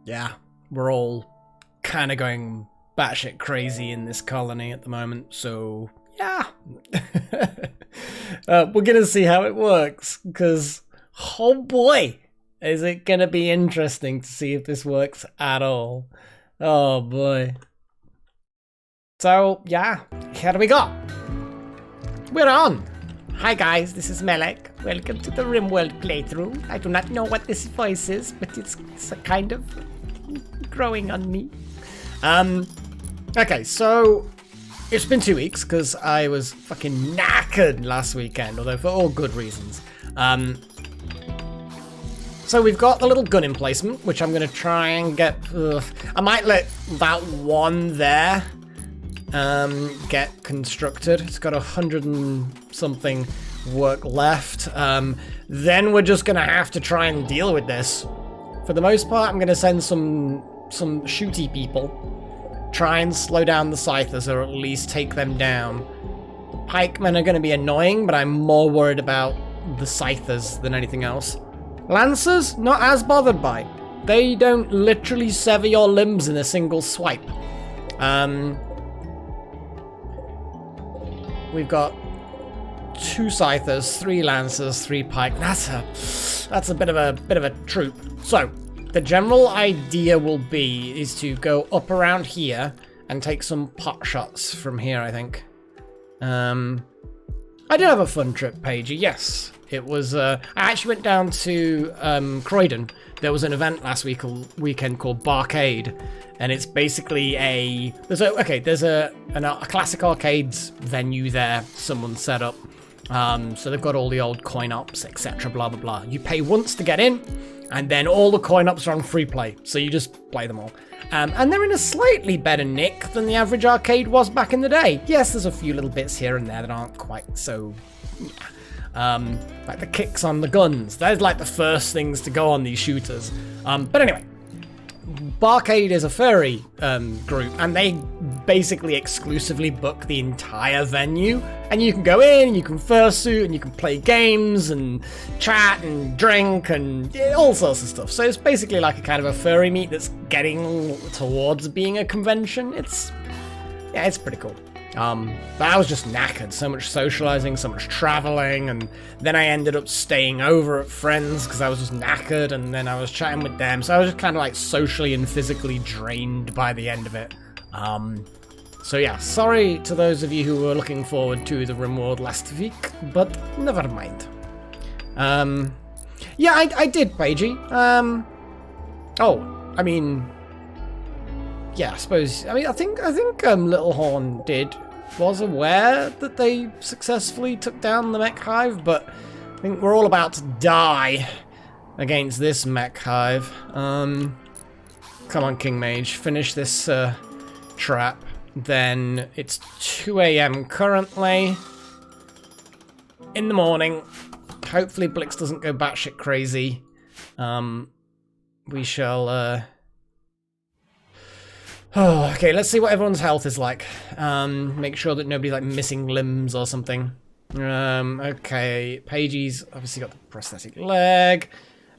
yeah, we're all kind of going batshit crazy in this colony at the moment, so yeah. We're gonna see how it works, because, oh boy, is it gonna be interesting to see if this works at all. Oh boy. So, yeah, here we go. We're on. Hi guys, this is Melek. Welcome to the RimWorld playthrough. I do not know what this voice is, but it's kind of growing on me. Okay, so it's been 2 weeks because I was fucking knackered last weekend, although for all good reasons. So we've got the little gun emplacement, which I'm going to try and get... I might let that one there get constructed. It's got 100 and something work left. Then we're just going to have to try and deal with this. For the most part, I'm going to send some shooty people. Try and slow down the Scythers, or at least take them down. The pikemen are going to be annoying, but I'm more worried about the Scythers than anything else. Lancers, not as bothered by. They don't literally sever your limbs in a single swipe. We've got 2 Scythers, 3 Lancers, 3 pike. That's a bit of a troop. So the general idea will be is to go up around here and take some pot shots from here, I think. I did have a fun trip, Paigey, yes. It was, I actually went down to Croydon. There was an event last weekend called Barcade, and it's basically there's a classic arcades venue there someone set up. So they've got all the old coin ops, etc, blah, blah, blah. You pay once to get in, and then all the coin ops are on free play, so you just play them all. And they're in a slightly better nick than the average arcade was back in the day. Yes, there's a few little bits here and there that aren't quite so... like the kicks on the guns. They're like the first things to go on these shooters. But anyway, Barcade is a furry group, and they basically exclusively book the entire venue. And you can go in, you can fursuit, and you can play games, and chat, and drink, and all sorts of stuff. So it's basically like a kind of a furry meet that's getting towards being a convention. It's pretty cool. But I was just knackered. So much socializing, so much traveling, and then I ended up staying over at friends because I was just knackered, and then I was chatting with them. So I was just kind of like socially and physically drained by the end of it. So yeah, sorry to those of you who were looking forward to the RimWorld last week, but never mind. Yeah, I did, Paigey. Oh, I mean... yeah, I suppose. I mean, I think Little Horn was aware that they successfully took down the mech hive, but I think we're all about to die against this mech hive. Come on, King Mage, finish this trap. Then it's 2 AM currently. In the morning. Hopefully Blix doesn't go batshit crazy. We shall. Oh, okay, let's see what everyone's health is like. Make sure that nobody's like missing limbs or something. Okay, Paigey's obviously got the prosthetic leg.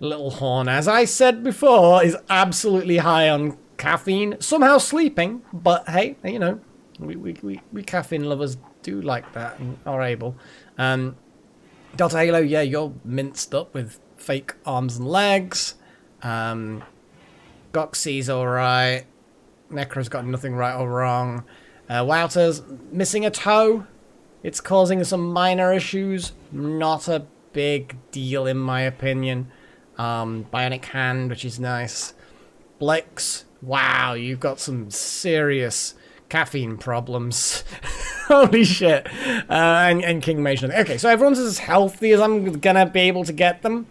Little Horn, as I said before, is absolutely high on caffeine. Somehow sleeping, but hey, you know, we caffeine lovers do like that and are able. Delta Halo, yeah, you're minced up with fake arms and legs. Goxie's alright. Necro's got nothing right or wrong. Wouter's missing a toe. It's causing some minor issues. Not a big deal in my opinion. Bionic hand, which is nice. Blix, wow, you've got some serious caffeine problems. Holy shit. And King Mage. Okay, so everyone's as healthy as I'm gonna be able to get them.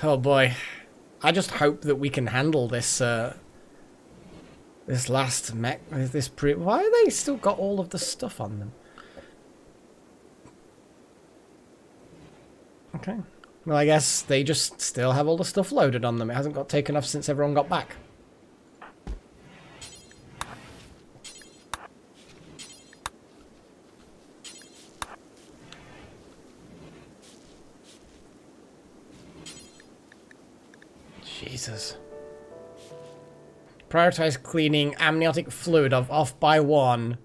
Oh boy. I just hope that we can handle this this last mech, why are they still got all of the stuff on them? Okay. Well, I guess they just still have all the stuff loaded on them. It hasn't got taken off since everyone got back. Jesus. Prioritize cleaning amniotic fluid off by one.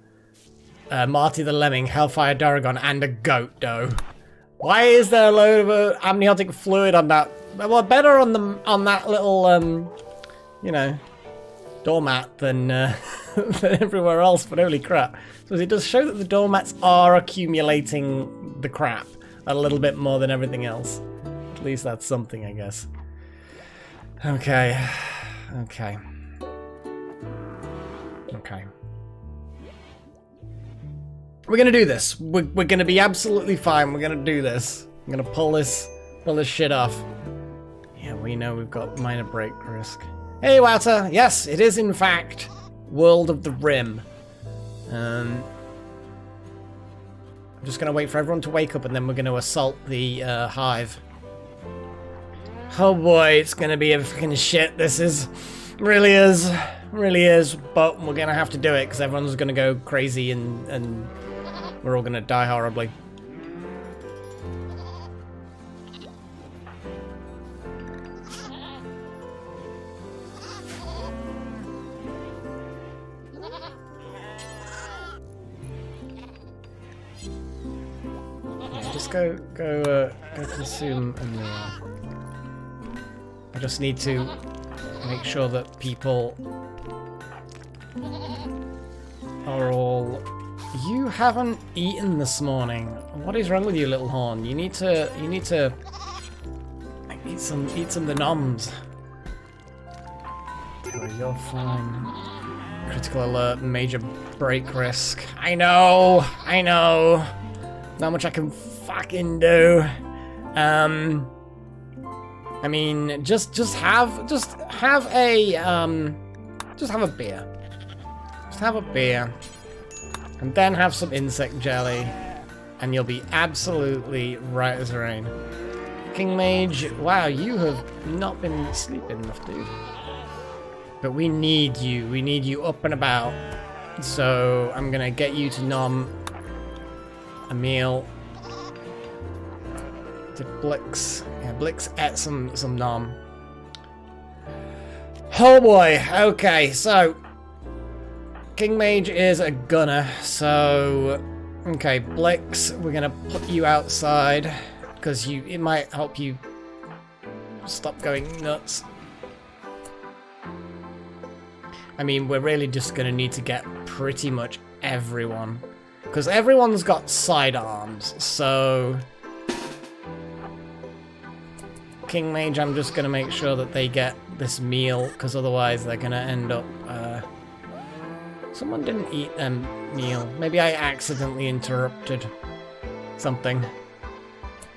Marty the Lemming, Hellfire Daragon, and a goat dough. Why is there a load of amniotic fluid on that? Well, better on that little, you know, doormat than, than everywhere else, but holy crap. So it does show that the doormats are accumulating the crap a little bit more than everything else. At least that's something, I guess. Okay. Okay. Okay. We're gonna do this. We're gonna be absolutely fine. We're gonna do this. I'm gonna pull this shit off. Yeah, we know we've got minor break risk. Hey, Wouter. Yes, it is in fact World of the Rim. I'm just gonna wait for everyone to wake up, and then we're gonna assault the hive. Oh boy, it's gonna be a freaking shit. This is, really is, but we're gonna have to do it because everyone's gonna go crazy and we're all gonna die horribly. Yeah, just go consume a meal. I just need to make sure that people are all... You haven't eaten this morning. What is wrong with you, little horn? You need to eat some of the noms. Oh, you're fine. Critical alert, major break risk. I know. Not much I can fucking do. I mean, just have a beer. Just have a beer. And then have some insect jelly, and you'll be absolutely right as rain. King Mage, wow, you have not been sleeping enough, dude. But we need you up and about. So I'm gonna get you to nom a meal. To Blix. Yeah, Blix ate some nom. Oh boy, okay, so King Mage is a gunner, so okay, Blix, we're gonna put you outside because it might help you stop going nuts. I mean, we're really just gonna need to get pretty much everyone because everyone's got sidearms, so King Mage, I'm just gonna make sure that they get this meal because otherwise they're gonna end up someone didn't eat a meal. Maybe I accidentally interrupted something.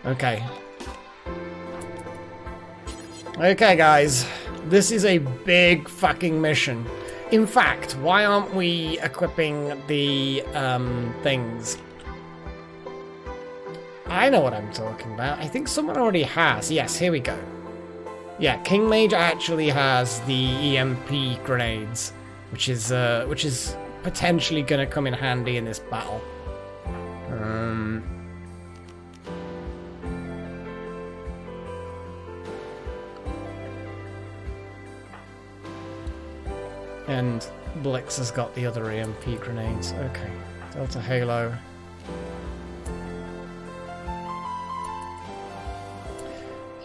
Okay. Okay, guys. This is a big fucking mission. In fact, why aren't we equipping the things? I know what I'm talking about. I think someone already has. Yes, here we go. Yeah, King Mage actually has the EMP grenades. Which is potentially going to come in handy in this battle. And Blix has got the other EMP grenades. Okay, Delta Halo.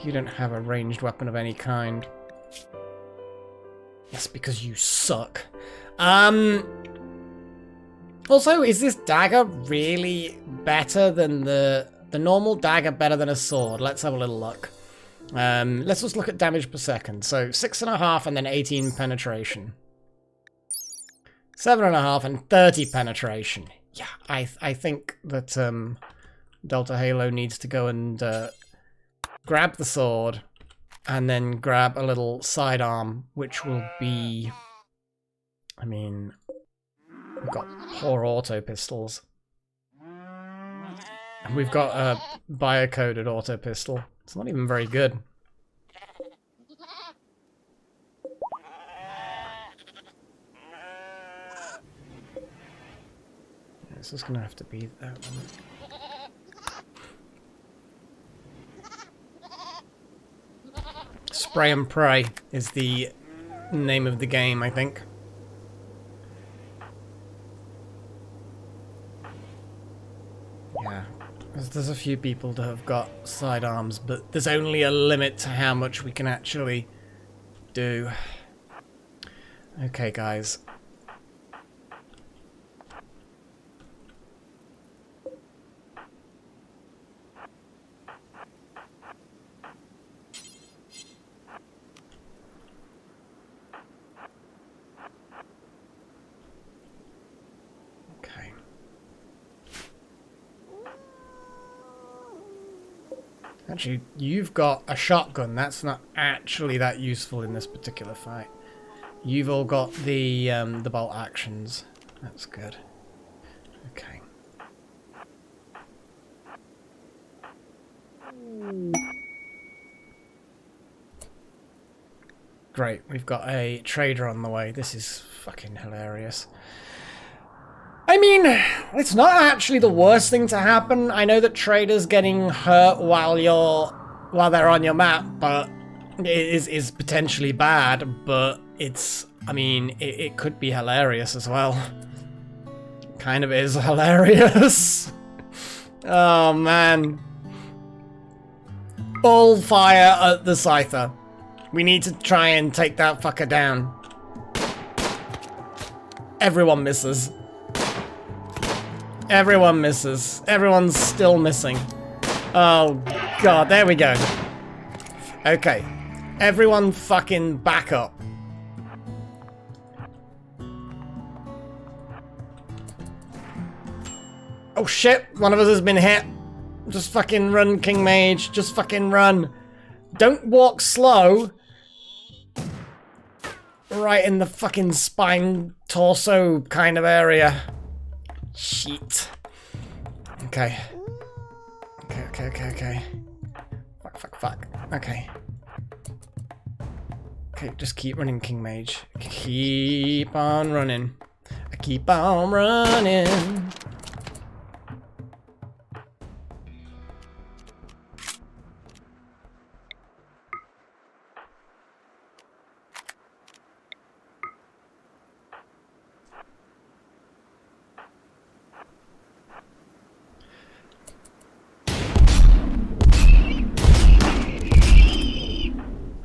You don't have a ranged weapon of any kind. Yes, because you suck. Also, is this dagger really better than the normal dagger better than a sword? Let's have a little look. Let's just look at damage per second. So 6.5 and then 18 penetration. 7.5 and 30 penetration. Yeah, I think that Delta Halo needs to go and grab the sword and then grab a little sidearm, which will be... I mean, we've got 4 auto pistols. And we've got a biocoded auto pistol. It's not even very good. This is gonna have to be that one. Spray and Pray is the name of the game, I think. Yeah, there's a few people that have got sidearms, but there's only a limit to how much we can actually do. Okay, guys. Actually, you've got a shotgun. That's not actually that useful in this particular fight. You've all got the bolt actions. That's good. Okay. Great, we've got a trader on the way. This is fucking hilarious. I mean, it's not actually the worst thing to happen. I know that traders getting hurt while they're on your map, but it is potentially bad. But it's, I mean, it could be hilarious as well. Kind of is hilarious. Oh man! All fire at the Scyther. We need to try and take that fucker down. Everyone misses. Everyone misses. Everyone's still missing. Oh god, there we go. Okay. Everyone fucking back up. Oh shit, one of us has been hit. Just fucking run, King Mage. Just fucking run. Don't walk slow. Right in the fucking spine, torso kind of area. Shit. Okay. Okay. Fuck. Okay. Okay, just keep running, King Mage. Keep on running. I keep on running.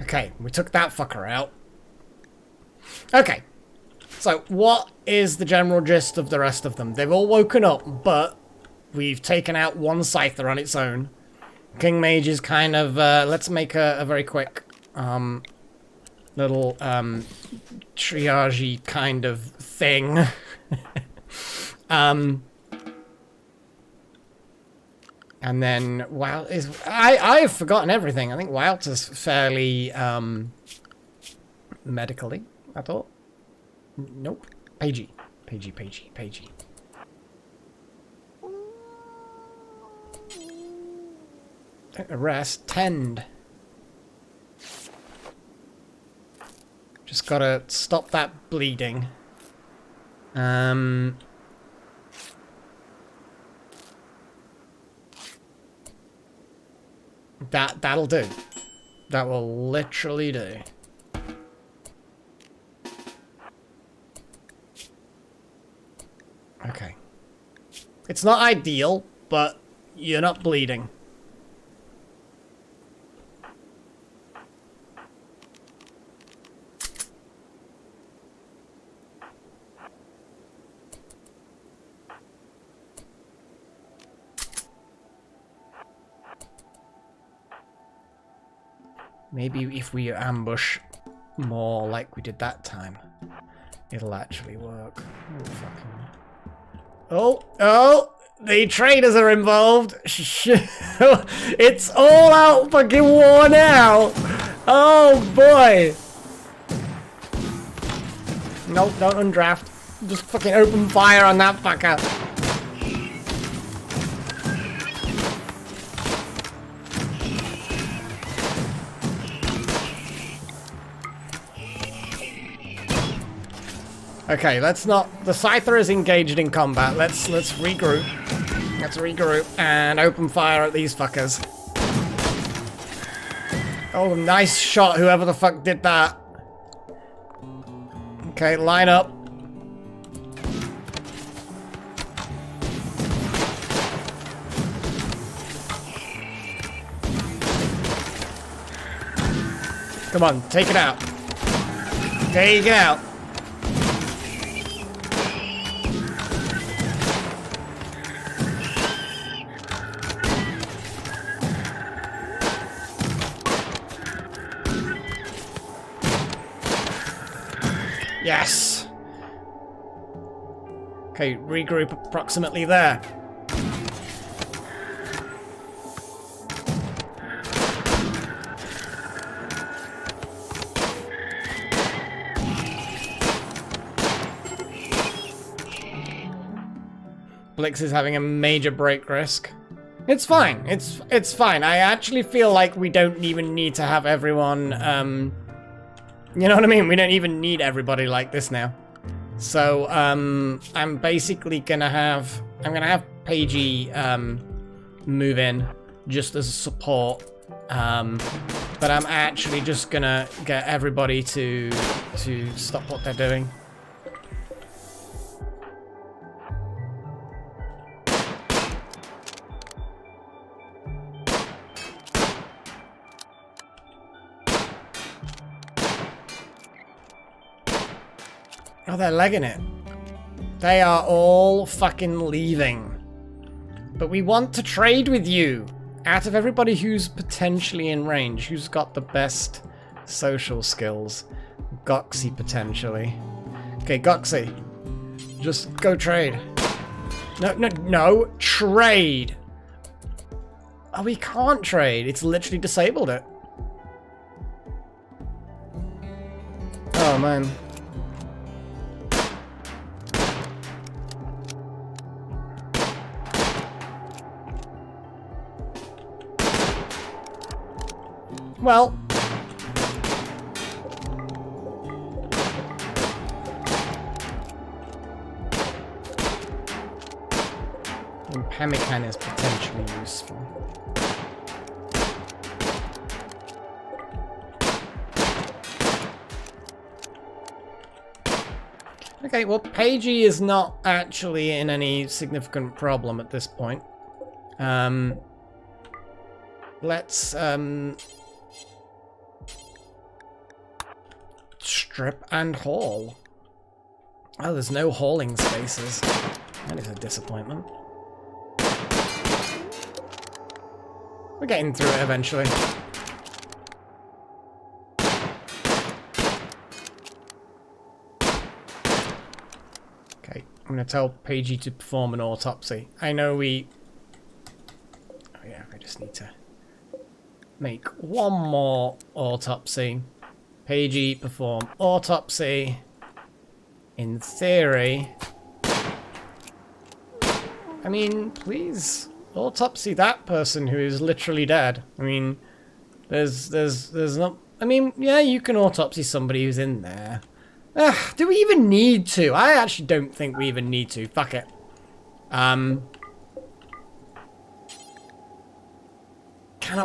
Okay, we took that fucker out. Okay, so what is the general gist of the rest of them? They've all woken up, but we've taken out one Scyther on its own. King Mage is kind of, let's make a very quick, little, triage-y kind of thing. And then Wild is I've forgotten everything. I think Wild is fairly medically, I thought. Nope. Pagey. Arrest, tend. Just gotta stop that bleeding. That'll do. That will literally do. Okay. It's not ideal, but you're not bleeding. Maybe if we ambush more like we did that time, it'll actually work. Oh, the traders are involved. It's all out fucking war now. Oh boy. No, don't undraft. Just fucking open fire on that fucker. Okay, let's not. The Scyther is engaged in combat. Let's regroup. Let's regroup and open fire at these fuckers. Oh, nice shot, whoever the fuck did that. Okay, line up. Come on, take it out. Take it out. Yes. Okay, regroup approximately there. Blix is having a major break risk. It's fine. It's fine. I actually feel like we don't even need to have everyone, you know what I mean? We don't even need everybody like this now. So, I'm basically gonna have Paigey, move in just as a support. But I'm actually just gonna get everybody to stop what they're doing. Oh, they're legging it. They are all fucking leaving. But we want to trade with you. Out of everybody who's potentially in range, who's got the best social skills? Goxie, potentially. Okay, Goxie. Just go trade. No, trade. Oh, we can't trade. It's literally disabled it. Oh, man. Well, Pemmican is potentially useful. Okay, well, Paigey is not actually in any significant problem at this point. Let's strip and haul. Oh, there's no hauling spaces. That is a disappointment. We're getting through it eventually. Okay, I'm gonna tell Paigey to perform an autopsy. I know we... Oh yeah, I just need to make one more autopsy. Paigey, perform autopsy. In theory... I mean, please autopsy that person who is literally dead. I mean, there's not... I mean, yeah, you can autopsy somebody who's in there. Do we even need to? I actually don't think we even need to. Fuck it. Cannot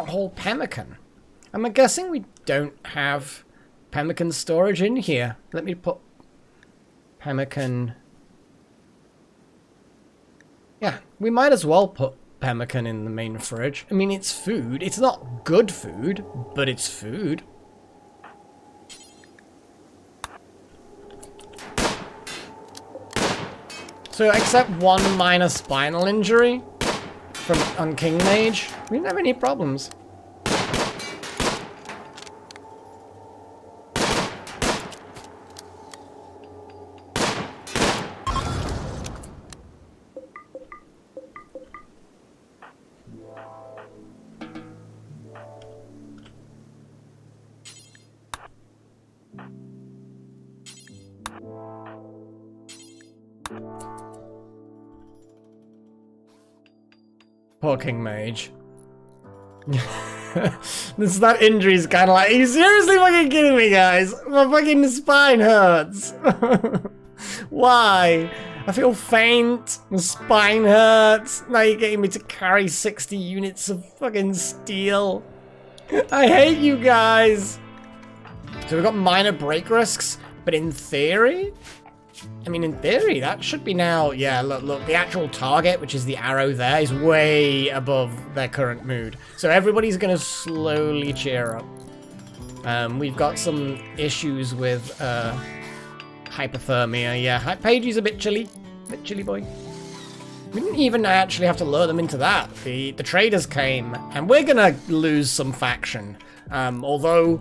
hold pemmican. I'm guessing we don't have pemmican storage in here. Let me put pemmican... Yeah, we might as well put pemmican in the main fridge. I mean, it's food. It's not good food, but it's food. So, except one minor spinal injury on King Mage, we didn't have any problems. Poor King Mage. That injury's kind of like, are you seriously fucking kidding me, guys? My fucking spine hurts. Why? I feel faint. My spine hurts. Now you're getting me to carry 60 units of fucking steel. I hate you guys. So we've got minor break risks, but in theory, I mean, in theory, that should be now, yeah, look, the actual target, which is the arrow there, is way above their current mood. So everybody's going to slowly cheer up. We've got some issues with hypothermia, yeah. Pagey's a bit chilly boy. We didn't even actually have to lure them into that. The traders came, and we're going to lose some faction. Although,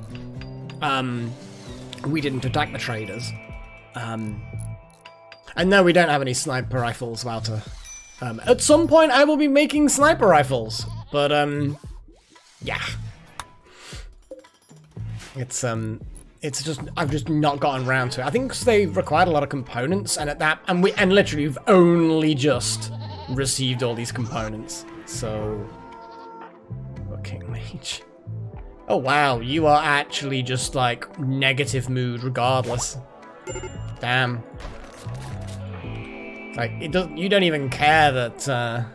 we didn't attack the traders. And no, we don't have any sniper rifles, Wouter. At some point, I will be making sniper rifles, but yeah, it's just I've just not gotten around to it. I think because they required a lot of components, and and literally we've only just received all these components. So, King Mage. Oh wow, you are actually just like negative mood regardless. Damn. Like, you don't even care that,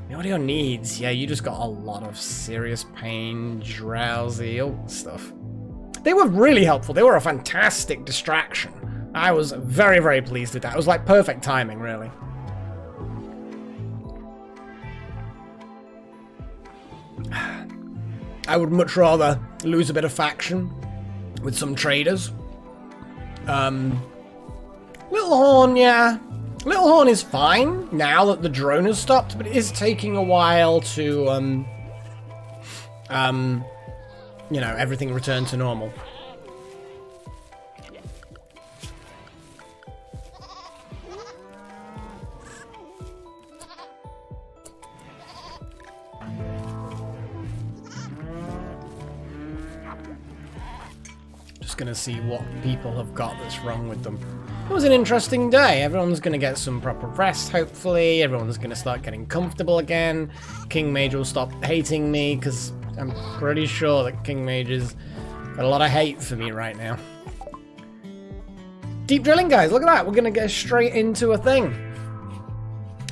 what are your needs? Yeah, you just got a lot of serious pain, drowsy, all stuff. They were really helpful. They were a fantastic distraction. I was very, very pleased with that. It was like perfect timing, really. I would much rather lose a bit of faction with some traders. Little Horn, yeah. Little Horn is fine now that the drone has stopped, but it is taking a while to, you know, everything return to normal. Just gonna see what people have got that's wrong with them. It was an interesting day. Everyone's going to get some proper rest, hopefully. Everyone's going to start getting comfortable again. King Mage will stop hating me, because I'm pretty sure that King Mage has got a lot of hate for me right now. Deep drilling, guys. Look at that. We're going to get straight into a thing.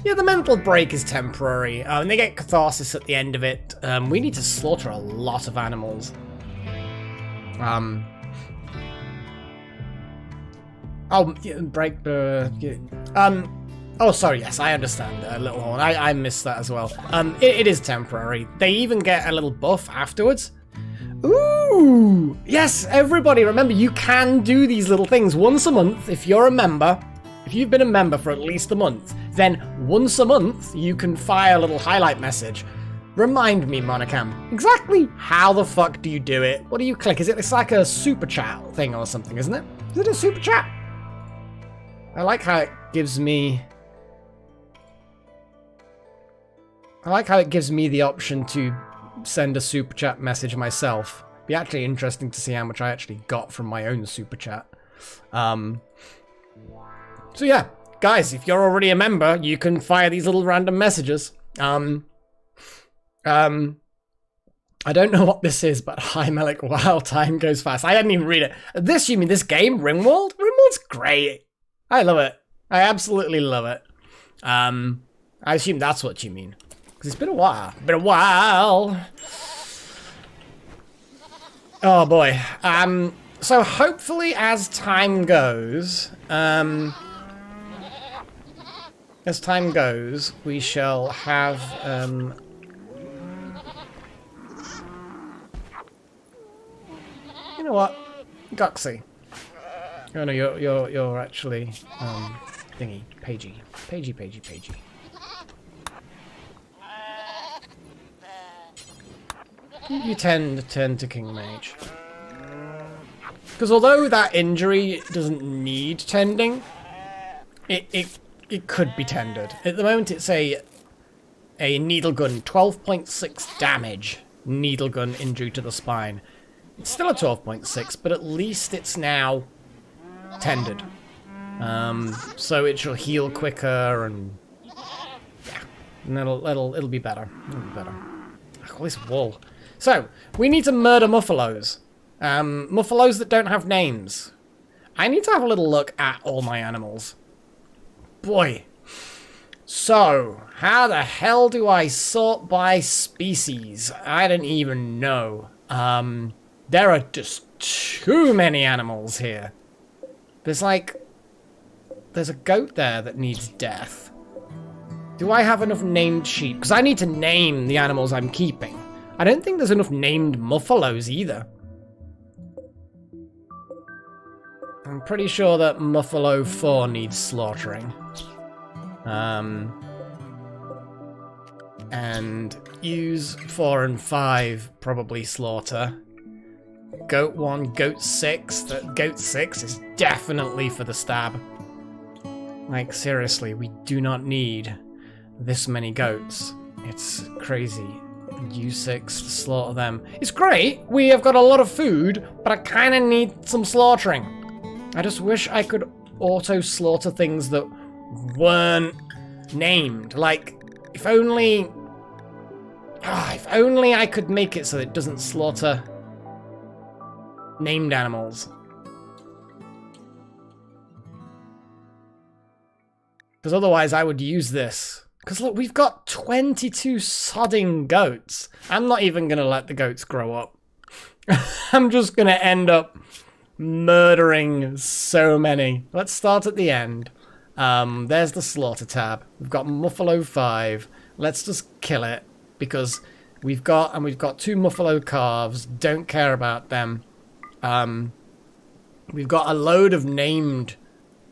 Yeah, the mental break is temporary. And they get catharsis at the end of it. We need to slaughter a lot of animals. Oh, break the... oh, sorry, yes, I understand, Little Horn. I missed that as well. It is temporary. They even get a little buff afterwards. Ooh! Yes, everybody, remember, you can do these little things once a month if you're a member. If you've been a member for at least a month, then once a month, you can fire a little highlight message. Remind me, Monocam, exactly how the fuck do you do it? What do you click? It's like a super chat thing or something, isn't it? Is it a super chat? I like how it gives me... the option to send a super chat message myself. Be actually interesting to see how much I actually got from my own super chat. So yeah, guys, if you're already a member, you can fire these little random messages. I don't know what this is, but hi, Melik. Wow, time goes fast. I didn't even read it. This, you mean this game, RimWorld? RimWorld's great. I love it. I absolutely love it. I assume that's what you mean. Because it's been a while. Been a while. Oh boy. So hopefully as time goes, we shall have, you know what? Goxy. Oh no, you're actually thingy, Pagey. Pagey. You tend to turn to King Mage. Because although that injury doesn't need tending, it could be tended. At the moment it's a needle gun, 12.6 damage needle gun injury to the spine. It's still a 12.6, but at least it's now tended. So it shall heal quicker and yeah, and it'll be better. It'll be better. Oh, this wool. So we need to murder muffalos. Muffalos that don't have names. I need to have a little look at all my animals. Boy. So, how the hell do I sort by species? I don't even know. There are just too many animals here. There's a goat there that needs death. Do I have enough named sheep? Because I need to name the animals I'm keeping. I don't think there's enough named muffalos either. I'm pretty sure that Muffalo 4 needs slaughtering. And ewes 4 and 5 probably slaughter. Goat 1, goat 6. Goat 6 is definitely for the stab. Like, seriously, we do not need this many goats. It's crazy. U6, slaughter them. It's great, we have got a lot of food, but I kind of need some slaughtering. I just wish I could auto-slaughter things that weren't named. Like, if only I could make it so it doesn't slaughter named animals. Because otherwise I would use this. Because look, we've got 22 sodding goats. I'm not even going to let the goats grow up. I'm just going to end up murdering so many. Let's start at the end. There's the slaughter tab. We've got Muffalo 5. Let's just kill it. Because we've got 2 Muffalo calves. Don't care about them. We've got a load of named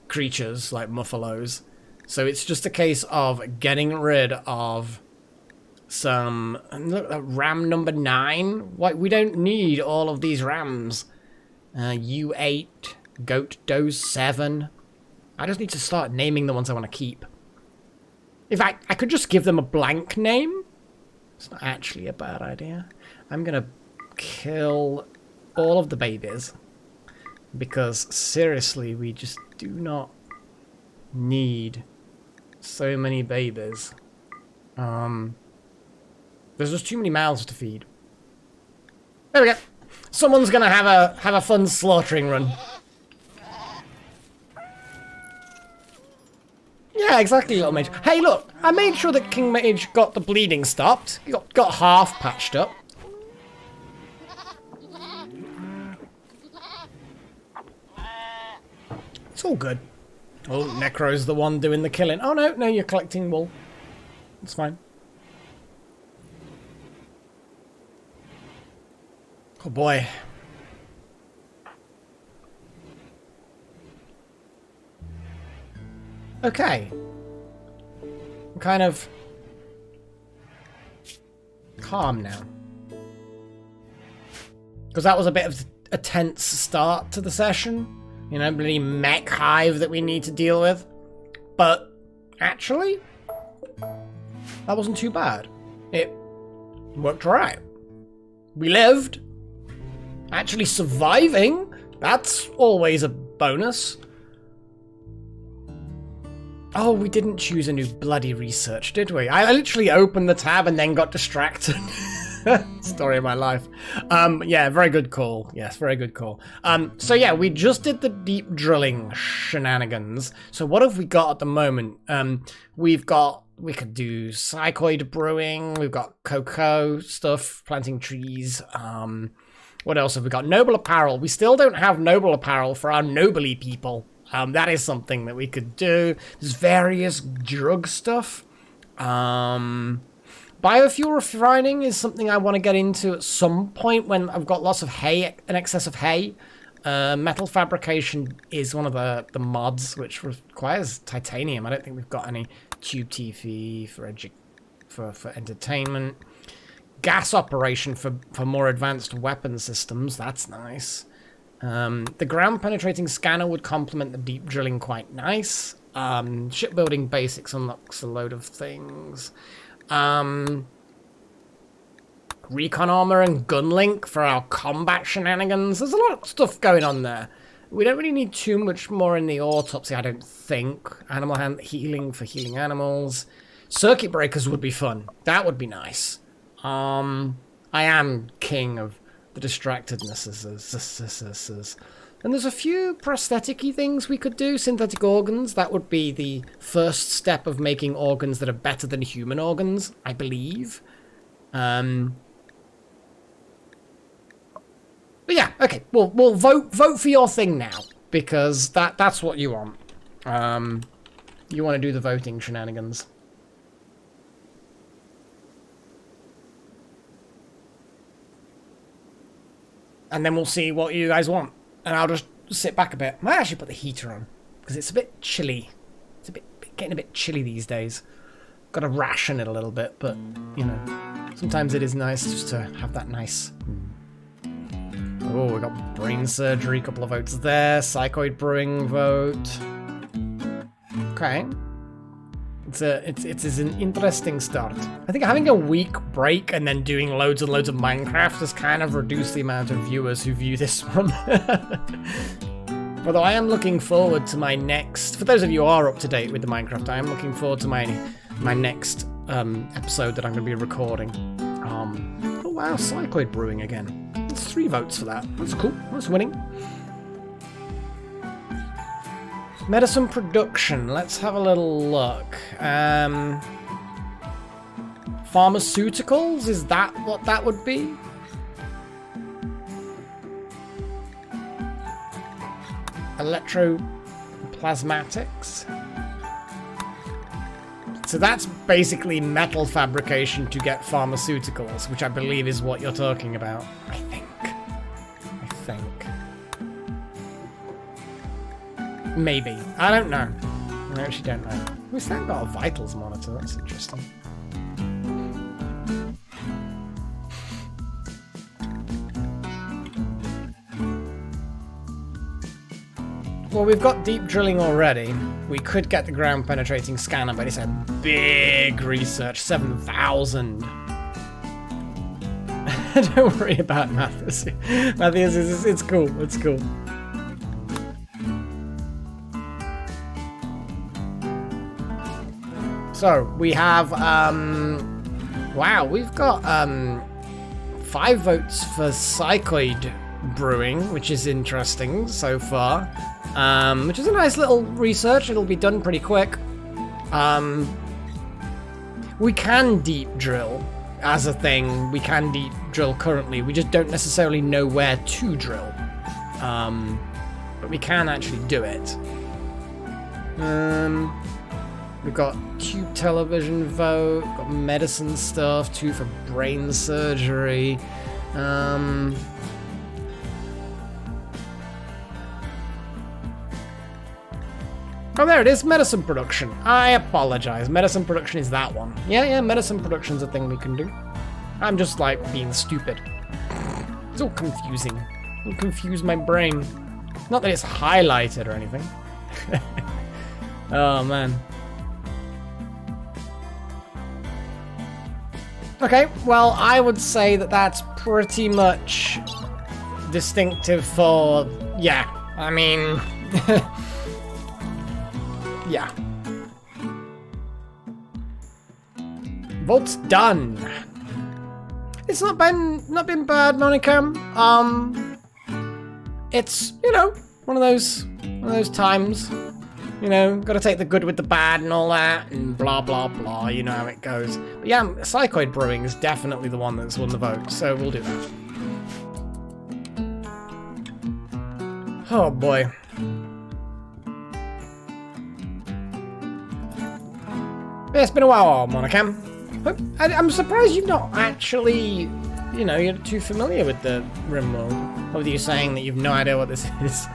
creatures like Muffalos. So it's just a case of getting rid of some... Look, ram number 9. What? We don't need all of these rams. U8, goat doe 7. I just need to start naming the ones I want to keep. In fact, I could just give them a blank name. It's not actually a bad idea. I'm going to kill all of the babies. Because, seriously, we just do not need so many babies. There's just too many mouths to feed. There we go. Someone's gonna have a fun slaughtering run. Yeah, exactly, little mage. Hey, look, I made sure that King Mage got the bleeding stopped. He got half patched up. It's all good. Oh, Necro's the one doing the killing. Oh, no, you're collecting wool. It's fine. Oh, boy. Okay. I'm kind of calm now. Because that was a bit of a tense start to the session. You know, bloody mech hive that we need to deal with. But, actually, that wasn't too bad. It worked alright. We lived. Actually surviving, that's always a bonus. Oh, we didn't choose a new bloody research, did we? I literally opened the tab and then got distracted. Story of my life. Yeah, very good call. Yes, very good call. So yeah, we just did the deep drilling shenanigans. So what have we got at the moment? We could do psychoid brewing. We've got cocoa stuff, planting trees. What else have we got? Noble apparel. We still don't have noble apparel for our nobly people. That is something that we could do. There's various drug stuff. Biofuel refining is something I want to get into at some point when I've got lots of hay, an excess of hay. Metal fabrication is one of the mods which requires titanium. I don't think we've got any tube TV for entertainment. Gas operation for more advanced weapon systems. That's nice. The ground penetrating scanner would complement the deep drilling quite nice. Shipbuilding basics unlocks a load of things. Recon armor and gun link for our combat shenanigans. There's a lot of stuff going on there. We don't really need too much more in the autopsy, I don't think. Animal hand healing for healing animals. Circuit breakers would be fun. That would be nice. I am king of the distractednesses. And there's a few prosthetic-y things we could do. Synthetic organs, that would be the first step of making organs that are better than human organs, I believe. But yeah, okay. We'll vote for your thing now because that's what you want. You want to do the voting shenanigans. And then we'll see what you guys want. And I'll just sit back a bit. I might actually put the heater on because it's a bit chilly. It's getting a bit chilly these days. Got to ration it a little bit, but you know, sometimes it is nice just to have that nice. Oh, we got brain surgery, couple of votes there. Psychoid brewing vote. Okay. It's an interesting start. I think having a week break and then doing loads and loads of Minecraft has kind of reduced the amount of viewers who view this one. Although I am looking forward to my next. For those of you who are up to date with the Minecraft, I am looking forward to my next episode that I'm going to be recording. Oh wow, Psychoid brewing again. That's 3 votes for that. That's cool. That's winning. Medicine production. Let's have a little look. Pharmaceuticals? Is that what that would be? Electroplasmatics? So that's basically metal fabrication to get pharmaceuticals, which I believe is what you're talking about. I think. Maybe. I don't know. I actually don't know. We still got a vitals monitor. That's interesting. Well, we've got deep drilling already. We could get the ground penetrating scanner, but it's a big research. 7,000. Don't worry about Matthias. Matthias, it's cool. It's cool. So, we have, wow, we've got, 5 votes for Psychoid brewing, which is interesting so far. Which is a nice little research. It'll be done pretty quick. We can deep drill as a thing. We can deep drill currently. We just don't necessarily know where to drill. But we can actually do it. We've got tube television vote, got medicine stuff, 2 for brain surgery. Oh, there it is, medicine production. I apologize. Medicine production is that one. Yeah, medicine production's a thing we can do. I'm just, like, being stupid. It's all confusing. It'll confuse my brain. Not that it's highlighted or anything. Oh, man. Okay, well, I would say that that's pretty much distinctive for... Yeah, I mean... yeah. Vote's done. It's not been bad, Monica. It's, you know, one of those times. You know, gotta take the good with the bad and all that, and blah, blah, blah, you know how it goes. But yeah, Psychoid Brewing is definitely the one that's won the vote, so we'll do that. Oh boy. Yeah, it's been a while, Monocam. I'm surprised you've not actually, you know, you're too familiar with the RimWorld. Or you're saying that you've no idea what this is.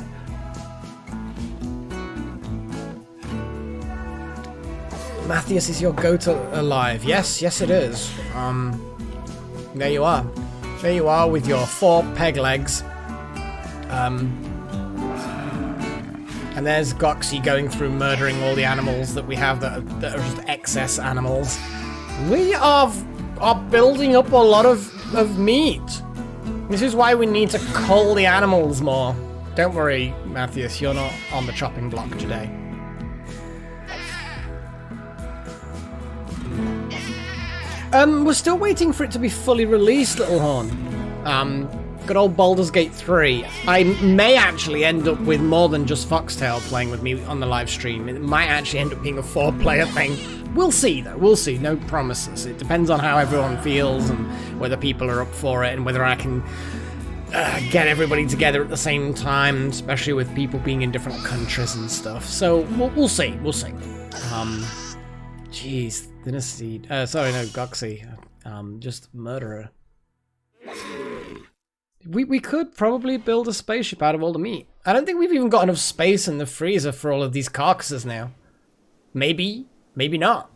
Matthias is your go-to alive. Yes, it is. There you are. There you are with your 4 peg legs. And there's Goxy going through murdering all the animals that we have that are just excess animals. We are building up a lot of meat. This is why we need to cull the animals more. Don't worry, Matthias, you're not on the chopping block today. We're still waiting for it to be fully released, Little Horn. Good old Baldur's Gate 3. I may actually end up with more than just Foxtail playing with me on the live stream. It might actually end up being a 4-player thing. We'll see, though. We'll see. No promises. It depends on how everyone feels and whether people are up for it and whether I can get everybody together at the same time, especially with people being in different countries and stuff. So we'll see. We'll see. Jeez, Dynasty. Sorry, no, Goxy. Just murderer. We could probably build a spaceship out of all the meat. I don't think we've even got enough space in the freezer for all of these carcasses now. Maybe, maybe not.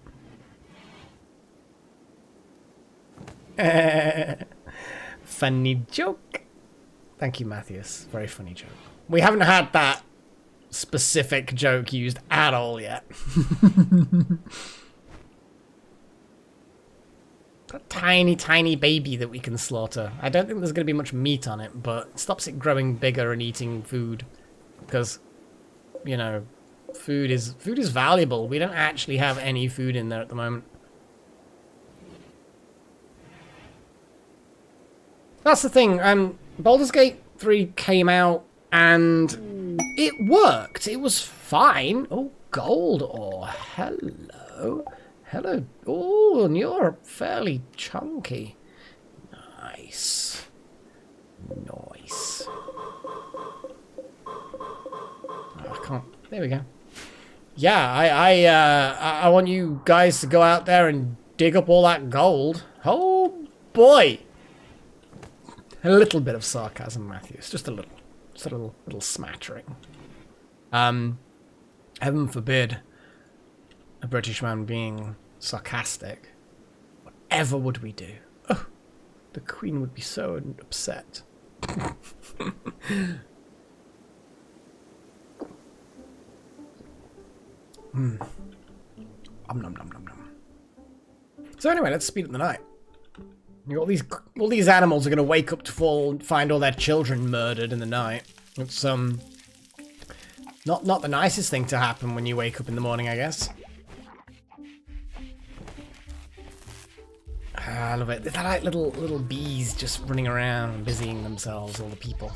Funny joke. Thank you, Matthias. Very funny joke. We haven't had that specific joke used at all yet. A tiny, tiny baby that we can slaughter. I don't think there's going to be much meat on it, but it stops it growing bigger and eating food. Because, you know, food is valuable. We don't actually have any food in there at the moment. That's the thing. Baldur's Gate 3 came out and it worked. It was fine. Oh, gold ore. Hello. Hello. Oh, and you're fairly chunky. Nice. Nice. Oh, I can't. There we go. Yeah, I want you guys to go out there and dig up all that gold. Oh, boy. A little bit of sarcasm, Matthews. Just a little. Just a little smattering. Heaven forbid a British man being sarcastic. Whatever would we do? Oh, the Queen would be so upset. Nom nom nom nom. So anyway, let's speed up the night. All these animals are going to wake up to find all their children murdered in the night. It's not the nicest thing to happen when you wake up in the morning, I guess. I love it. They're like little bees just running around, busying themselves, all the people.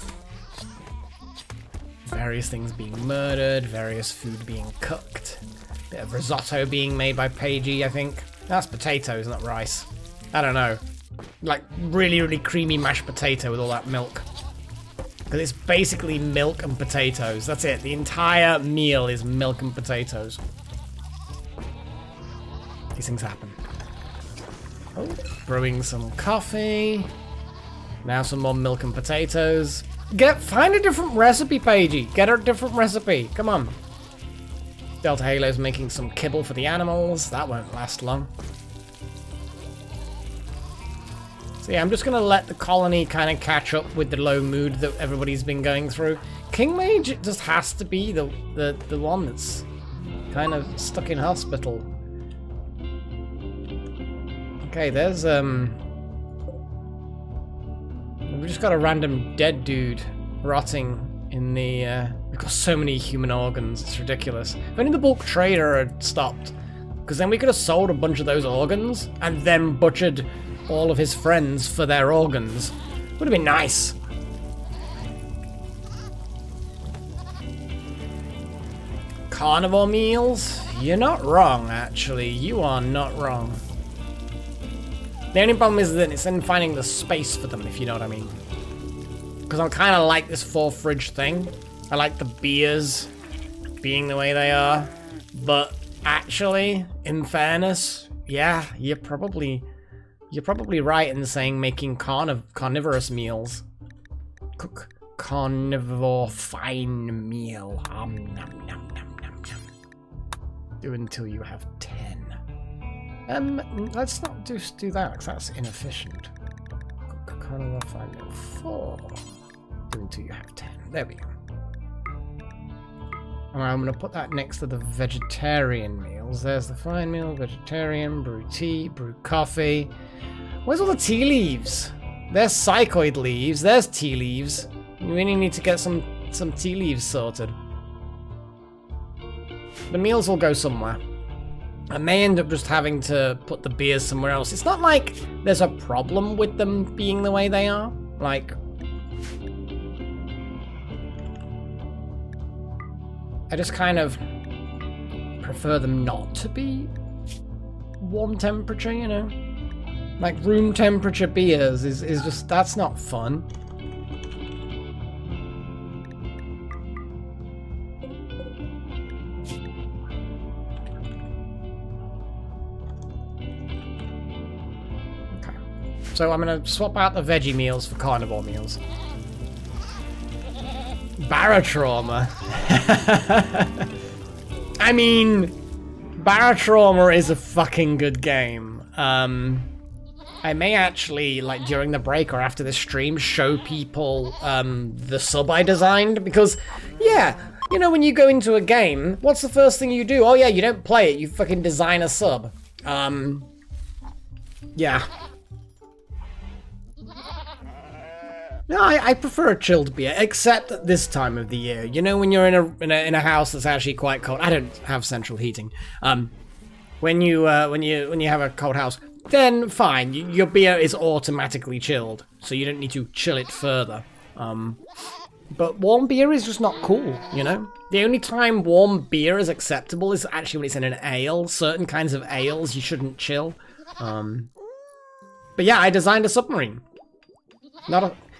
Various things being murdered, various food being cooked. Bit of risotto being made by Paigey, I think. That's potatoes, not rice. I don't know. Like really, really creamy mashed potato with all that milk. Because it's basically milk and potatoes. That's it. The entire meal is milk and potatoes. These things happen. Oh, brewing some coffee. Now some more milk and potatoes. Find a different recipe, Paigey. Get a different recipe. Come on. Delta Halo's making some kibble for the animals. That won't last long. So yeah, I'm just gonna let the colony kind of catch up with the low mood that everybody's been going through. King Mage just has to be the one that's kind of stuck in hospital. Okay, there's we've just got a random dead dude rotting in the we've got so many human organs, it's ridiculous. If only the bulk trader had stopped, because then we could have sold a bunch of those organs and then butchered all of his friends for their organs. Would have been nice. Carnivore meals? You're not wrong, actually. You are not wrong. The only problem is that it's in finding the space for them, if you know what I mean. Because I kind of like this 4-fridge thing. I like the beers being the way they are. But actually, in fairness, yeah, you're probably right in saying making carnivorous meals. Cook carnivore fine meal. Nom, nom, nom, nom, nom. Do until you have 10. Let's not just do that, because that's inefficient. Cook carnivore fine meal 4. Do until you have 10. There we go. And I'm going to put that next to the vegetarian meals. There's the fine meal, vegetarian, brew tea, brew coffee. Where's all the tea leaves? There's psychoid leaves, there's tea leaves. You really need to get some tea leaves sorted. The meals will go somewhere. I may end up just having to put the beers somewhere else. It's not like there's a problem with them being the way they are. Like, I just kind of prefer them not to be warm temperature, you know? Like room temperature beers is just, that's not fun. So I'm going to swap out the veggie meals for carnivore meals. Barotrauma. I mean, Barotrauma is a fucking good game. I may actually, like, during the break or after the stream, show people the sub I designed, because, yeah, you know, when you go into a game, what's the first thing you do? Oh yeah, you don't play it, you fucking design a sub. Yeah. No, I prefer a chilled beer, except at this time of the year. You know, when you're in a house that's actually quite cold. I don't have central heating. When you have a cold house, then fine. Your beer is automatically chilled, so you don't need to chill it further. But warm beer is just not cool, you know? The only time warm beer is acceptable is actually when it's in an ale. Certain kinds of ales you shouldn't chill. But yeah, I designed a submarine.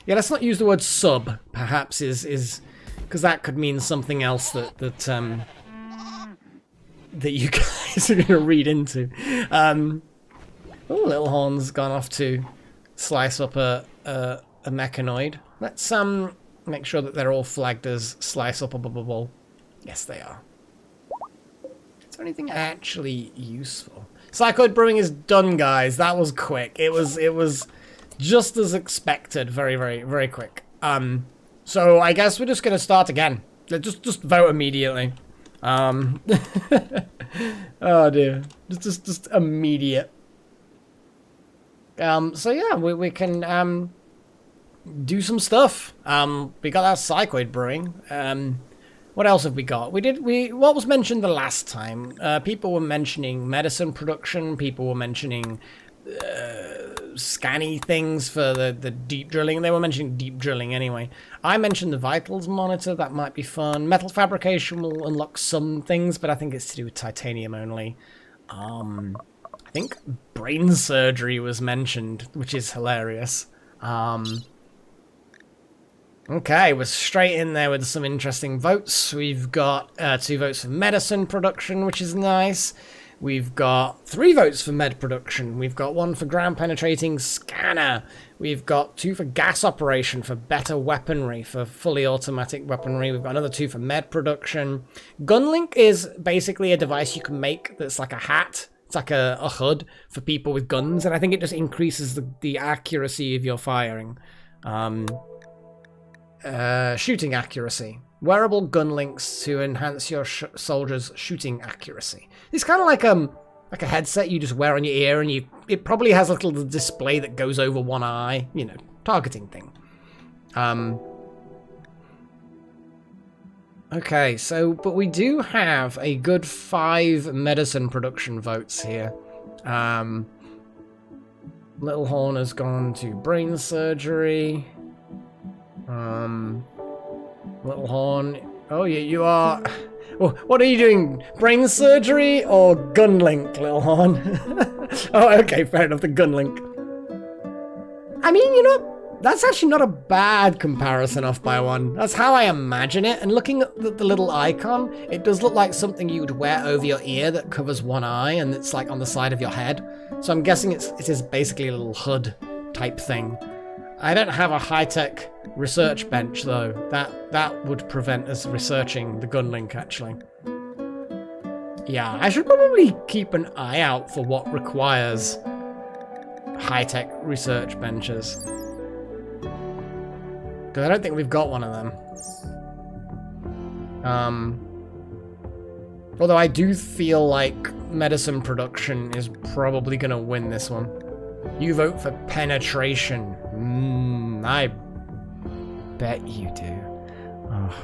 Yeah, let's not use the word sub, perhaps, is because that could mean something else that you guys are going to read into. Oh, Little Horn's gone off to slice up a mechanoid. Let's make sure that they're all flagged as slice upable. Yes, they are. Is there anything actually useful? Psychoid Brewing is done, guys. That was quick. It was just as expected. Very, very, very quick. So I guess we're just gonna start again. Just vote immediately. Oh dear. Just immediate. So yeah, we can do some stuff. We got our Psychoid Brewing. What else have we got? What was mentioned the last time? People were mentioning medicine production. People were mentioning scanny things for the deep drilling. They were mentioning deep drilling anyway. I mentioned the vitals monitor. That might be fun. Metal fabrication will unlock some things, but I think it's to do with titanium only. I think brain surgery was mentioned, which is hilarious. Okay, we're straight in there with some interesting votes. We've got 2 votes for medicine production, which is nice. We've got 3 votes for med production. We've got 1 for ground penetrating scanner. We've got 2 for gas operation, for better weaponry, for fully automatic weaponry. We've got another 2 for med production. Gunlink is basically a device you can make that's like a hat. It's like a hood for people with guns, and I think it just increases the accuracy of your firing. Shooting accuracy. Wearable gun links to enhance your soldiers' shooting accuracy. It's kind of like a headset you just wear on your ear, and it probably has a little display that goes over one eye. You know, targeting thing. Okay, so but we do have a good 5 medicine production votes here. Little Horn has gone to brain surgery. Little Horn. Oh, you are. Oh, what are you doing? Brain surgery or gun link, Little Horn? Oh, okay, fair enough. The gun link. I mean, you know, that's actually not a bad comparison off by 1. That's how I imagine it. And looking at the little icon, it does look like something you would wear over your ear that covers one eye, and it's like on the side of your head. So I'm guessing it is basically a little hood type thing. I don't have a high-tech research bench, though. That would prevent us researching the gun link, actually. Yeah, I should probably keep an eye out for what requires high-tech research benches. Because I don't think we've got one of them. Although I do feel like medicine production is probably going to win this one. You vote for penetration. I bet you do. Oh,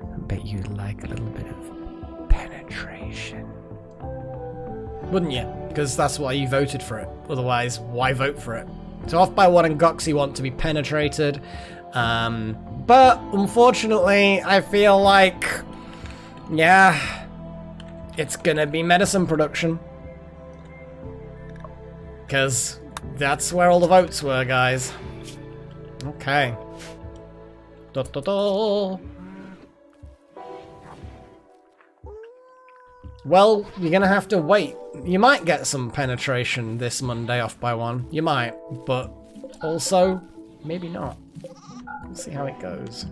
I bet you like a little bit of penetration. Wouldn't you? Because that's why you voted for it. Otherwise, why vote for it? So Off by 1 and Goxy want to be penetrated. But unfortunately, I feel like, yeah, it's gonna be medicine production. Because that's where all the votes were, guys. Okay. Da, da, da. Well, you're gonna have to wait. You might get some penetration this Monday Off by 1. You might, but Also, maybe not. Let's see how it goes.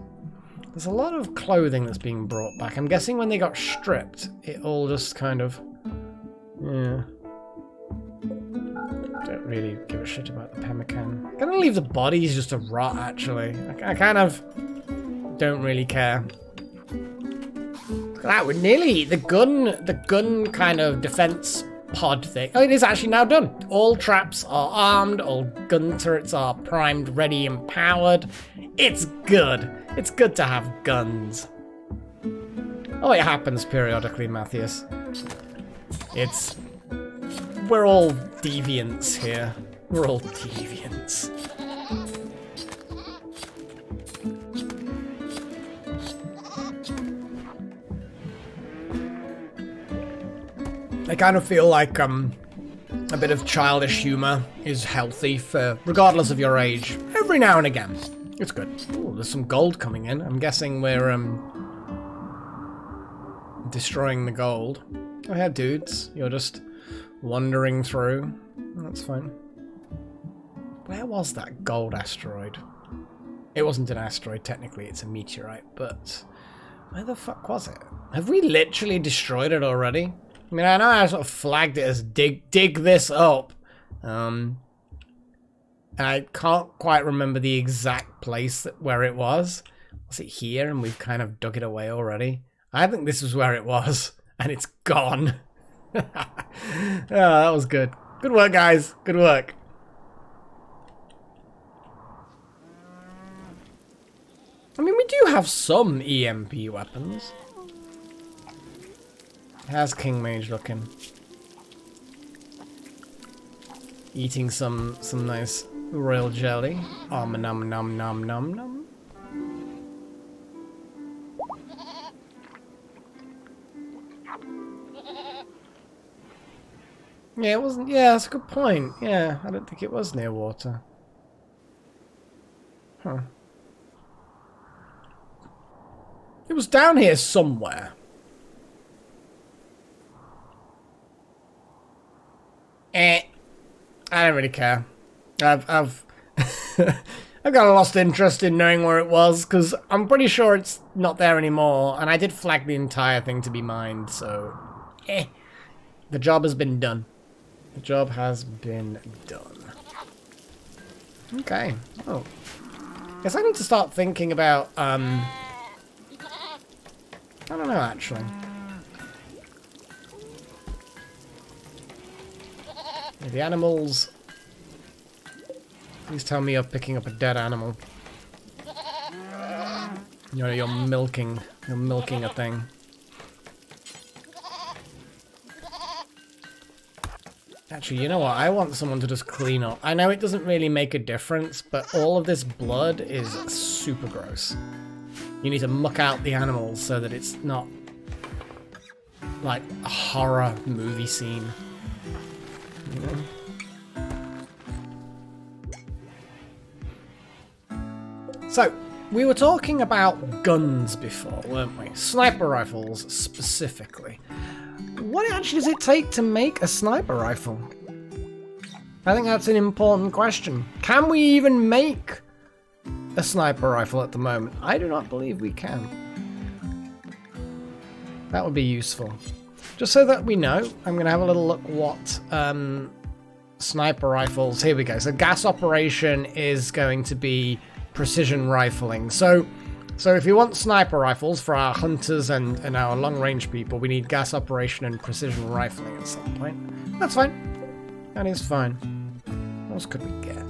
There's a lot of clothing that's being brought back. I'm guessing when they got stripped, it all just kind of... yeah. Don't really give a shit about the pemmican. I'm gonna leave the bodies just to rot, actually. I kind of don't really care. Look at that, we're nearly... the gun kind of defense pod thing. Oh, it is actually now done. All traps are armed, all gun turrets are primed, ready, and powered. It's good. It's good to have guns. Oh, it happens periodically, Matthias. It's... we're all deviants here. We're all deviants. I kind of feel like a bit of childish humor is healthy for regardless of your age. Every now and again. It's good. Ooh, there's some gold coming in. I'm guessing we're destroying the gold. Oh yeah, dudes. You're just wandering through. That's fine. Where was that gold asteroid? It wasn't an asteroid, technically. It's a meteorite, but where the fuck was it? Have we literally destroyed it already? I mean, I know I sort of flagged it as dig this up. And I can't quite remember the exact place where it was. Was it here and we've kind of dug it away already? I think this is where it was and it's gone. Oh, that was good. Good work, guys. Good work. I mean, we do have some EMP weapons. How's King Mage looking? Eating some nice royal jelly. Nom nom nom nom nom nom. Yeah, it wasn't. Yeah, that's a good point. Yeah, I don't think it was near water. Huh. It was down here somewhere. I don't really care. I've I've got a lost interest in knowing where it was because I'm pretty sure it's not there anymore, and I did flag the entire thing to be mined, so the job has been done. The job has been done. Okay. Oh, guess I need to start thinking about I don't know actually. The animals. Please tell me you're picking up a dead animal. You're milking a thing. Actually, you know what? I want someone to just clean up. I know it doesn't really make a difference, but all of this blood is super gross. You need to muck out the animals so that it's not like a horror movie scene. You know? So, we were talking about guns before, weren't we? Sniper rifles, specifically. What actually does it take to make a sniper rifle? I think that's an important question. Can we even make a sniper rifle at the moment? I do not believe we can. That would be useful. Just so that we know, I'm going to have a little look what sniper rifles... Here we go. So gas operation is going to be precision rifling. So if you want sniper rifles for our hunters and our long-range people, we need gas operation and precision rifling at some point. That's fine. That is fine. What else could we get?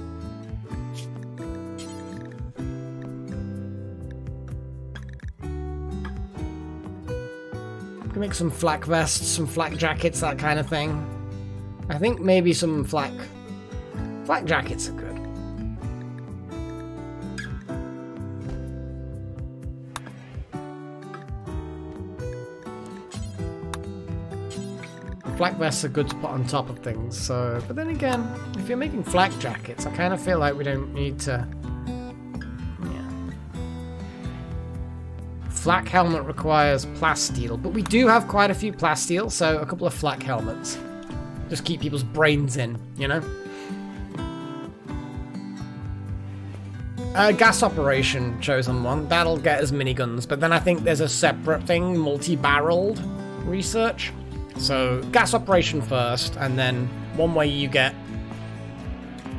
We can make some flak vests, some flak jackets, that kind of thing. I think maybe some flak jackets are good. Flak vests are good to put on top of things, so... But then again, if you're making flak jackets, I kind of feel like we don't need to... Yeah. Flak helmet requires plasteel, but we do have quite a few plasteel, so a couple of flak helmets. Just keep people's brains in, you know? Gas operation chosen one. That'll get us miniguns, but then I think there's a separate thing, multi-barreled research. So gas operation first, and then one way you get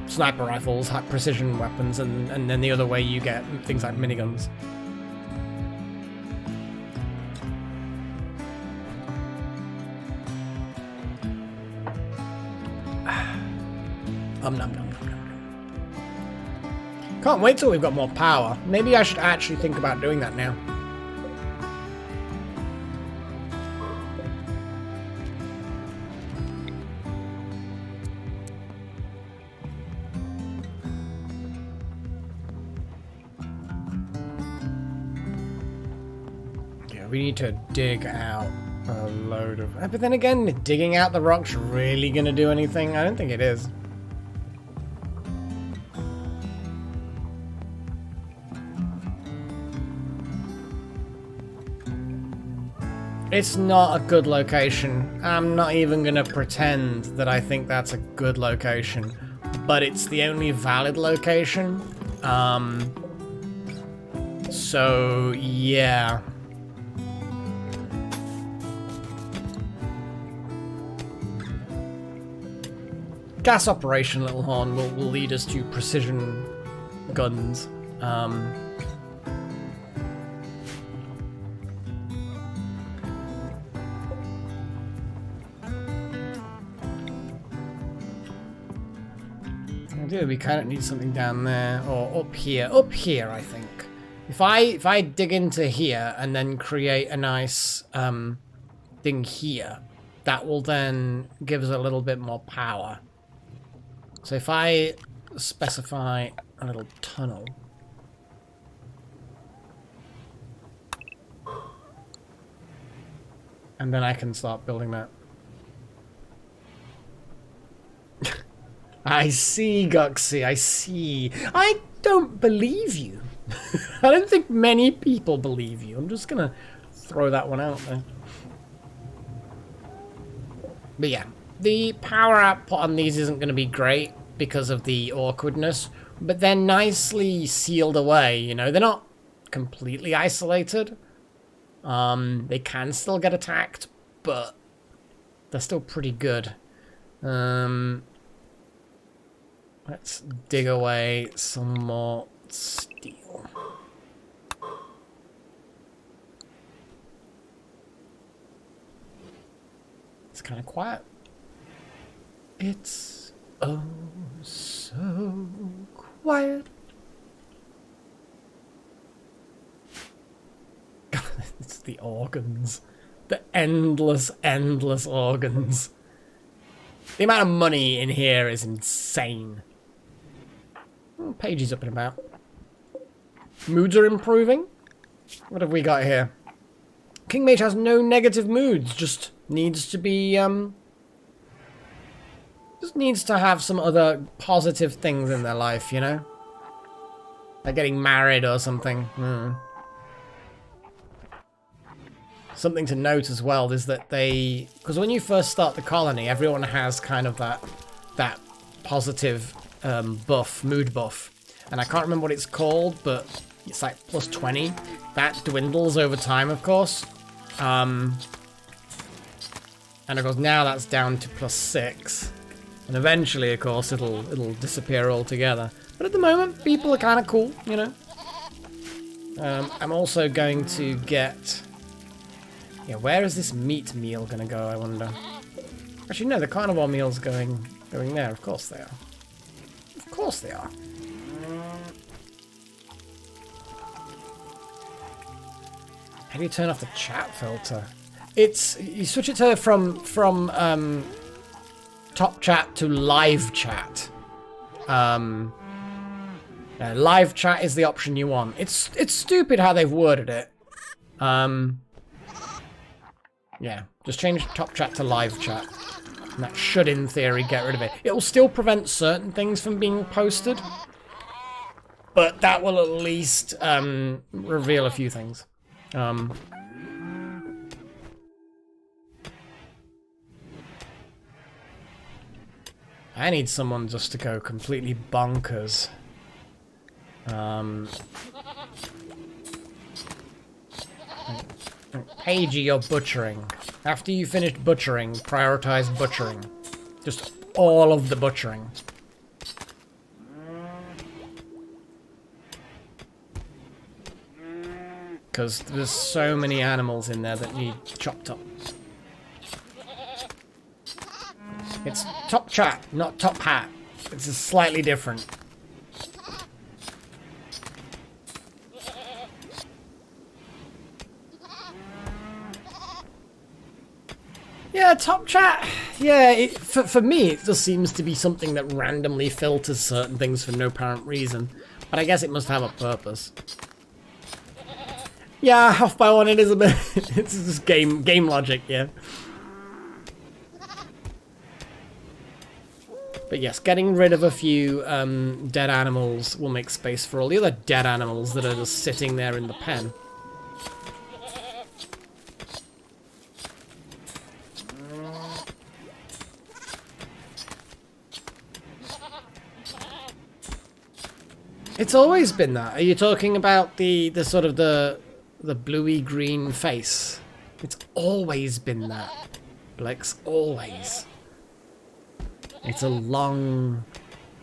sniper rifles, high precision weapons, and then the other way you get things like miniguns. Nom, nom, nom, nom. Can't wait till we've got more power. Maybe I should actually think about doing that now. Yeah, we need to dig out a load of... But then again, digging out the rock's really gonna do anything? I don't think it is. It's not a good location. I'm not even gonna pretend that I think that's a good location, but it's the only valid location. So yeah. Gas operation, Little Horn, will lead us to precision guns. We kind of need something down there, or up here. Up here, I think. If I dig into here and then create a nice thing here, that will then give us a little bit more power. So if I specify a little tunnel. And then I can start building that. I see, Guxy, I see. I don't believe you. I don't think many people believe you. I'm just gonna throw that one out there. But yeah, the power output on these isn't gonna be great because of the awkwardness, but they're nicely sealed away, you know? They're not completely isolated. They can still get attacked, but they're still pretty good. Let's dig away some more steel. It's kind of quiet. It's oh so quiet. It's the organs. The endless, endless organs. The amount of money in here is insane. Pages up and about. Moods are improving. What have we got here? King Mage has no negative moods, just needs to be, just needs to have some other positive things in their life, you know? Like getting married or something. Something to note as well is that they... Because when you first start the colony, everyone has kind of that positive buff, mood buff. And I can't remember what it's called, but it's like plus 20. That dwindles over time, of course. And of course now that's down to plus 6. And eventually, of course, it'll disappear altogether. But at the moment, people are kind of cool, you know? I'm also going to get... Yeah, where is this meat meal going to go, I wonder? Actually, no, the carnivore meal's going there. Of course they are. Of course they are. How do you turn off the chat filter? It's... You switch it to from top chat to live chat. Yeah, live chat is the option you want. It's stupid how they've worded it. Yeah, just change top chat to live chat. And that should, in theory, get rid of it. It will still prevent certain things from being posted. But that will at least reveal a few things. I need someone just to go completely bonkers. Pagey, you're butchering. After you finish butchering, prioritize butchering. Just all of the butchering. Because there's so many animals in there that need chopped up. It's top chat, not top hat. It's slightly different. Yeah, top chat. Yeah, for me, it just seems to be something that randomly filters certain things for no apparent reason. But I guess it must have a purpose. Yeah, off by one, it is a bit. It's just game logic, yeah. But yes, getting rid of a few dead animals will make space for all the other dead animals that are just sitting there in the pen. It's always been that. Are you talking about the sort of the bluey green face? It's always been that. Blex, always. It's a long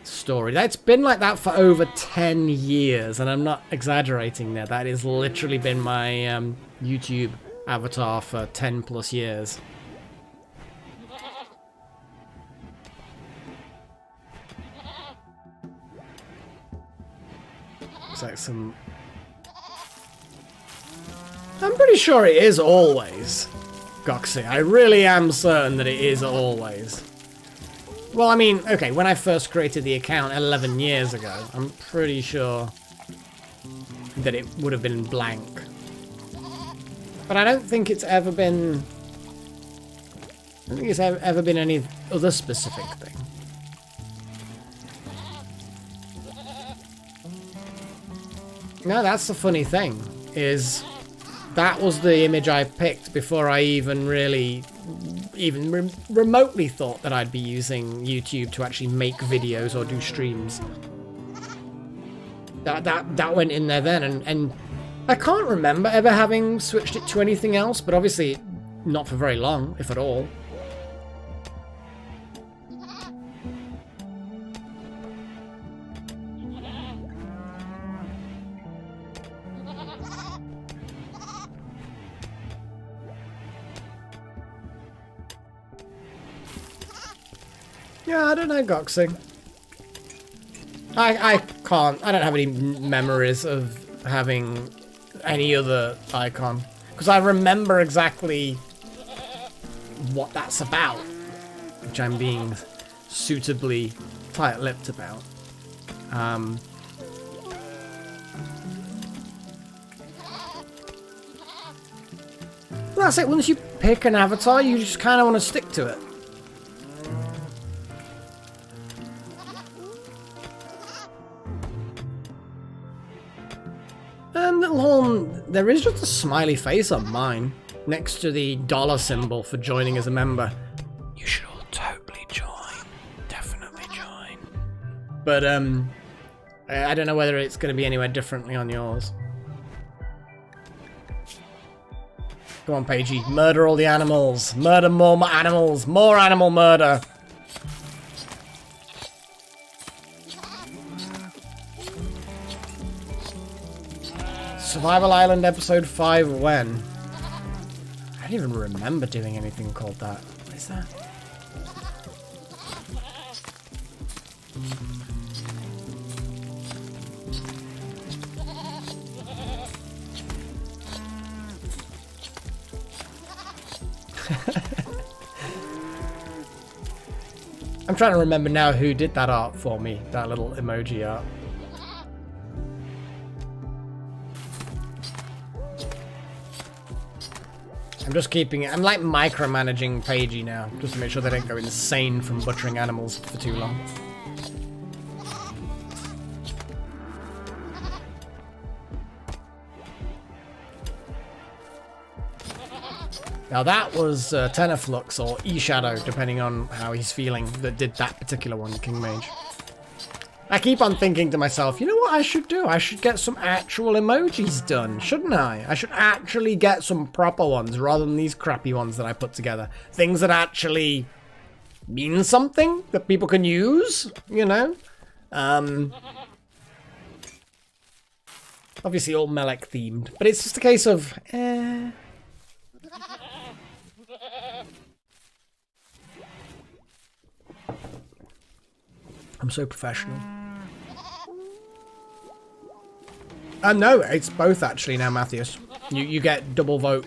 story. That's been like that for over 10 years, and I'm not exaggerating there. That has literally been my YouTube avatar for 10 plus years. It's like some... I'm pretty sure it is always Goxy. I really am certain that it is always. Well, I mean, okay, when I first created the account 11 years ago, I'm pretty sure that it would have been blank. But I don't think it's ever been... I don't think it's ever been any other specific thing. No, that's the funny thing, is that was the image I picked before I even really, remotely thought that I'd be using YouTube to actually make videos or do streams. That went in there then, and I can't remember ever having switched it to anything else, but obviously not for very long, if at all. Yeah, I don't know, Goxing. I can't. I don't have any memories of having any other icon. Because I remember exactly what that's about. Which I'm being suitably tight-lipped about. That's it. Once you pick an avatar, you just kind of want to stick to it. Little Horn, there is just a smiley face on mine, next to the dollar symbol for joining as a member. You should all totally join. Definitely join. But, I don't know whether it's going to be anywhere differently on yours. Come on, Pagey. Murder all the animals. Murder more animals. More animal murder. Survival Island episode 5 when? I don't even remember doing anything called that. What is that? I'm trying to remember now who did that art for me, that little emoji art. I'm just keeping it. I'm like micromanaging Pagey now, just to make sure they don't go insane from butchering animals for too long. Now that was Tenaflux or E-Shadow, depending on how he's feeling, that did that particular one, King Mage. I keep on thinking to myself, you know what I should do? I should get some actual emojis done, shouldn't I? I should actually get some proper ones rather than these crappy ones that I put together. Things that actually mean something that people can use, you know? Obviously all Melek themed, but it's just a case of, I'm so professional. No, it's both actually now, Matthias. You get double vote.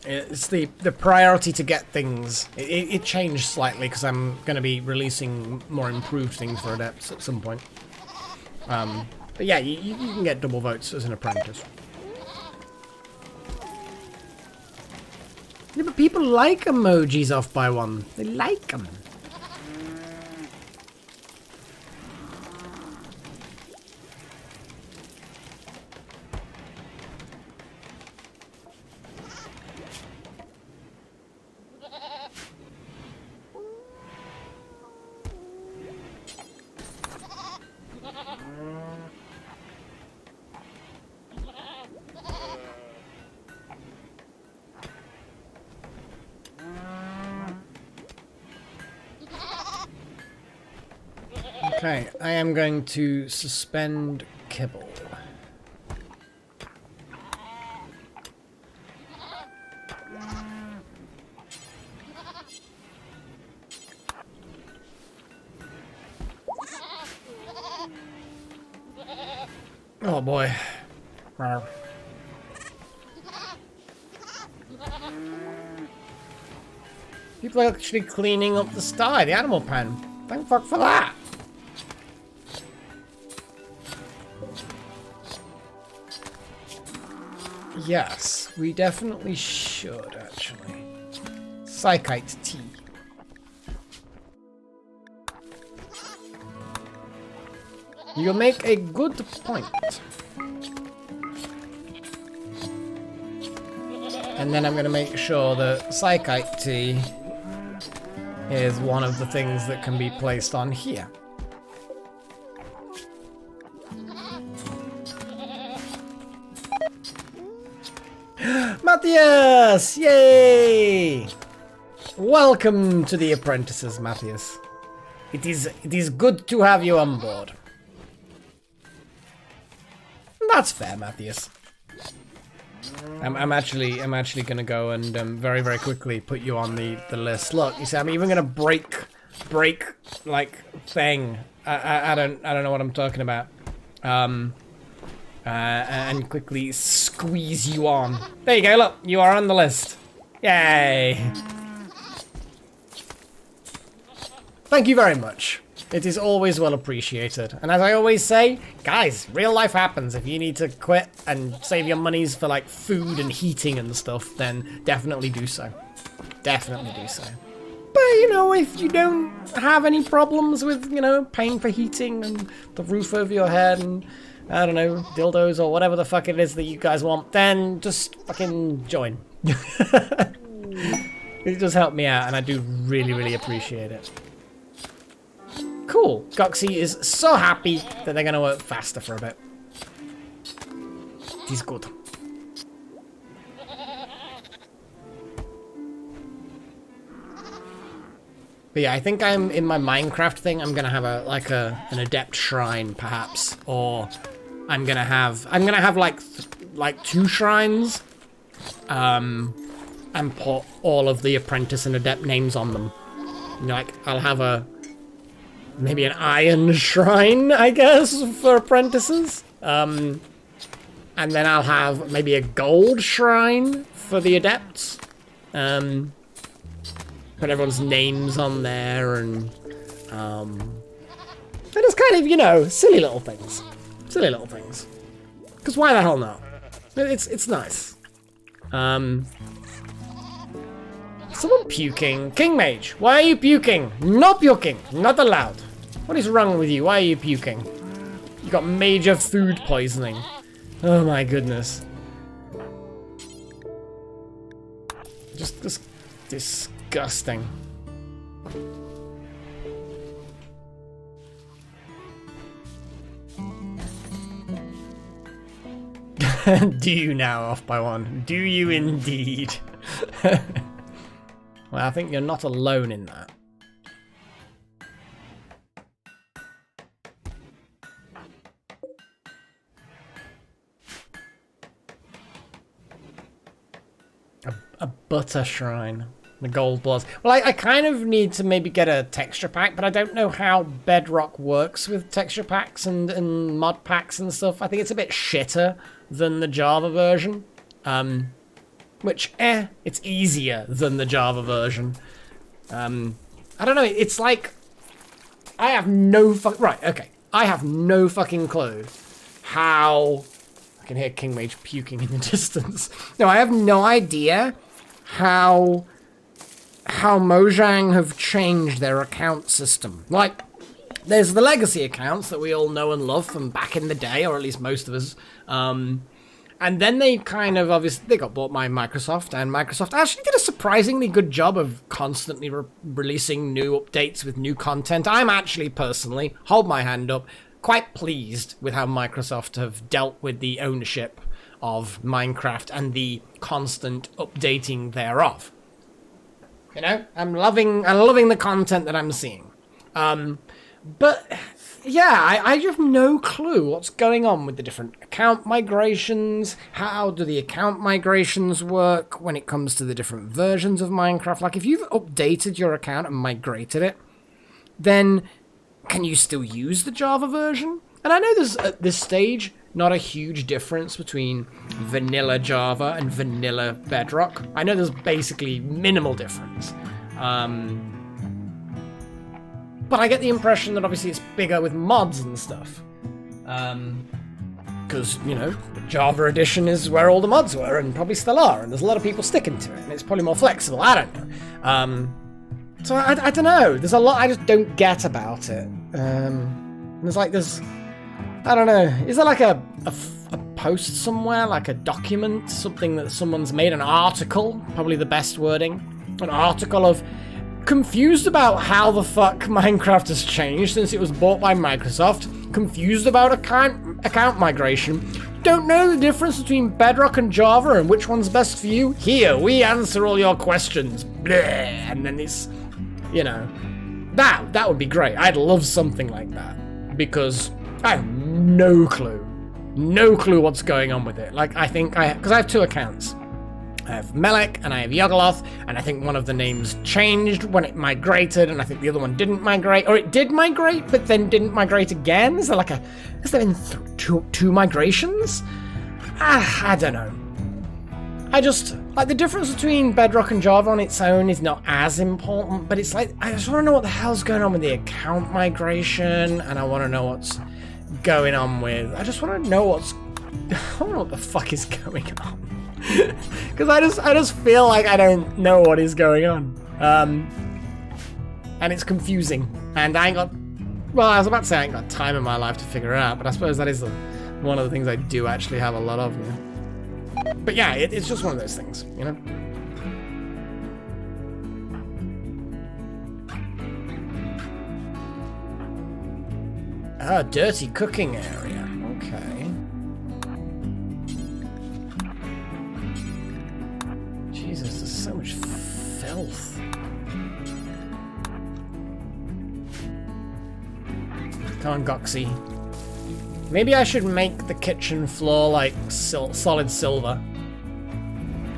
It's the priority to get things. It changed slightly because I'm going to be releasing more improved things for Adepts at some point. But yeah, you can get double votes as an apprentice. Yeah, but people like emojis off by one. They like them. Okay, I am going to suspend kibble. Oh boy. People are actually cleaning up the sty, the animal pen. Thank fuck for that. Yes, we definitely should, actually. Psychite tea. You make a good point. And then I'm going to make sure that Psychite tea is one of the things that can be placed on here. Matthias! Yay! Welcome to the Apprentices, Matthias. It is good to have you on board. That's fair, Matthias. I'm actually gonna go and very very quickly put you on the list. Look, you see, I'm even gonna break like thing. I don't know what I'm talking about. And quickly squeeze you on. There you go. Look, you are on the list. Yay! Thank you very much. It is always well appreciated. And as I always say, guys, real life happens. If you need to quit and save your monies for like food and heating and stuff, then definitely do so. Definitely do so. But, you know, if you don't have any problems with, you know, paying for heating and the roof over your head and, I don't know, dildos or whatever the fuck it is that you guys want, then just fucking join. It does help me out and I do really, really appreciate it. Cool. Goxie is so happy that they're going to work faster for a bit. It is good. But yeah, I think I'm in my Minecraft thing. I'm gonna have an adept shrine, perhaps, or I'm gonna have like 2 shrines, and put all of the apprentice and adept names on them. You know, like I'll have maybe an iron shrine, I guess, for apprentices. And then I'll have maybe a gold shrine for the adepts. Put everyone's names on there and just kind of, you know, silly little things. Silly little things. Because why the hell not? It's nice. Someone puking. King Mage, why are you puking? No puking. Not allowed. What is wrong with you? Why are you puking? You got major food poisoning. Oh my goodness. Just disgusting. Do you now, off by one? Do you indeed? Well, I think you're not alone in that. A butter shrine. The gold bloods. Well, I kind of need to maybe get a texture pack, but I don't know how Bedrock works with texture packs and mod packs and stuff. I think it's a bit shitter than the Java version. Which, it's easier than the Java version. I don't know, it's like... I have no Right, okay. I have no fucking clue how... I can hear King Mage puking in the distance. No, I have no idea how Mojang have changed their account system. Like, there's the legacy accounts that we all know and love from back in the day, or at least most of us. And then they kind of, obviously, they got bought by Microsoft, and Microsoft actually did a surprisingly good job of constantly releasing new updates with new content. I'm actually, personally, hold my hand up, quite pleased with how Microsoft have dealt with the ownership of Minecraft and the constant updating thereof. You know, I'm loving the content that I'm seeing. But yeah, I have no clue what's going on with the different account migrations. How do the account migrations work when it comes to the different versions of Minecraft? Like, if you've updated your account and migrated it, then can you still use the Java version? And I know there's, at this stage, not a huge difference between vanilla Java and vanilla Bedrock. I know there's basically minimal difference. But I get the impression that obviously it's bigger with mods and stuff. Because, you know, the Java edition is where all the mods were, and probably still are, and there's a lot of people sticking to it, and it's probably more flexible, I don't know. So I don't know, there's a lot I just don't get about it. There's I don't know, is there like a post somewhere, like a document, something that someone's made, an article, probably the best wording, an article of confused about how the fuck Minecraft has changed since it was bought by Microsoft, confused about account migration, don't know the difference between Bedrock and Java and which one's best for you? Here, we answer all your questions. Bleh. And then it's, you know, that would be great. I'd love something like that, because I have no clue what's going on with it. Like, because I have two accounts. I have Melek and I have Yogoloth, and I think one of the names changed when it migrated, and I think the other one didn't migrate, or it did migrate but then didn't migrate again. Has there been two migrations? I don't know. I just, like, the difference between Bedrock and Java on its own is not as important, but it's like, I just want to know what the hell's going on with the account migration, and I want to know what's going on with, I want to know what the fuck is going on. Because I just feel like I don't know what is going on. And it's confusing. And I was about to say I ain't got time in my life to figure it out, but I suppose that is one of the things I do actually have a lot of. You know? But yeah, it's just one of those things, you know? Ah, dirty cooking area. Okay. Jesus, there's so much filth. Come on, Goxie. Maybe I should make the kitchen floor like solid silver.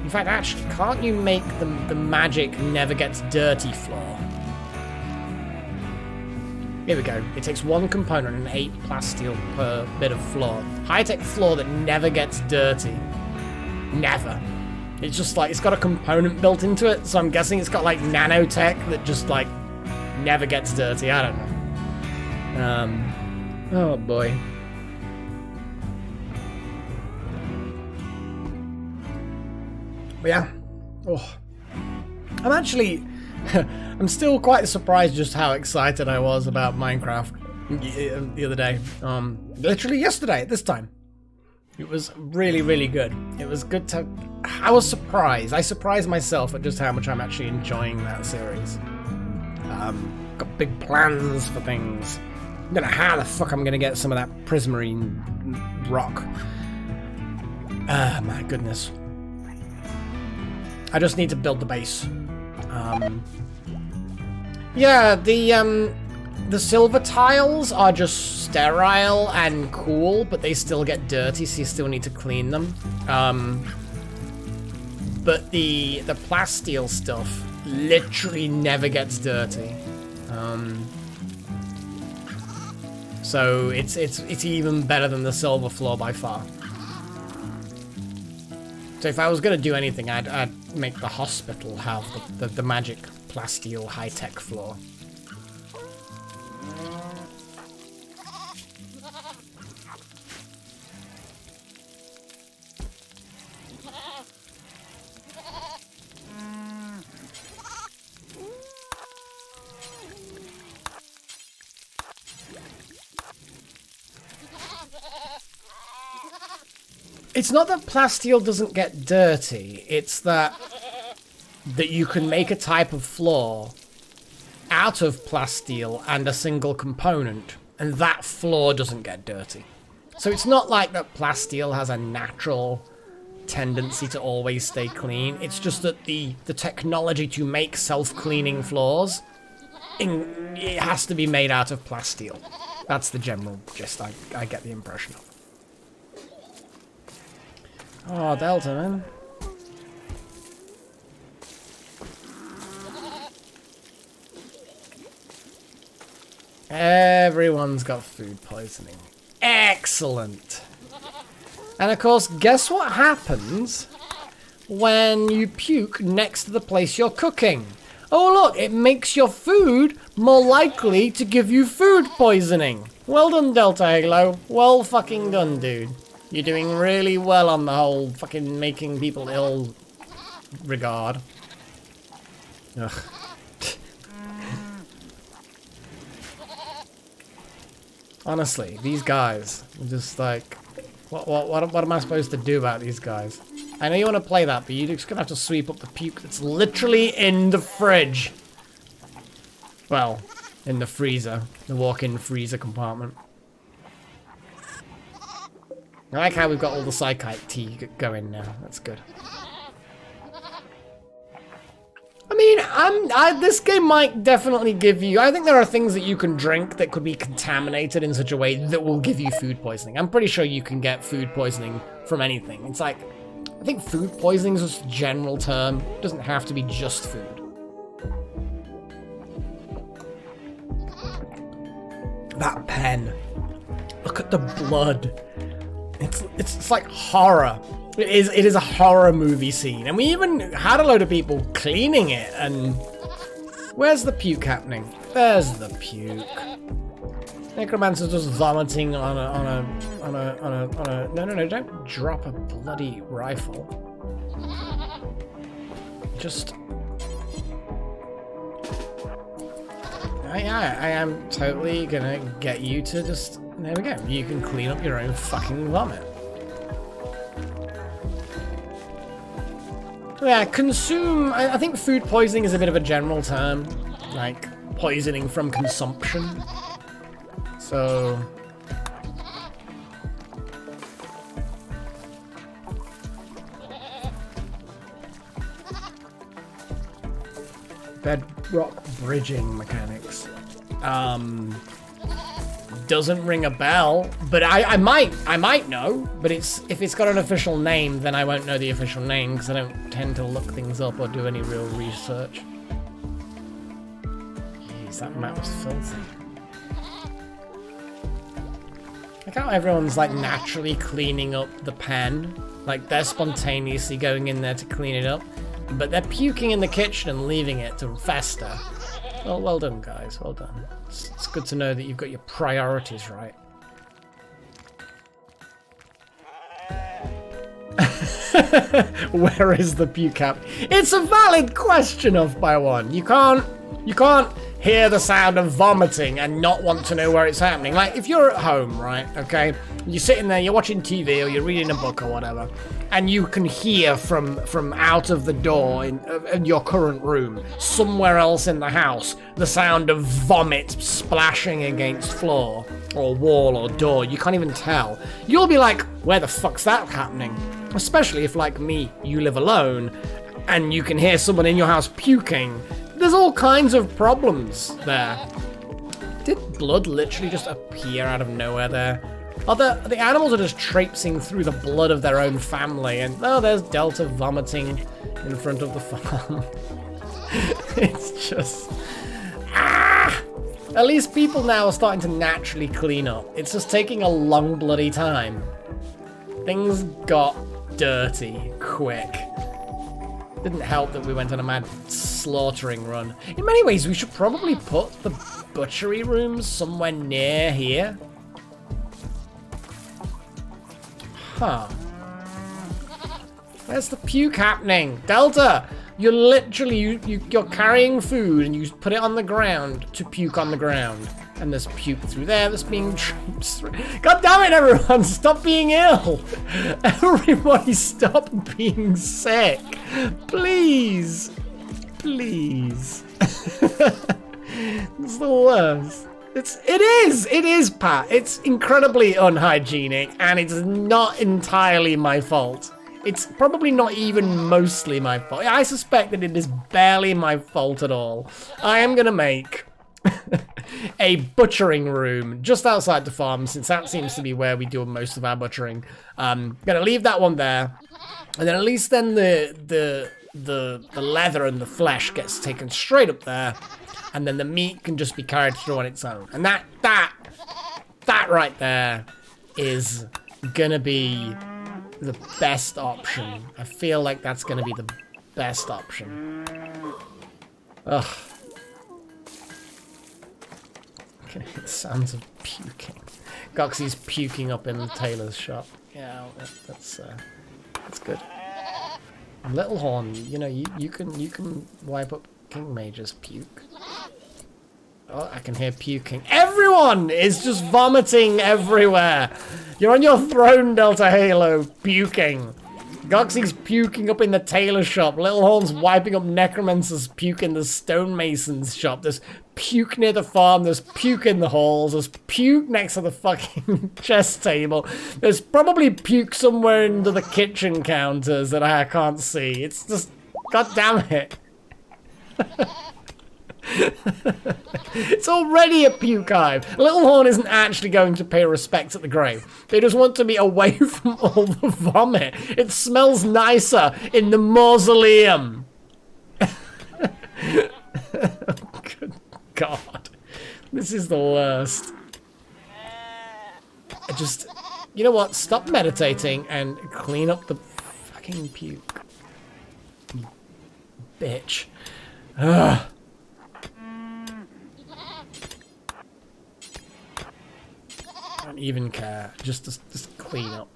In fact, actually, can't you make the magic never gets dirty floor? Here we go. It takes one component and 8 plasteel per bit of floor. High-tech floor that never gets dirty. Never. It's just like, it's got a component built into it, so I'm guessing it's got like nanotech that just like never gets dirty. I don't know. Oh boy. But yeah. Oh. I'm actually, I'm still quite surprised just how excited I was about Minecraft the other day. Literally yesterday at this time. It was really, really good. It was good to... I was surprised. I surprised myself at just how much I'm actually enjoying that series. Got big plans for things. I don't know how the fuck I'm going to get some of that prismarine rock. Ah, my goodness. I just need to build the base. Yeah, the silver tiles are just sterile and cool, but they still get dirty, so you still need to clean them. But the plasteel stuff literally never gets dirty. So it's even better than the silver floor by far. So if I was gonna do anything, I'd make the hospital have the magic plasteel high-tech floor. It's not that plasteel doesn't get dirty, it's that you can make a type of floor out of plasteel and a single component, and that floor doesn't get dirty. So it's not like that plasteel has a natural tendency to always stay clean, it's just that the technology to make self-cleaning floors, it has to be made out of plasteel. That's the general gist I get the impression of. Oh, Delta, man. Everyone's got food poisoning. Excellent. And of course, guess what happens when you puke next to the place you're cooking? Oh look, it makes your food more likely to give you food poisoning. Well done, Delta Halo. Well fucking done, dude. You're doing really well on the whole fucking making people ill regard. Ugh. Honestly, these guys are just like, what am I supposed to do about these guys? I know you want to play that, but you're just gonna have to sweep up the puke that's literally in the fridge. Well, in the freezer, the walk-in freezer compartment. I like how we've got all the psychite tea going now. That's good. I mean, this game might definitely give you... I think there are things that you can drink that could be contaminated in such a way that will give you food poisoning. I'm pretty sure you can get food poisoning from anything. It's like... I think food poisoning is just a general term. It doesn't have to be just food. That pen. Look at the blood. It's like horror. It is a horror movie scene, and we even had a load of people cleaning it. And where's the puke happening? There's the puke. Necromancer's just vomiting on a. No! Don't drop a bloody rifle. Just. I am totally gonna get you to just. There we go. You can clean up your own fucking vomit. Yeah, consume... I think food poisoning is a bit of a general term. Like, poisoning from consumption. So... Bedrock bridging mechanics. Doesn't ring a bell, but I might know, but if it's got an official name, then I won't know the official name because I don't tend to look things up or do any real research. Jeez, that map was filthy. Like how everyone's like naturally cleaning up the pen, like they're spontaneously going in there to clean it up, but they're puking in the kitchen and leaving it to fester. Well done, guys. Well done. It's good to know that you've got your priorities right. Where is the puke cap? It's a valid question, off by one. You can't hear the sound of vomiting and not want to know where it's happening. Like, if you're at home, right, okay, you're sitting there, you're watching TV or you're reading a book or whatever, and you can hear from out of the door in your current room, somewhere else in the house, the sound of vomit splashing against floor or wall or door. You can't even tell. You'll be like, where the fuck's that happening? Especially if, like me, you live alone and you can hear someone in your house puking. There's all kinds of problems there. Did blood literally just appear out of nowhere there? Oh, the animals are just traipsing through the blood of their own family, and oh, there's Delta vomiting in front of the farm. It's just... Ah! At least people now are starting to naturally clean up. It's just taking a long bloody time. Things got dirty quick. Didn't help that we went on a mad slaughtering run. In many ways, we should probably put the butchery rooms somewhere near here. Huh. Where's the puke happening? Delta! You're literally, you're carrying food and you put it on the ground to puke on the ground. And there's puke through there that's being traipsed through. God damn it, everyone! Stop being ill! Everybody stop being sick! Please! Please. It's the worst. It is, Pat. It's incredibly unhygienic, and it's not entirely my fault. It's probably not even mostly my fault. I suspect that it is barely my fault at all. I am gonna make a butchering room just outside the farm, since that seems to be where we do most of our butchering. Gonna leave that one there, and then at least then the leather and the flesh gets taken straight up there, and then the meat can just be carried through on its own. And that right there is gonna be the best option. I feel like that's gonna be the best option. Ugh. Okay, sounds of puking. Goxie's puking up in the tailor's shop. Yeah, that's good. Little Horn, you know, you can wipe up King Major's puke. Oh, I can hear puking. Everyone is just vomiting everywhere. You're on your throne, Delta Halo, puking. Goxie's puking up in the tailor shop. Little Horn's wiping up Necromancer's puke in the stonemason's shop. There's puke near the farm. There's puke in the halls. There's puke next to the fucking chess table. There's probably puke somewhere under the kitchen counters that I can't see. It's just... God damn it. It's already a puke hive. Little Horn isn't actually going to pay respect at the grave. They just want to be away from all the vomit. It smells nicer in the mausoleum. Good God. This is the worst. You know what? Stop meditating and clean up the fucking puke. You bitch. Ugh. I don't even care. Just clean up.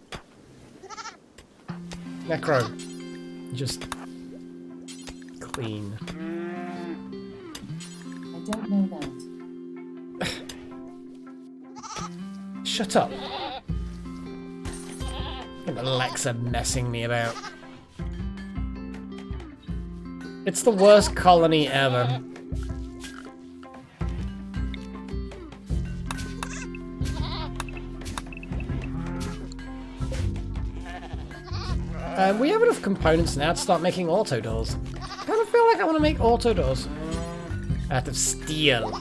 Necro. Just clean. I don't know that. Shut up. And Alexa messing me about. It's the worst colony ever. We have enough components now to start making auto doors. I kind of feel like I want to make auto doors out of steel.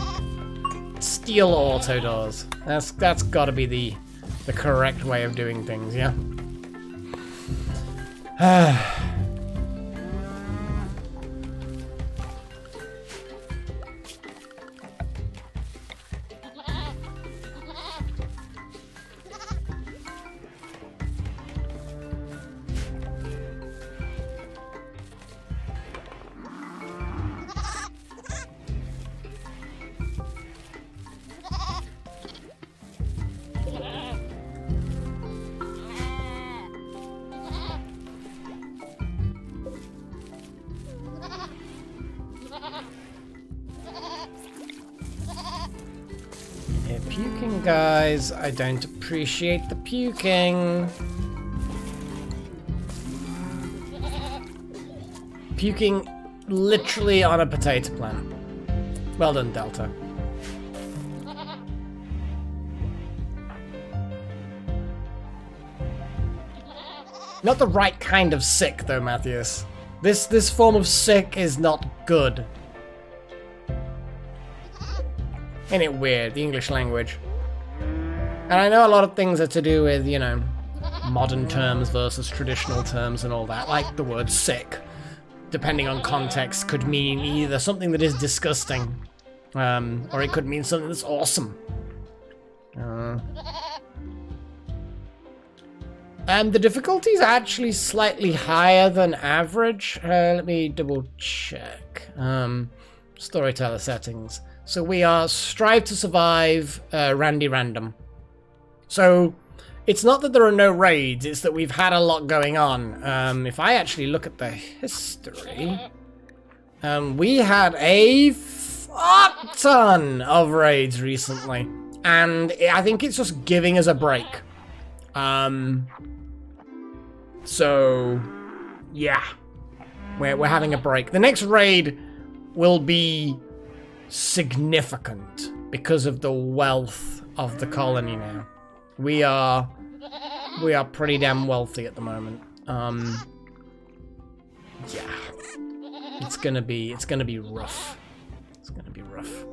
Steel auto doors. That's got to be the correct way of doing things, yeah. Puking, guys. I don't appreciate the puking. Puking literally on a potato plant. Well done, Delta. Not the right kind of sick, though, Matthias. This form of sick is not good. Ain't it weird, the English language? And I know a lot of things are to do with, you know, modern terms versus traditional terms and all that. Like the word sick, depending on context, could mean either something that is disgusting, or it could mean something that's awesome. And the difficulty is actually slightly higher than average. Let me double check. Storyteller settings. So we are strive to survive Randy Random. So it's not that there are no raids, it's that we've had a lot going on. If I actually look at the history, we had a fuck ton of raids recently. And I think it's just giving us a break. So, yeah. We're having a break. The next raid will be significant because of the wealth of the colony now. We are pretty damn wealthy at the moment. Yeah. It's gonna be rough. It's gonna be rough.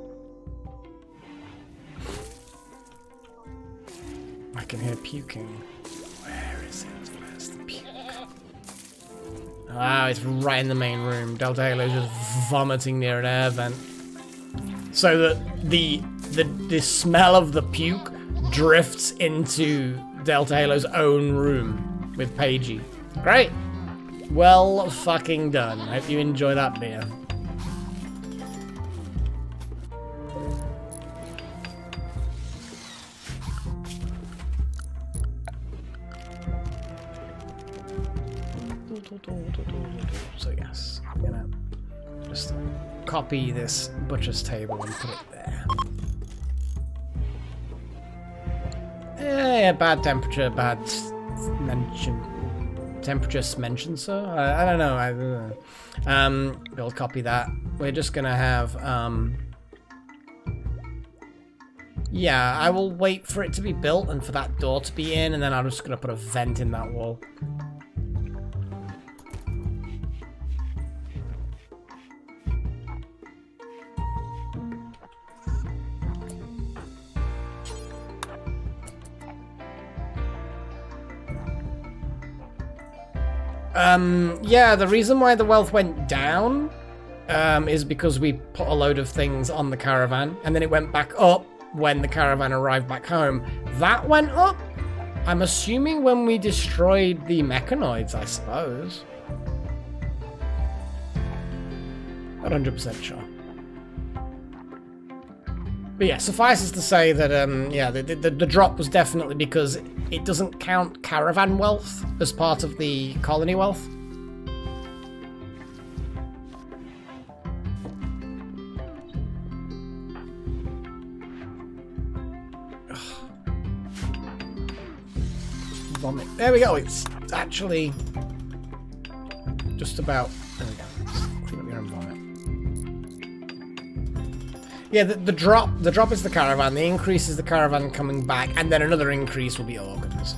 I can hear puking. Where is it? Where's the puke? Ah, it's right in the main room. Delta Halo's just vomiting near an air vent. So that the smell of the puke drifts into Delta Halo's own room with Pagey. Great. Well fucking done. Hope you enjoy that beer. So yes, I'm gonna just copy this butcher's table and put it there. Yeah, bad temperature, bad mention. Temperature mentioned, sir? I don't know. We'll copy that. We're just gonna have, yeah, I will wait for it to be built and for that door to be in, and then I'm just gonna put a vent in that wall. Yeah, the reason why the wealth went down is because we put a load of things on the caravan, and then it went back up when the caravan arrived back home. That went up, I'm assuming, when we destroyed the mechanoids, I suppose. Not 100% sure. But yeah, suffices to say that, yeah, the drop was definitely because it doesn't count caravan wealth as part of the colony wealth. Ugh. Vomit. There we go, it's actually just about... There we go. Let's clean up your own vomit. Yeah, the drop is the caravan, the increase is the caravan coming back, and then another increase will be organs.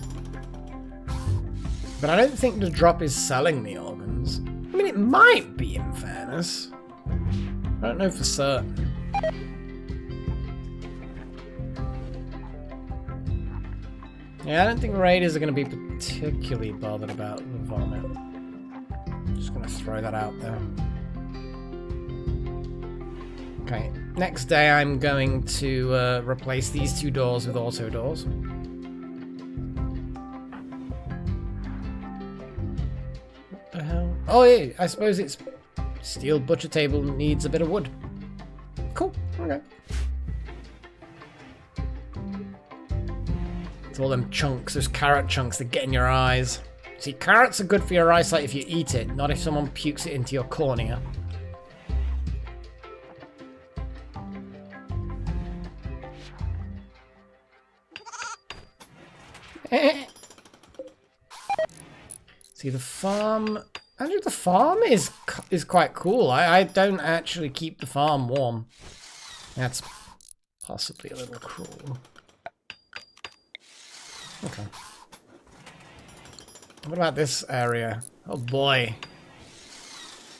But I don't think the drop is selling the organs. I mean, it might be, in fairness. I don't know for certain. Yeah, I don't think raiders are going to be particularly bothered about the vomit. Just going to throw that out there. Okay, next day I'm going to replace these two doors with auto doors. What the hell? Oh yeah, I suppose it's steel butcher table needs a bit of wood. Cool, okay. It's all them chunks, those carrot chunks that get in your eyes. See, carrots are good for your eyesight if you eat it, not if someone pukes it into your cornea. See, the farm... Actually, the farm is quite cool. I don't actually keep the farm warm. That's possibly a little cruel. Okay. What about this area? Oh boy.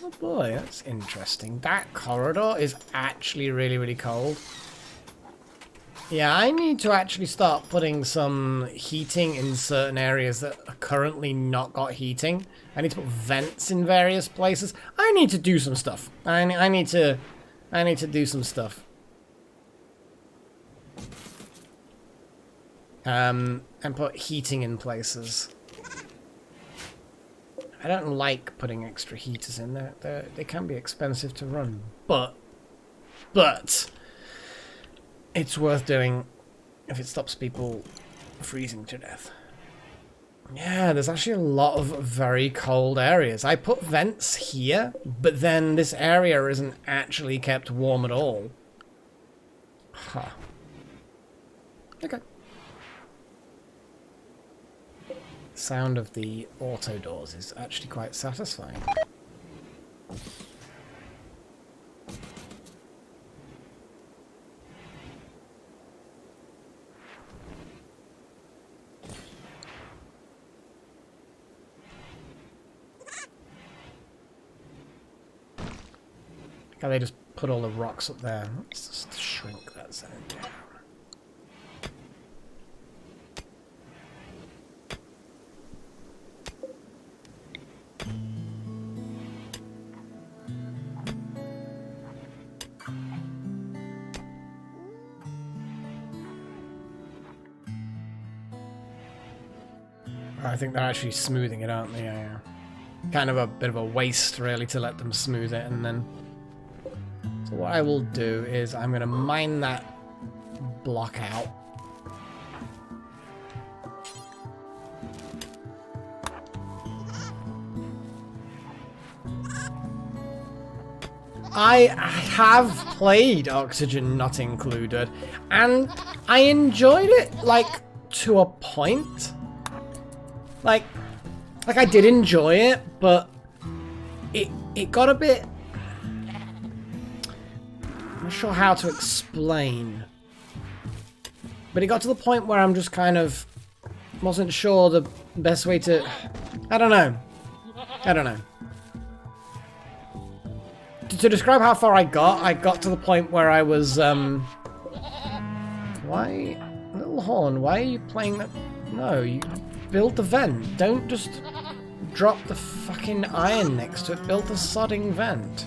Oh boy, that's interesting. That corridor is actually really, really cold. Yeah, I need to actually start putting some heating in certain areas that are currently not got heating. I need to put vents in various places. I need to do some stuff. I need to do some stuff. And put heating in places. I don't like putting extra heaters in there. They can be expensive to run, but it's worth doing if it stops people freezing to death. Yeah, there's actually a lot of very cold areas. I put vents here, but then this area isn't actually kept warm at all. Huh. Okay. Sound of the auto doors is actually quite satisfying. How they just put all the rocks up there. Let's just shrink that zone down. I think they're actually smoothing it, aren't they? Yeah. Kind of a bit of a waste, really, to let them smooth it, and then... So what I will do is I'm going to mine that block out. I have played Oxygen Not Included, and I enjoyed it, like, to a point. Like I did enjoy it, but it got a bit... I'm not sure how to explain. But it got to the point where I'm just kind of... wasn't sure the best way to... I don't know. To describe how far I got to the point where I was, Why... Little Horn, why are you playing that... No, you... Build the vent. Don't just drop the fucking iron next to it. Build the sodding vent.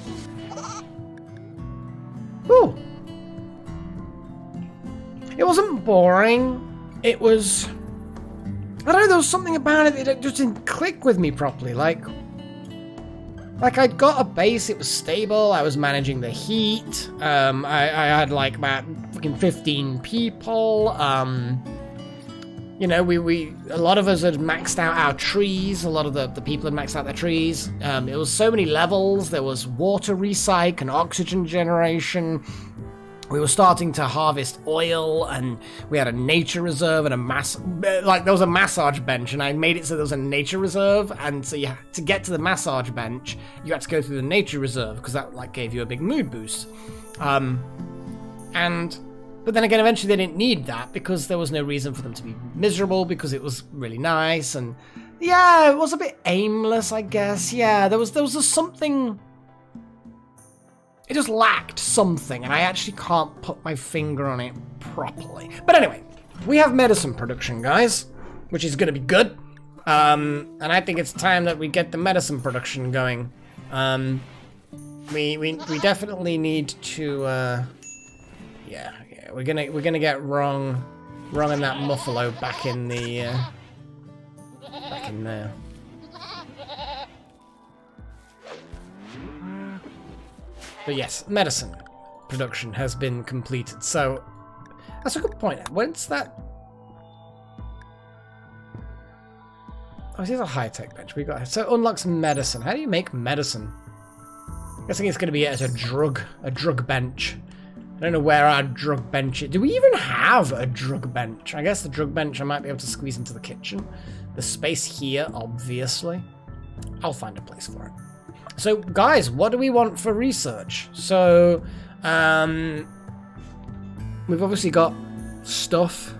Whew. It wasn't boring. It was... I don't know, there was something about it that just didn't click with me properly. Like I'd got a base, it was stable, I was managing the heat. I had like about fucking 15 people. You know, a lot of us had maxed out our trees. A lot of the people had maxed out their trees. It was so many levels. There was water recycle and oxygen generation. We were starting to harvest oil, and we had a nature reserve and there was a massage bench, and I made it so there was a nature reserve, and so to get to the massage bench, you had to go through the nature reserve because that like gave you a big mood boost. But then again, eventually they didn't need that because there was no reason for them to be miserable because it was really nice. And yeah, it was a bit aimless, I guess. Yeah, there was just something... It just lacked something, and I actually can't put my finger on it properly. But anyway, we have medicine production, guys, which is going to be good. And I think it's time that we get the medicine production going. We definitely need to... Yeah, we're gonna get wrong in that muffalo back in the back in there. But yes, medicine production has been completed. So that's a good point. When's that? Oh, here's a high-tech bench. We got so unlocks medicine. How do you make medicine? I'm guessing it's gonna be as a drug bench. I don't know where our drug bench is. Do we even have a drug bench? I guess the drug bench I might be able to squeeze into the kitchen. The space here, obviously. I'll find a place for it. So, guys, what do we want for research? So, we've obviously got stuff.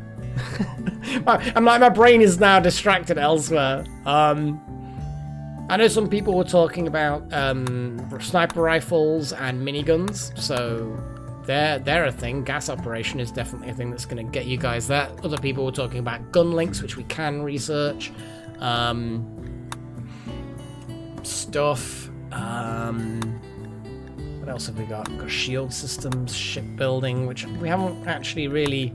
my brain is now distracted elsewhere. I know some people were talking about sniper rifles and miniguns, so they're a thing. Gas operation is definitely a thing that's going to get you guys that. Other people were talking about gun links, which we can research. Stuff. What else have we got? We've got shield systems, shipbuilding, which we haven't actually really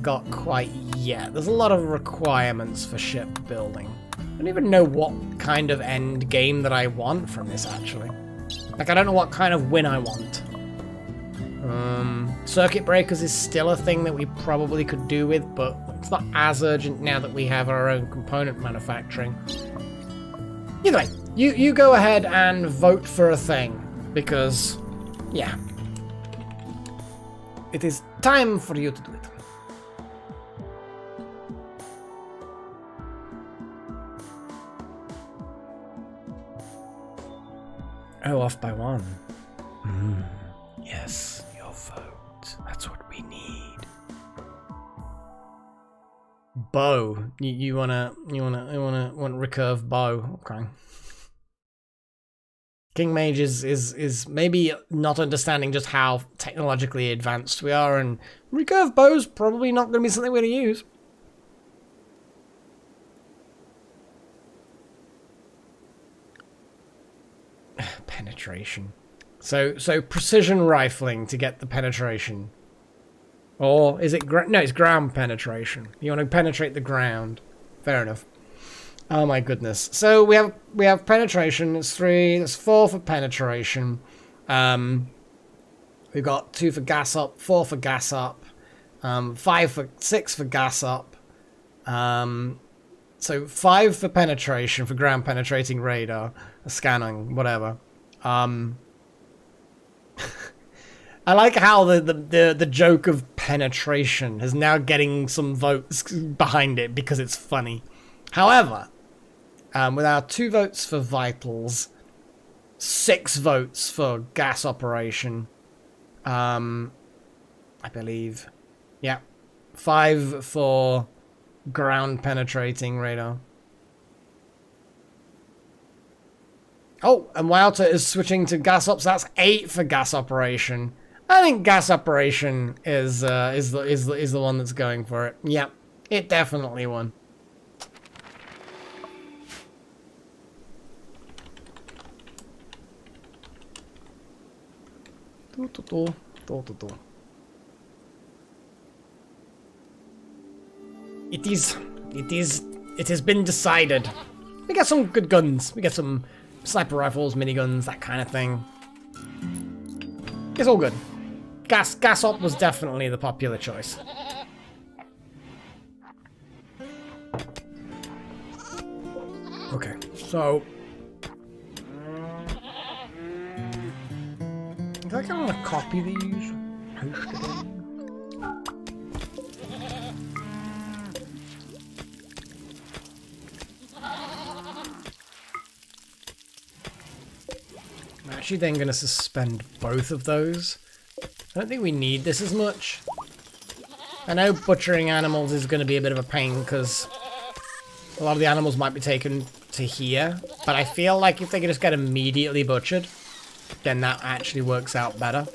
got quite yet. There's a lot of requirements for shipbuilding. I don't even know what kind of end game that I want from this, actually. Like, I don't know what kind of win I want. Circuit breakers is still a thing that we probably could do with, but it's not as urgent now that we have our own component manufacturing. Either way, you go ahead and vote for a thing, because, yeah. It is time for you to do it. Oh, off by one. Yes, your vote. That's what we need. Bow. You wanna recurve bow. Okay. King Mage is maybe not understanding just how technologically advanced we are, and recurve bow's probably not gonna be something we're gonna use. Penetration. So precision rifling to get the penetration. Or is it no, it's ground penetration. You want to penetrate the ground. Fair enough. Oh my goodness. So we have penetration. It's 3, that's 4 for penetration. We've got 2 for gas up, 4 for gas up, 6 for gas up. So 5 for penetration for ground penetrating radar, scanning, whatever. I like how the joke of penetration is now getting some votes behind it because it's funny. However, with our 2 votes for vitals, 6 votes for gas operation, I believe, yeah, 5 for ground penetrating radar. Oh, and Wouter is switching to gas ops. That's 8 for gas operation. I think gas operation is the one that's going for it. Yeah, it definitely won. It has been decided. We get some good guns. We get some sniper rifles, miniguns, that kind of thing. It's all good. Gas op was definitely the popular choice. Okay, so I think I want to copy these. Post it in. I'm actually then going to suspend both of those. I don't think we need this as much. I know butchering animals is going to be a bit of a pain because a lot of the animals might be taken to here, but I feel like if they can just get immediately butchered, then that actually works out better.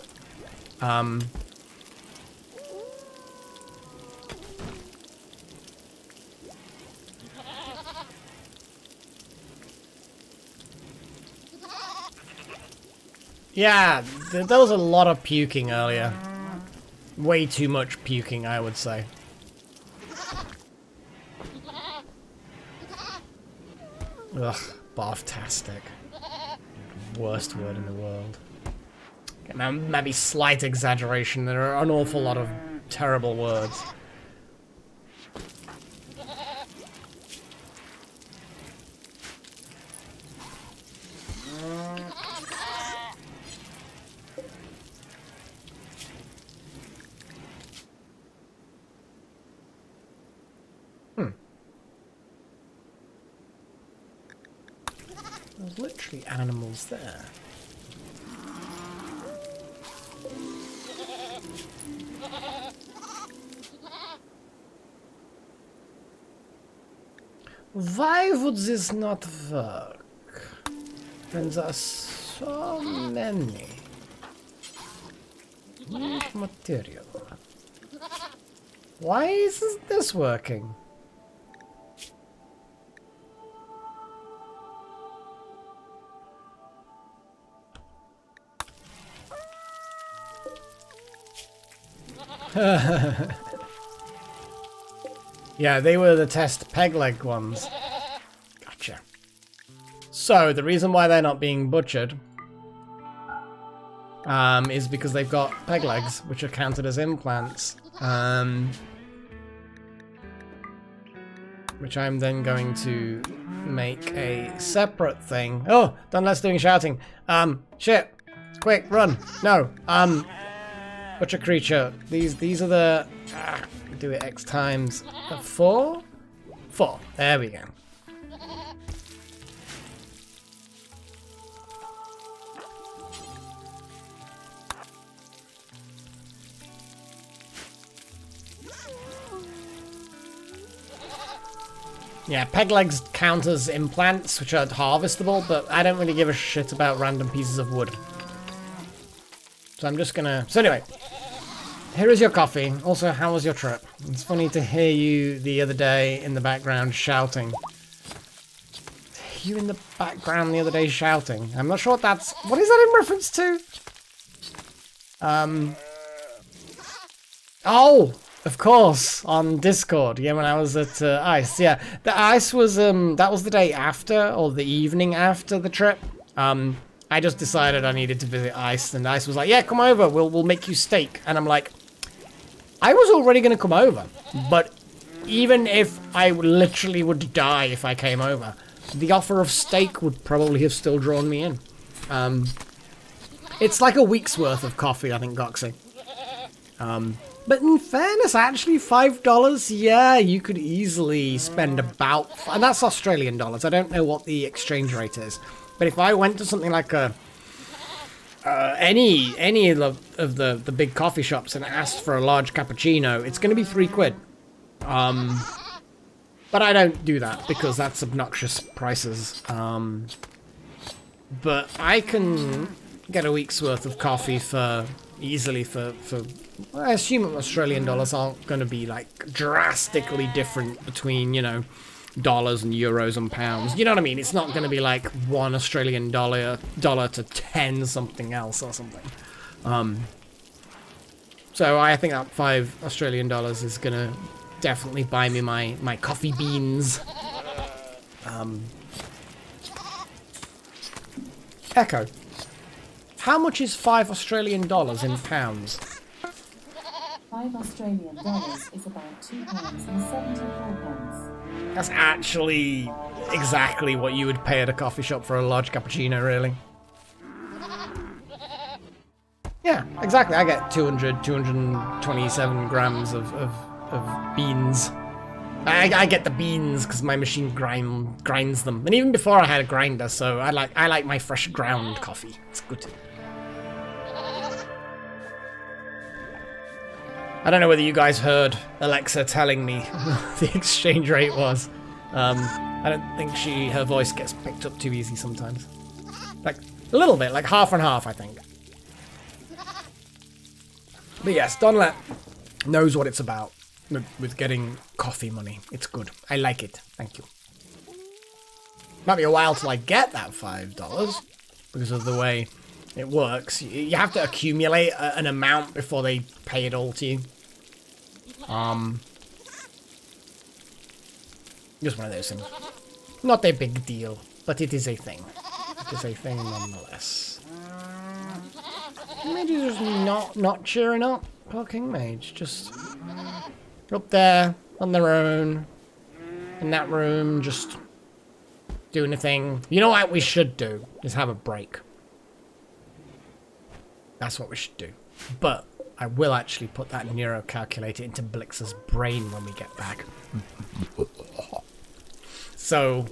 Yeah, there was a lot of puking earlier. Way too much puking, I would say. Ugh, barf-tastic. Worst word in the world. Okay, now, maybe slight exaggeration, there are an awful lot of terrible words. There's literally animals there. Why would this not work? When there are so many. Material. Why isn't this working? Yeah, they were the test peg leg ones. Gotcha. So, the reason why they're not being butchered is because they've got peg legs, which are counted as implants. Which I'm then going to make a separate thing. Oh, Dunless doing shouting. Shit. Quick, run. No. Butcher creature. These are the... do it X times 4? 4. There we go. Yeah, peg legs count as implants, which are harvestable, but I don't really give a shit about random pieces of wood. So I'm just gonna... So anyway, here is your coffee. Also, how was your trip? It's funny to hear you the other day in the background shouting. You in the background the other day shouting. I'm not sure what that's... What is that in reference to? Oh! Of course, on Discord, yeah, when I was at ICE, yeah. The ICE was, that was the day after, or the evening after the trip. I just decided I needed to visit ICE, and ICE was like, yeah, come over, we'll make you steak. And I'm like, I was already going to come over, but even if I literally would die if I came over, the offer of steak would probably have still drawn me in. It's like a week's worth of coffee, I think, Goxie. But in fairness, actually, $5, yeah, you could easily spend about... And that's Australian dollars. I don't know what the exchange rate is. But if I went to something like a... any of the big coffee shops and asked for a large cappuccino, it's going to be £3. But I don't do that because that's obnoxious prices. But I can get a week's worth of coffee for... easily for I assume Australian dollars aren't going to be like drastically different between, you know, dollars and euros and pounds. You know what I mean? It's not going to be like one Australian dollar to 10 something else or something. So I think that $5 is going to definitely buy me my coffee beans. Echo. How much is $5 in pounds? $5 is about £2.74. That's actually exactly what you would pay at a coffee shop for a large cappuccino, really. Yeah, exactly. I get 227 grams of beans. I get the beans because my machine grinds them. And even before I had a grinder, so I like my fresh ground coffee. It's good. I don't know whether you guys heard Alexa telling me what the exchange rate was. I don't think her voice gets picked up too easy sometimes. Like, a little bit, like half and half, I think. But yes, Donlet knows what it's about with getting coffee money. It's good. I like it. Thank you. Might be a while till I get that $5 because of the way it works. You have to accumulate an amount before they pay it all to you. Just one of those things. Not a big deal, but it is a thing. It is a thing nonetheless. Mage is just not cheering up. Poor King Mage, just up there on their own in that room, just doing a thing. You know what we should do is have a break. That's what we should do. But I will actually put that neuro calculator into Blix's brain when we get back. So,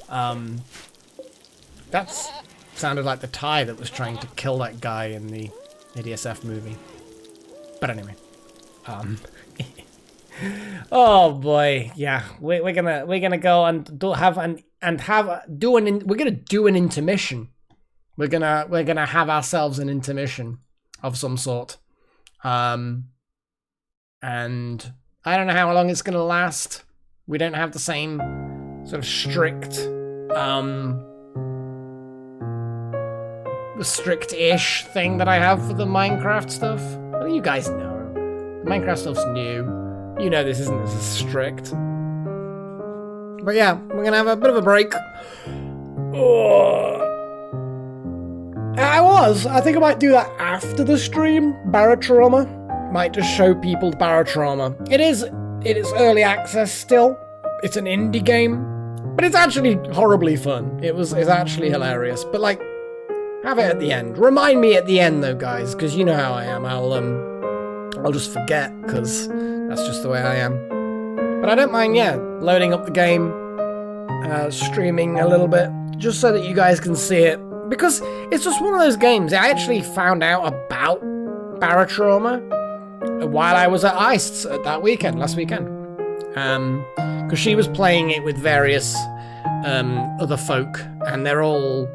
that's sounded like the Thai that was trying to kill that guy in the ADSF movie. But anyway, Oh boy, yeah, we're gonna go and do have we're gonna do an intermission. We're gonna have ourselves an intermission of some sort, and I don't know how long it's gonna last. We don't have the same sort of strict-ish thing that I have for the Minecraft stuff. Well, you guys know, the Minecraft stuff's new. You know this isn't as strict. But yeah, we're gonna have a bit of a break. I think I might do that after the stream. Barotrauma. Might just show people Barotrauma. It is early access still. It's an indie game. But it's actually horribly fun. It's actually hilarious. But like, have it at the end. Remind me at the end though, guys, because you know how I am. I'll just forget, because that's just the way I am. But I don't mind, yeah, loading up the game, streaming a little bit, just so that you guys can see it. Because it's just one of those games. I actually found out about Barotrauma while I was at ICE last weekend. Because she was playing it with various other folk, and they're all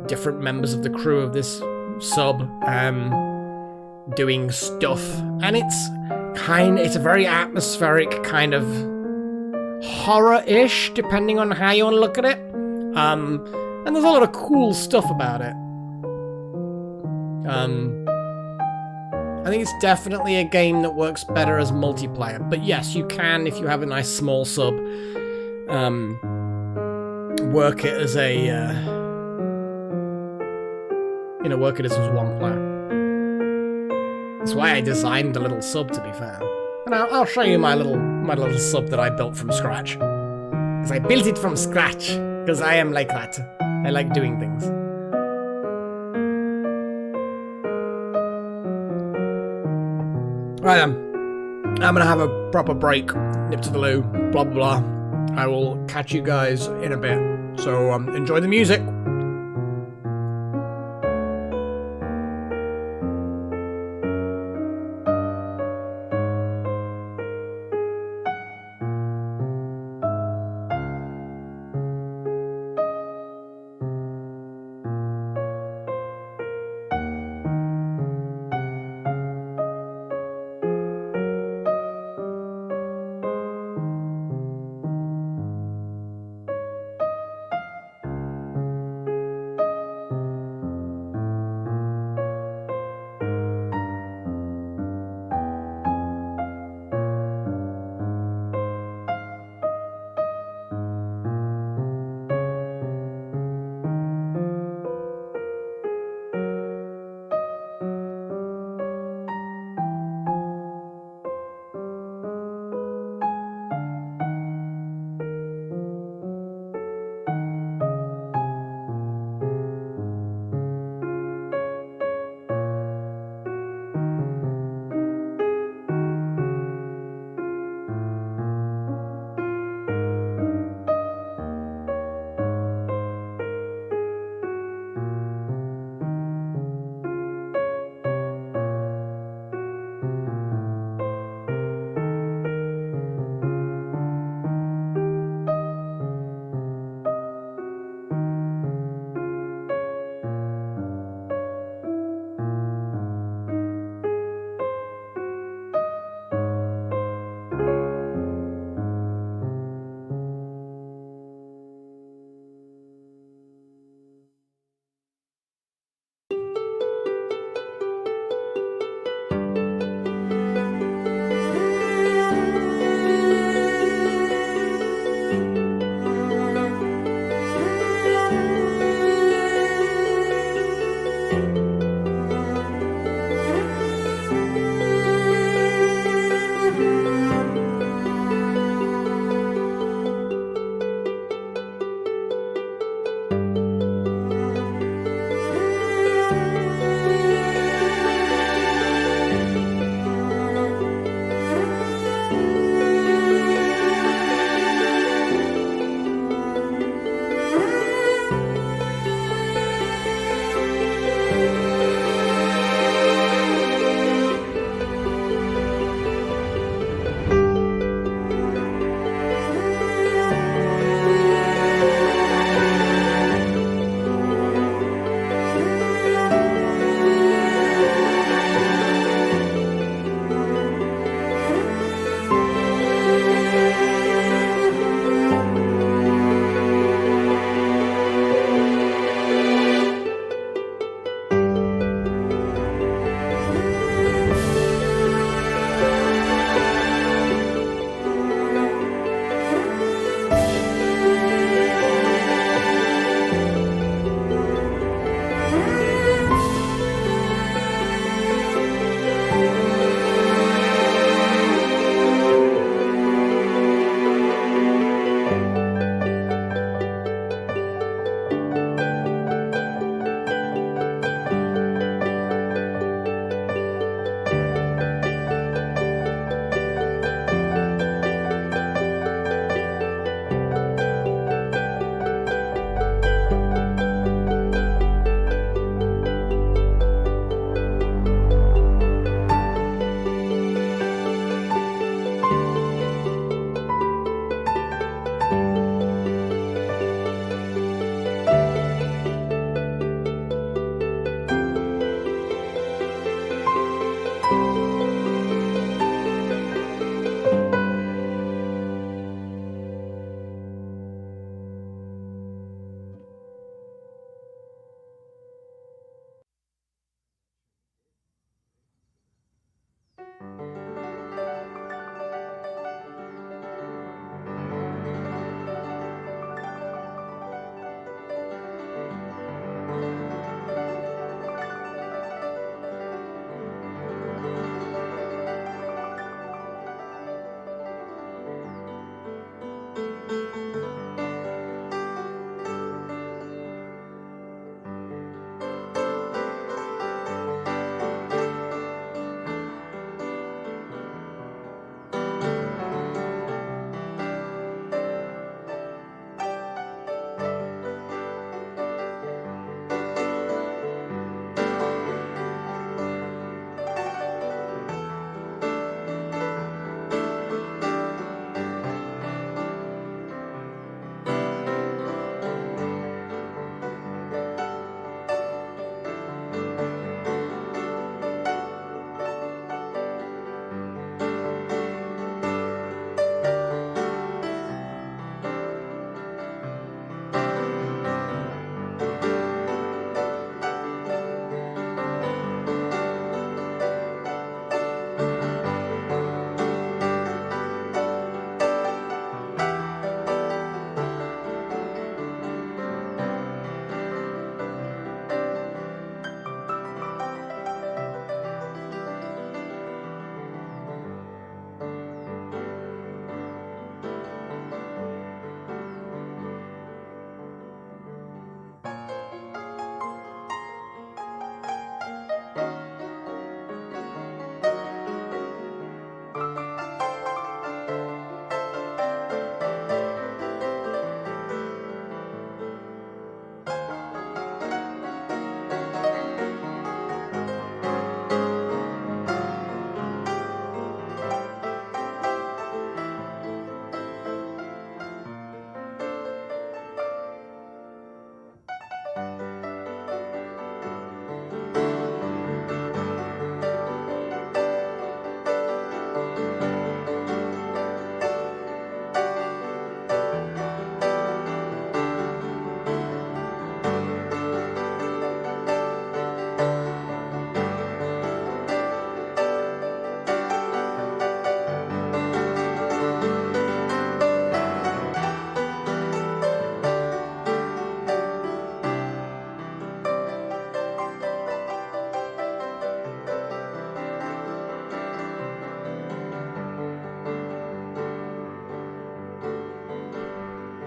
different members of the crew of this sub, doing stuff, and it's a very atmospheric kind of horror-ish, depending on how you want to look at it. And there's a lot of cool stuff about it. I think it's definitely a game that works better as multiplayer. But yes, you can, if you have a nice small sub, work it as one player. That's why I designed the little sub, to be fair. And I'll show you my little sub that I built from scratch. Because I built it from scratch. Because I am like that. I like doing things. Right then. I'm gonna have a proper break. Nip to the loo. Blah, blah, blah. I will catch you guys in a bit. So enjoy the music.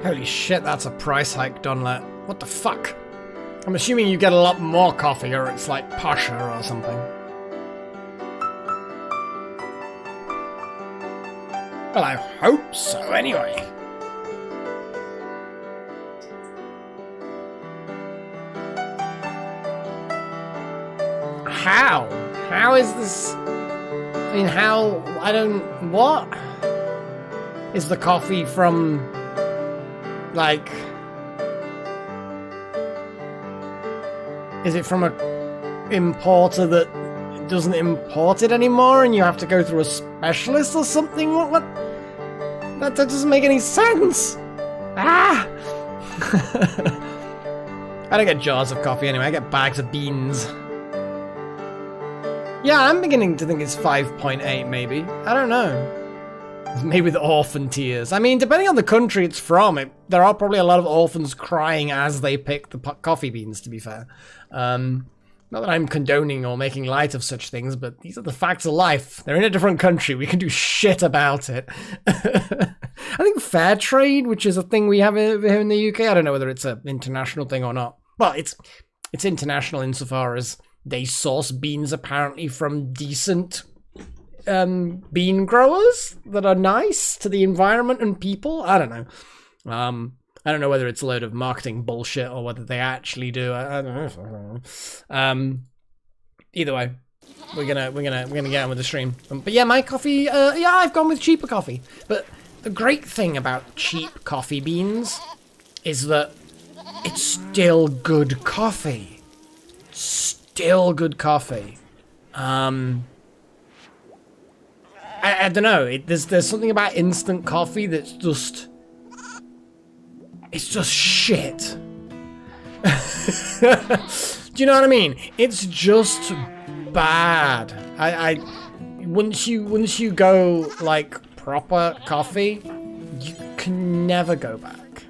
Holy shit, that's a price hike, Donlet. What the fuck? I'm assuming you get a lot more coffee, or it's like posher or something. Well, I hope so, anyway. How? How is this? I mean, how? I don't. What? Is the coffee from. Like. Is it from a importer that doesn't import it anymore and you have to go through a specialist or something? What? That doesn't make any sense. Ah! I don't get jars of coffee anyway, I get bags of beans. Yeah, I'm beginning to think it's 5.8 maybe. I don't know. It's made with orphan tears. I mean, depending on the country it's from, there are probably a lot of orphans crying as they pick the coffee beans, to be fair. Not that I'm condoning or making light of such things, but these are the facts of life. They're in a different country. We can do shit about it. I think fair trade, which is a thing we have over here in the UK, I don't know whether it's an international thing or not. Well, it's international insofar as they source beans apparently from decent bean growers that are nice to the environment and people. I don't know. I don't know whether it's a load of marketing bullshit or whether they actually do. I don't know. Either way, we're gonna get on with the stream. But yeah, my coffee. Yeah, I've gone with cheaper coffee. But the great thing about cheap coffee beans is that it's still good coffee. Still good coffee. I don't know. There's something about instant coffee that's just. It's just shit. Do you know what I mean? It's just bad. Once you go like proper coffee, you can never go back.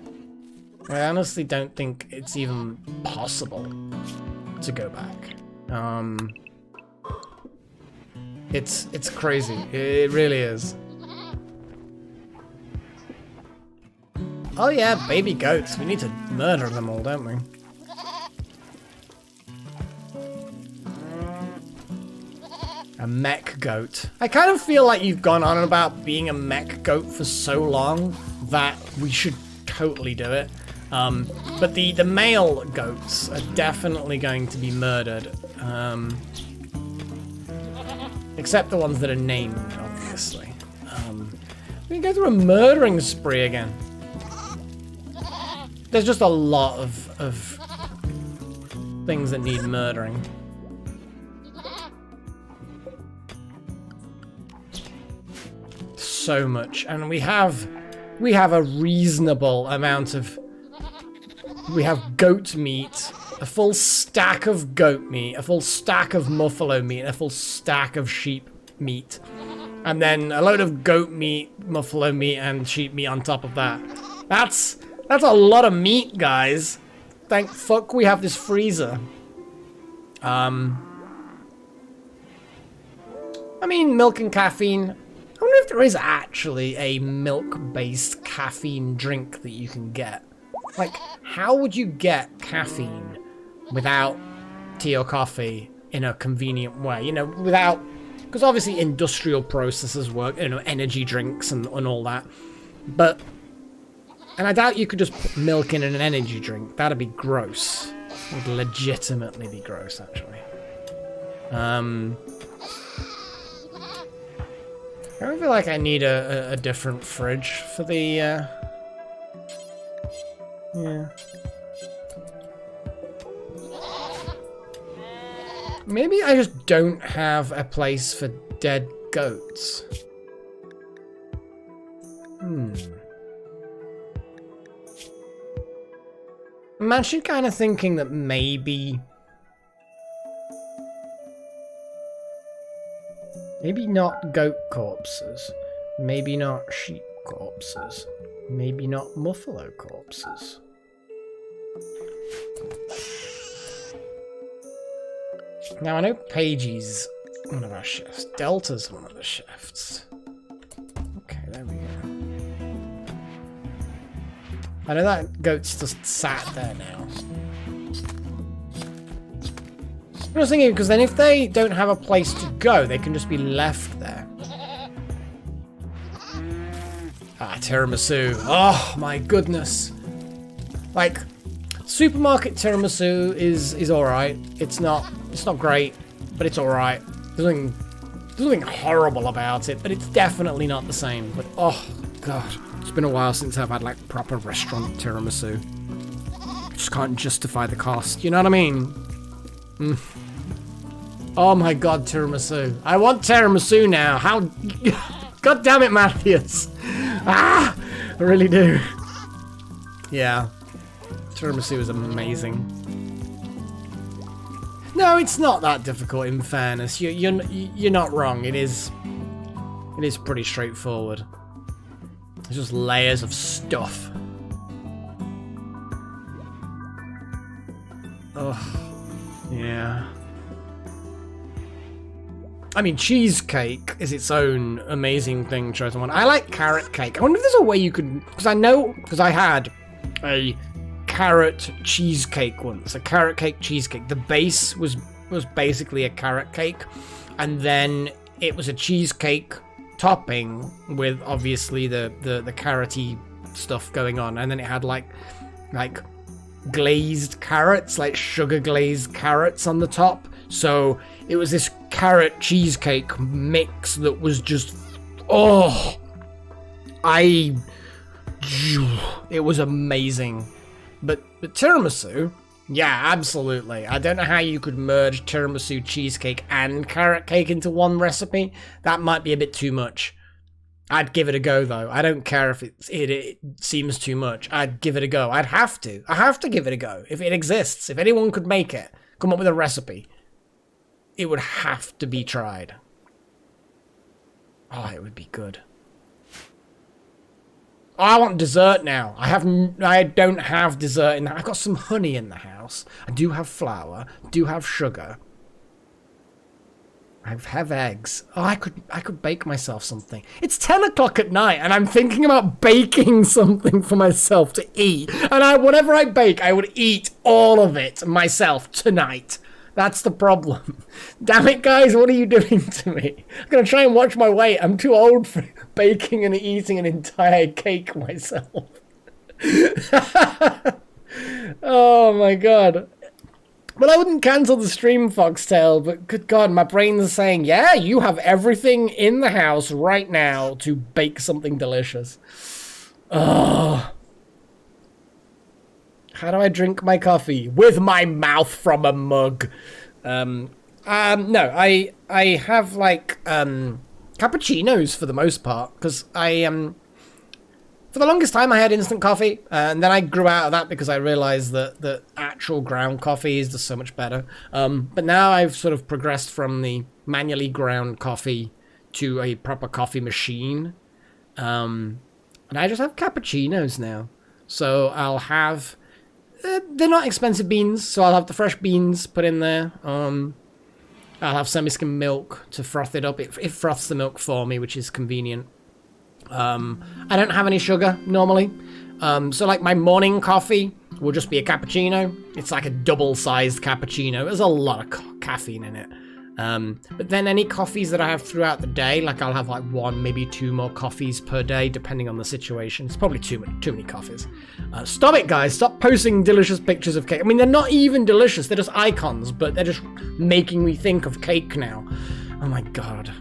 I honestly don't think it's even possible to go back. It's crazy. It really is. Oh yeah, baby goats. We need to murder them all, don't we? A mech goat. I kind of feel like you've gone on about being a mech goat for so long that we should totally do it. But the male goats are definitely going to be murdered. Except the ones that are named, obviously. We can go through a murdering spree again. There's just a lot of things that need murdering. So much, and we have a reasonable amount of. We have goat meat, a full stack of goat meat, a full stack of buffalo meat, a full stack of sheep meat, and then a load of goat meat, buffalo meat, and sheep meat on top of that. That's a lot of meat, guys. Thank fuck we have this freezer. I mean, milk and caffeine. I wonder if there is actually a milk-based caffeine drink that you can get. Like, how would you get caffeine without tea or coffee in a convenient way? You know, without... Because obviously industrial processes work, you know, energy drinks and all that. But... And I doubt you could just put milk in an energy drink. That'd be gross. It would legitimately be gross, actually. I feel like I need a different fridge for the, yeah. Maybe I just don't have a place for dead goats. I'm actually kind of thinking that maybe not goat corpses, maybe not sheep corpses, maybe not buffalo corpses. Now I know Pagey's one of our chefs, Delta's one of the chefs. Okay, there we go. I know that goat's just sat there now. I was thinking, because then if they don't have a place to go, they can just be left there. Ah, tiramisu. Oh, my goodness. Like, supermarket tiramisu is alright. It's not great, but it's alright. There's nothing horrible about it, but it's definitely not the same. But, oh, God. It's been a while since I've had, like, proper restaurant tiramisu. Just can't justify the cost. You know what I mean? Oh my God, tiramisu. I want tiramisu now. How... God damn it, Matthias. Ah! I really do. Yeah. Tiramisu is amazing. No, it's not that difficult, in fairness. You're not wrong. It is pretty straightforward. It's just layers of stuff. Oh, yeah. I mean, cheesecake is its own amazing thing, chosen one. I like carrot cake. I wonder if there's a way you could, because I had a carrot cheesecake once, a carrot cake cheesecake. The base was basically a carrot cake, and then it was a cheesecake topping with obviously the carroty stuff going on, and then it had like glazed carrots, like sugar glazed carrots on the top. So it was this carrot cheesecake mix that was just, oh, it was amazing. But tiramisu, yeah, absolutely. I don't know how you could merge tiramisu, cheesecake, and carrot cake into one recipe. That might be a bit too much. I'd give it a go, though. I don't care if it seems too much. I'd give it a go. I'd have to. I have to give it a go. If it exists, if anyone could make it, come up with a recipe, it would have to be tried. Oh, it would be good. Oh, I want dessert now. I don't have dessert in the... I've got some honey in the house. I do have flour. I do have sugar. I have eggs. Oh, I could bake myself something. It's 10 o'clock at night, and I'm thinking about baking something for myself to eat. And whatever I bake, I would eat all of it myself tonight. That's the problem. Damn it, guys, what are you doing to me? I'm going to try and watch my weight. I'm too old for baking and eating an entire cake myself. Oh, my God. Well, I wouldn't cancel the stream, Foxtail, but good God, my brain's saying, yeah, you have everything in the house right now to bake something delicious. Oh. How do I drink my coffee? With my mouth from a mug. No, I have like cappuccinos for the most part, because for the longest time I had instant coffee, and then I grew out of that because I realized that actual ground coffee is just so much better. But now I've sort of progressed from the manually ground coffee to a proper coffee machine, and I just have cappuccinos now. So I'll have... they're not expensive beans, so I'll have the fresh beans put in there. I'll have semi-skim milk to froth it up. It froths the milk for me, which is convenient. I don't have any sugar, normally. So, like, my morning coffee will just be a cappuccino. It's like a double-sized cappuccino. There's a lot of caffeine in it. But then any coffees that I have throughout the day, like I'll have like 1, maybe 2 more coffees per day, depending on the situation. It's probably too many coffees. Stop it, guys. Stop posting delicious pictures of cake. I mean, they're not even delicious. They're just icons, but they're just making me think of cake now. Oh my God.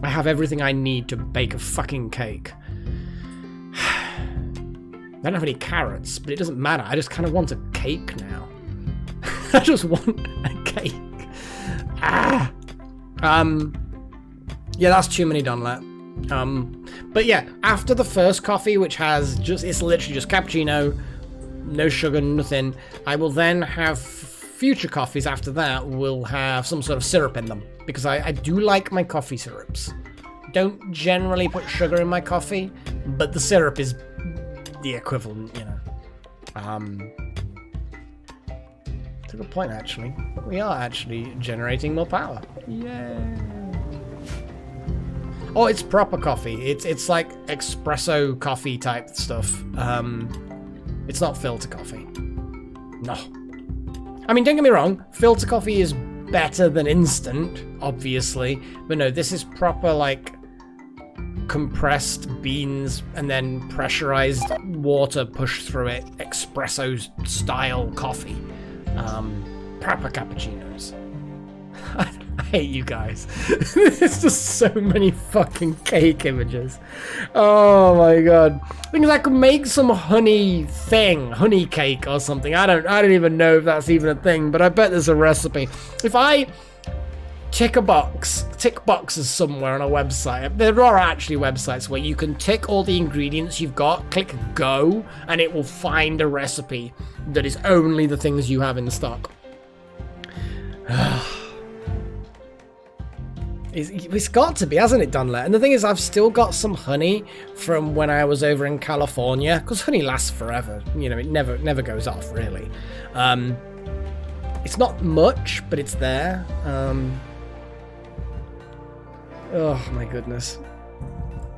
I have everything I need to bake a fucking cake. I don't have any carrots, but it doesn't matter. I just kind of want a cake now. I just want a cake. Ah! Yeah, that's too many Donlet. But yeah, after the first coffee, which has it's literally just cappuccino, no sugar, nothing, I will then have future coffees after that will have some sort of syrup in them, because I do like my coffee syrups. Don't generally put sugar in my coffee, but the syrup is the equivalent, you know. That's a good point, actually. We are actually generating more power. Yay! Oh, it's proper coffee. It's like espresso coffee type stuff. It's not filter coffee. No. I mean, don't get me wrong, filter coffee is better than instant, obviously, but no, this is proper, like, compressed beans and then pressurized water pushed through it, espresso-style coffee. Proper cappuccinos. I hate you guys. There's just so many fucking cake images. Oh my god. Things I could make some honey cake or something. I don't even know if that's even a thing, but I bet there's a recipe. If I tick boxes somewhere on a website, there are actually websites where you can tick all the ingredients you've got, click go, and it will find a recipe that is only the things you have in stock. It's got to be, hasn't it, Dunlet? And the thing is, I've still got some honey from when I was over in California, because honey lasts forever. You know, it never goes off, really. It's not much, but it's there. Oh my goodness.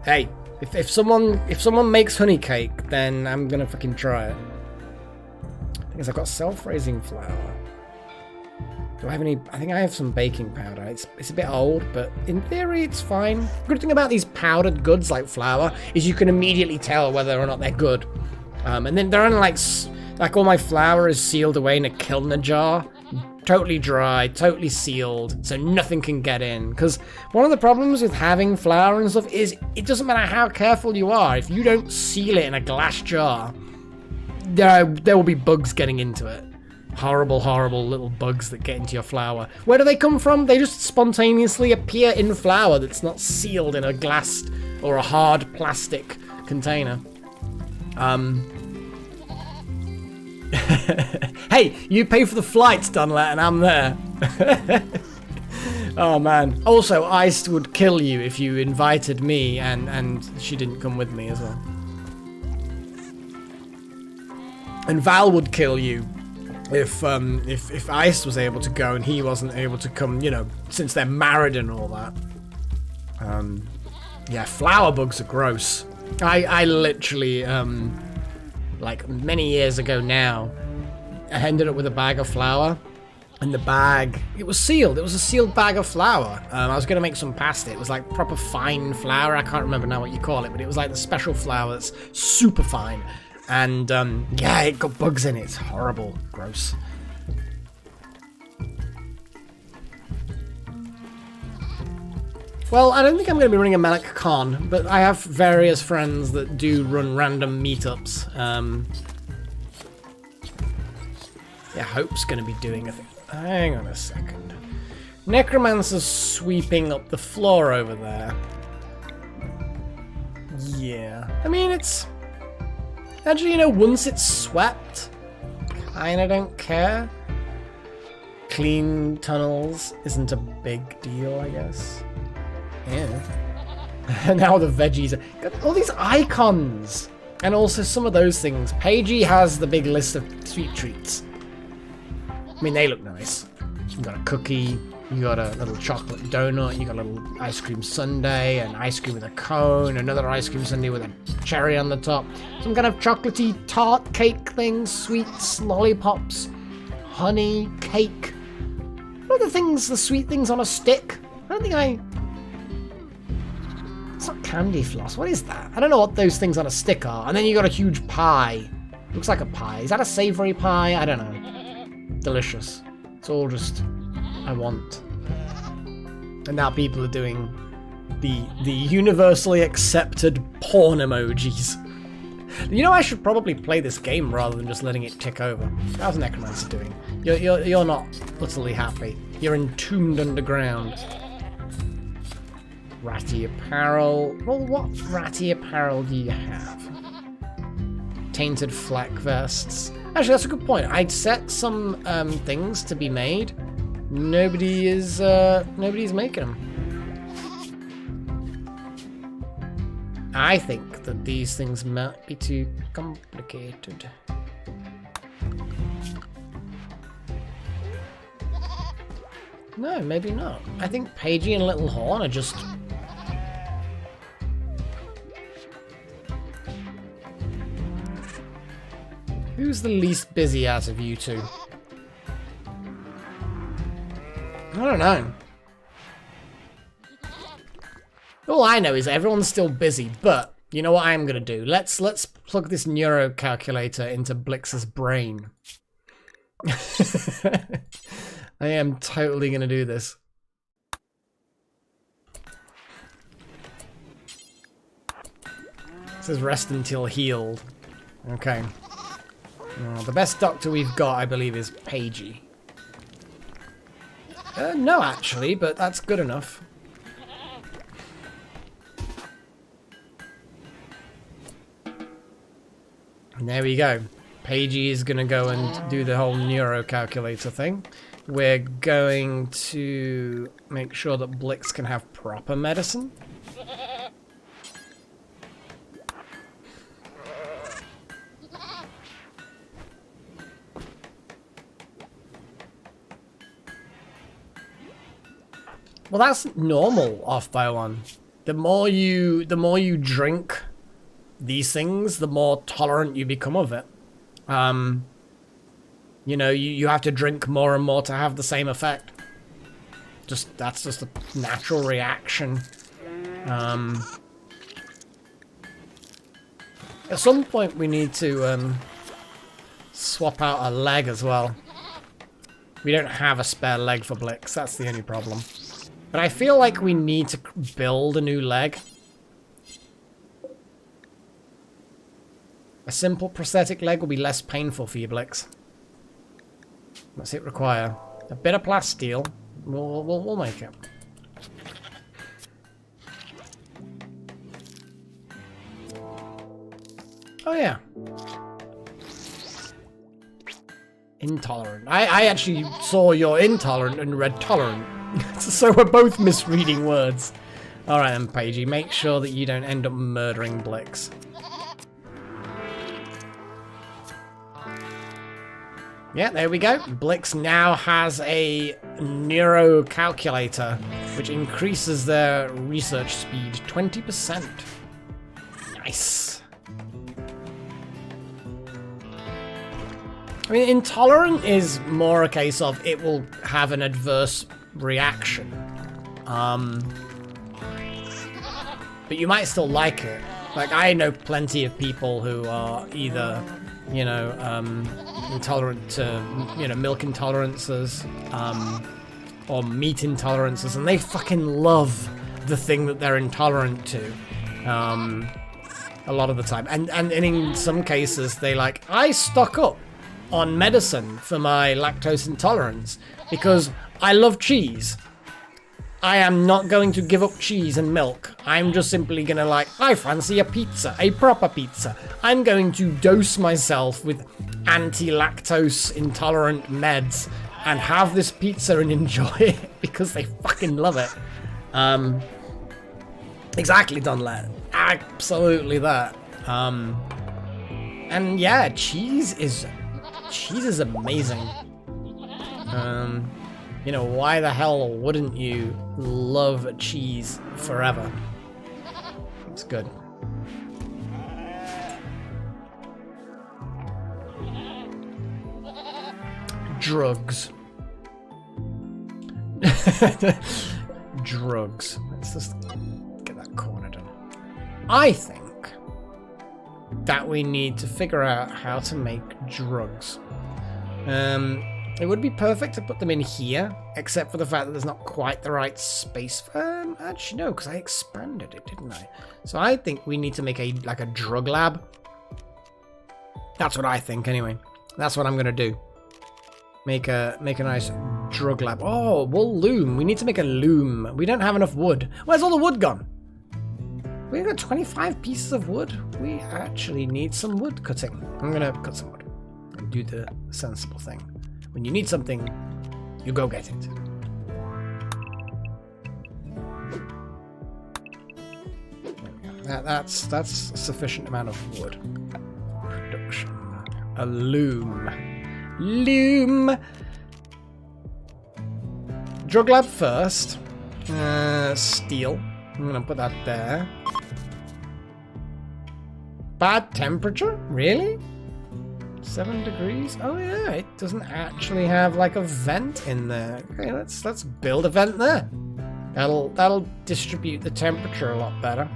Hey, if someone makes honey cake, then I'm gonna fucking try it. The thing is, I've got self-raising flour. Do I have any? I think I have some baking powder. It's a bit old, but in theory it's fine. Good thing about these powdered goods like flour is you can immediately tell whether or not they're good. And then they're only like all my flour is sealed away in a Kilner jar, totally dry, totally sealed, so nothing can get in. Because one of the problems with having flour and stuff is it doesn't matter how careful you are. If you don't seal it in a glass jar, there will be bugs getting into it. Horrible, horrible little bugs that get into your flour. Where do they come from? They just spontaneously appear in flour that's not sealed in a glass or a hard plastic container. Hey, you pay for the flights, Dunlet, and I'm there. Oh man. Also, Ice would kill you if you invited me and she didn't come with me as well. And Val would kill you if Ice was able to go and he wasn't able to come, you know, since they're married and all that. Yeah, flour bugs are gross. I literally, like many years ago now, I ended up with a bag of flour, and the bag, it was sealed. It was a sealed bag of flour. I was going to make some pasta. It was like proper fine flour. I can't remember now what you call it, but it was like the special flour that's super fine. And yeah, it got bugs in it. It's horrible. Gross. Well, I don't think I'm going to be running a Malik Con, but I have various friends that do run random meetups. Yeah, Hope's going to be doing a thing. Hang on a second. Necromancer's sweeping up the floor over there. Yeah. I mean, it's... Actually, you know, once it's swept, kinda don't care. Clean tunnels isn't a big deal, I guess. Yeah. Now the veggies. Got all these icons. And also some of those things. Paigey has the big list of sweet treats. I mean, they look nice. You got a cookie, you got a little chocolate donut, you got a little ice cream sundae, an ice cream with a cone, another ice cream sundae with a cherry on the top, some kind of chocolatey tart cake thing, sweets, lollipops, honey, cake. What are the things, the sweet things on a stick? I don't think It's not candy floss. What is that? I don't know what those things on a stick are. And then you got a huge pie. Looks like a pie. Is that a savory pie? I don't know. Delicious. It's all just... I want. And now people are doing the universally accepted porn emojis. You know, I should probably play this game rather than just letting it tick over. How's Necromancer doing? You're not utterly happy. You're entombed underground. Ratty apparel. Well, what ratty apparel do you have? Tainted flak vests. Actually, that's a good point. I'd set some things to be made. Nobody's making them. I think that these things might be too complicated. No, maybe not. I think Paigey and Little Horn are just... Who's the least busy out of you two? I don't know. All I know is everyone's still busy, but you know what I'm gonna do? Let's plug this neuro calculator into Blix's brain. I am totally gonna do this. It says rest until healed. Okay. The best doctor we've got, I believe, is Pagey. No, actually, but that's good enough. And there we go. Pagey is going to go and do the whole neuro calculator thing. We're going to make sure that Blix can have proper medicine. Well, that's normal off by one. The more you drink these things, the more tolerant you become of it. You know, you have to drink more and more to have the same effect. That's just a natural reaction. At some point we need to swap out a leg as well. We don't have a spare leg for Blix, that's the only problem. But I feel like we need to build a new leg. A simple prosthetic leg will be less painful for you, Blix. What's it require? A bit of plasteel. We'll make it. Oh yeah. Intolerant. I actually saw your intolerant and read tolerant. So we're both misreading words. Alright then, Pagey, make sure that you don't end up murdering Blix. Yeah, there we go. Blix now has a neuro calculator, which increases their research speed 20%. Nice. I mean, intolerant is more a case of it will have an adverse reaction. But you might still like it. Like, I know plenty of people who are either, you know, intolerant to, you know, milk intolerances, or meat intolerances, and they fucking love the thing that they're intolerant to. A lot of the time. And in some cases, they like, I stock up on medicine for my lactose intolerance because I love cheese. I am not going to give up cheese and milk. I'm just simply gonna like, I fancy a pizza, a proper pizza. I'm going to dose myself with anti-lactose intolerant meds and have this pizza and enjoy it because they fucking love it. Exactly, Donlet. Absolutely that. And yeah, cheese is amazing. You know, why the hell wouldn't you love cheese forever? It's good. Drugs. Drugs. Let's just get that corner done. I think that we need to figure out how to make drugs. It would be perfect to put them in here, except for the fact that there's not quite the right space for actually, no, because I expanded it, didn't I? So I think we need to make a drug lab. That's what I think, anyway. That's what I'm gonna do. Make a nice drug lab. Oh, wool loom. We need to make a loom. We don't have enough wood. Where's all the wood gone? We've got 25 pieces of wood. We actually need some wood cutting. I'm gonna cut some wood and do the sensible thing. When you need something, you go get it. That's a sufficient amount of wood. Production. A loom. Loom! Drug lab first. Steel. I'm gonna put that there. Bad temperature? Really? 7 degrees? Oh yeah, it doesn't actually have like a vent in there. Okay, let's build a vent there. That'll distribute the temperature a lot better.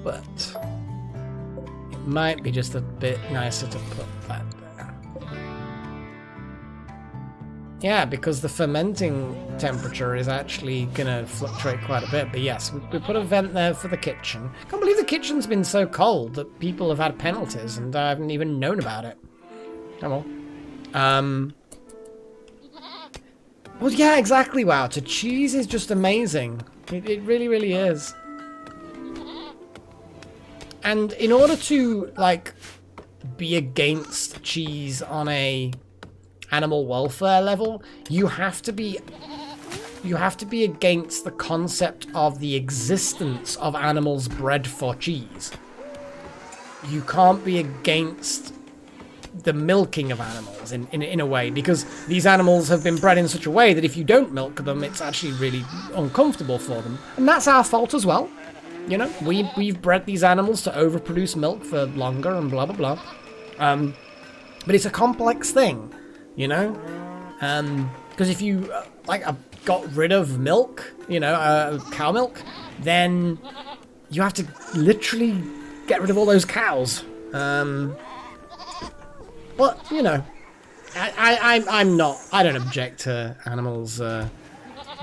But it might be just a bit nicer to put that there. Yeah, because the fermenting temperature is actually gonna fluctuate quite a bit. But yes, we put a vent there for the kitchen. Can't believe the kitchen's been so cold that people have had penalties and I haven't even known about it. Come on. Well, yeah, exactly. Wow, to cheese is just amazing. It really, really is. And in order to, like, be against cheese on a animal welfare level, you have to be against the concept of the existence of animals bred for cheese. You can't be against the milking of animals in a way, because these animals have been bred in such a way that if you don't milk them, it's actually really uncomfortable for them. And that's our fault as well. You know, we've bred these animals to overproduce milk for longer and blah, blah, blah. But it's a complex thing, you know? Because if you, got rid of milk, you know, cow milk, then you have to literally get rid of all those cows. But, you know, I don't object to animals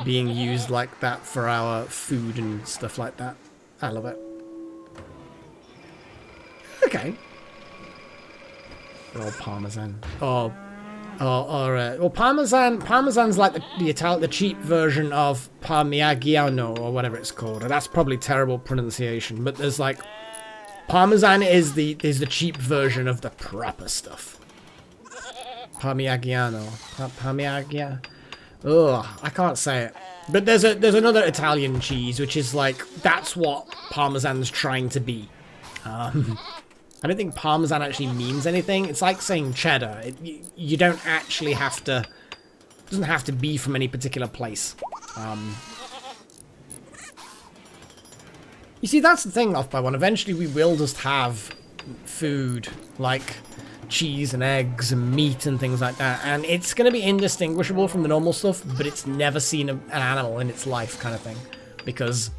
being used like that for our food and stuff like that. I love it. Okay. Or Parmesan. Well, Parmesan's like the cheap version of Parmigiano or whatever it's called. And that's probably terrible pronunciation, but there's like Parmesan is the cheap version of the proper stuff. Parmigiano. Parmigiano. Ugh, I can't say it. But there's another Italian cheese which is like, that's what Parmesan's trying to be. I don't think Parmesan actually means anything. It's like saying cheddar. You don't actually have to. It doesn't have to be from any particular place. You see, that's the thing, Off by One. Eventually, we will just have food like cheese and eggs and meat and things like that, and it's going to be indistinguishable from the normal stuff, but it's never seen an animal in its life, kind of thing, because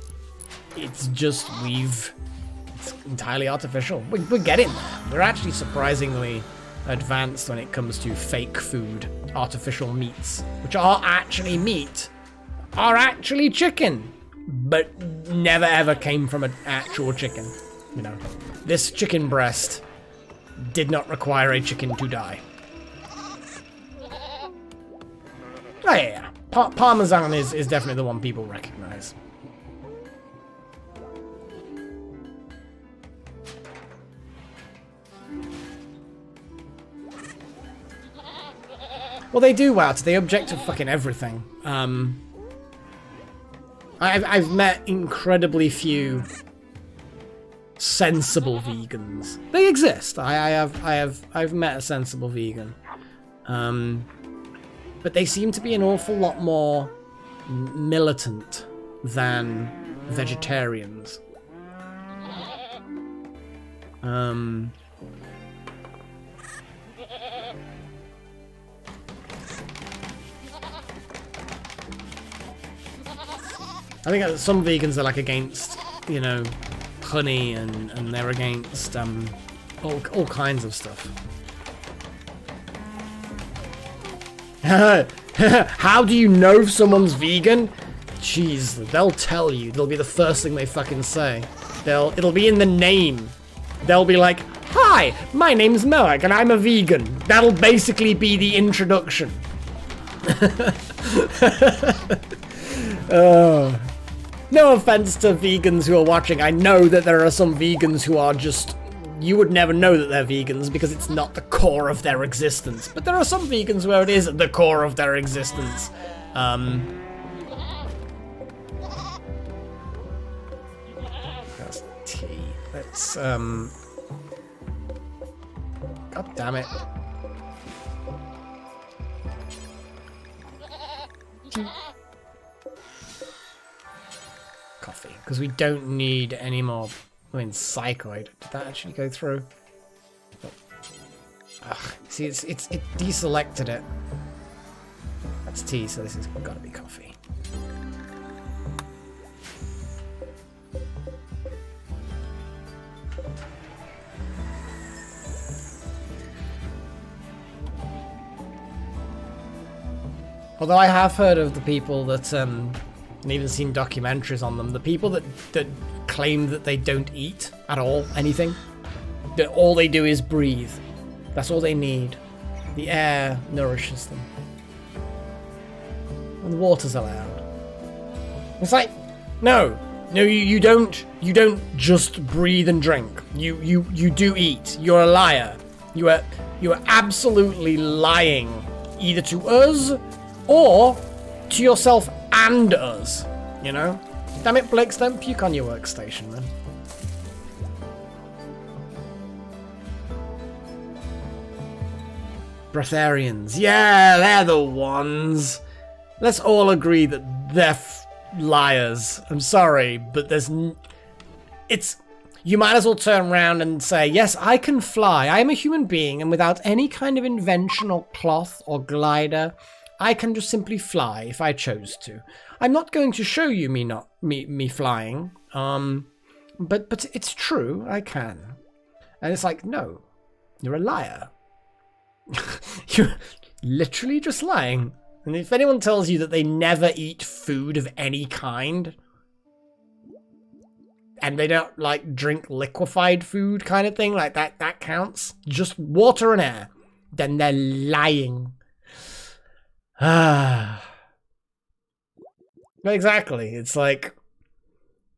it's just it's entirely artificial. We're getting there. We're actually surprisingly advanced when it comes to fake food, artificial meats, which are actually meat, are actually chicken, but never ever came from an actual chicken. You know, this chicken breast did not require a chicken to die. Oh yeah. Parmesan is definitely the one people recognize. Well, they do, wow. They object to fucking everything. I've met incredibly few sensible vegans. They exist. I've met a sensible vegan. But they seem to be an awful lot more militant than vegetarians. I think some vegans are like against, you know, honey and they're against all kinds of stuff. How do you know if someone's vegan? Jeez, they'll tell you. They'll be the first thing they fucking say. It'll be in the name. They'll be like, "Hi, my name's Melek and I'm a vegan." That'll basically be the introduction. No offense to vegans who are watching. I know that there are some vegans who are just... You would never know that they're vegans because it's not the core of their existence. But there are some vegans where it is the core of their existence. That's tea. Let's, God damn it. Coffee, because we don't need any more I mean, psychoid. Did that actually go through? Ugh, see, it deselected it. That's tea, so this has got to be coffee. Although I have heard of the people that, and even seen documentaries on them, the people that claim that they don't eat at all, anything, that all they do is breathe. That's all they need. The air nourishes them. And the water's allowed. It's like, no, you don't just breathe and drink. You do eat. You're a liar. You are absolutely lying, either to us or to yourself and us, you know? Damn it, Blix, don't puke on your workstation, man. Breatharians. Yeah, they're the ones. Let's all agree that they're liars. I'm sorry, but you might as well turn around and say, yes, I can fly. I am a human being, and without any kind of invention or cloth or glider, I can just simply fly if I chose to. I'm not going to show you me flying, but it's true, I can. And it's like, no, you're a liar. You're literally just lying. And if anyone tells you that they never eat food of any kind, and they don't like drink liquefied food kind of thing, like that counts, just water and air, then they're lying. Exactly. It's like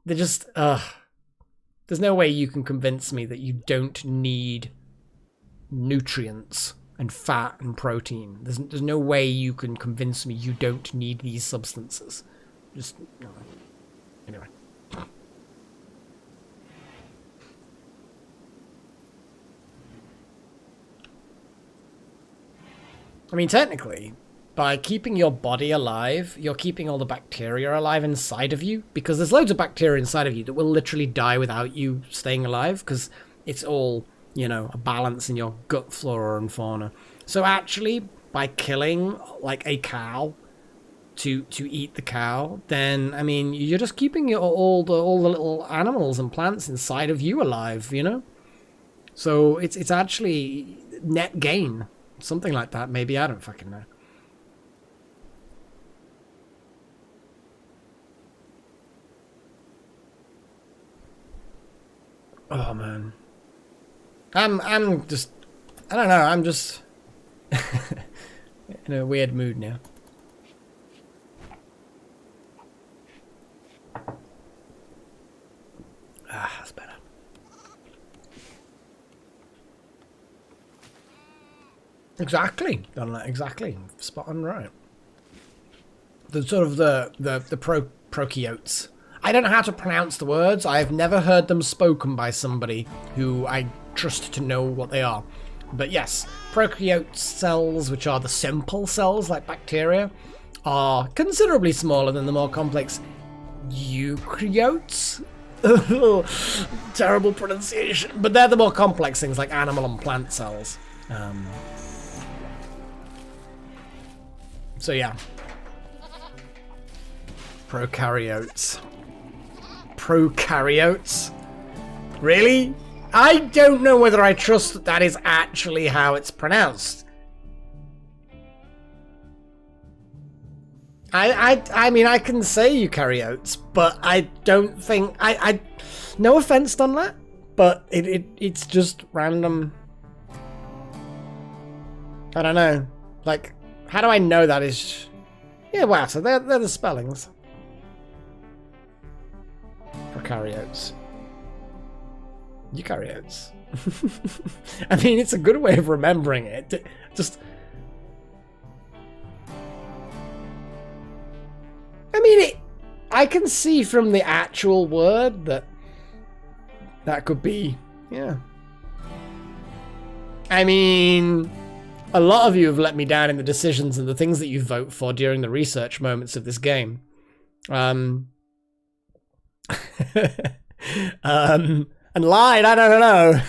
they're just there's no way you can convince me that you don't need nutrients and fat and protein. There's no way you can convince me you don't need these substances. Just anyway. I mean, technically, by keeping your body alive, you're keeping all the bacteria alive inside of you, because there's loads of bacteria inside of you that will literally die without you staying alive, because it's all, you know, a balance in your gut flora and fauna. So actually, by killing, like, a cow to eat the cow, then, I mean, you're just keeping all the little animals and plants inside of you alive, you know? So it's actually net gain. Something like that, maybe. I don't fucking know. Oh, man. I'm just... I don't know, I'm just... in a weird mood now. That's better. Exactly. Done that exactly. Spot on right. The sort of the prokaryotes. I don't know how to pronounce the words. I've never heard them spoken by somebody who I trust to know what they are. But yes, prokaryote cells, which are the simple cells like bacteria, are considerably smaller than the more complex eukaryotes. Terrible pronunciation. But they're the more complex things like animal and plant cells. So yeah. Prokaryotes. Prokaryotes? Really? I don't know whether I trust that that is actually how it's pronounced. I mean, I can say eukaryotes, but I don't think... no offense on that, but it's just random... I don't know. Like, how do I know that is... Yeah, wow, so they're the spellings. Prokaryotes. Eukaryotes. I mean, it's a good way of remembering it. Just... I mean, I can see from the actual word that could be... Yeah. I mean... A lot of you have let me down in the decisions and the things that you vote for during the research moments of this game. and lied. I don't know.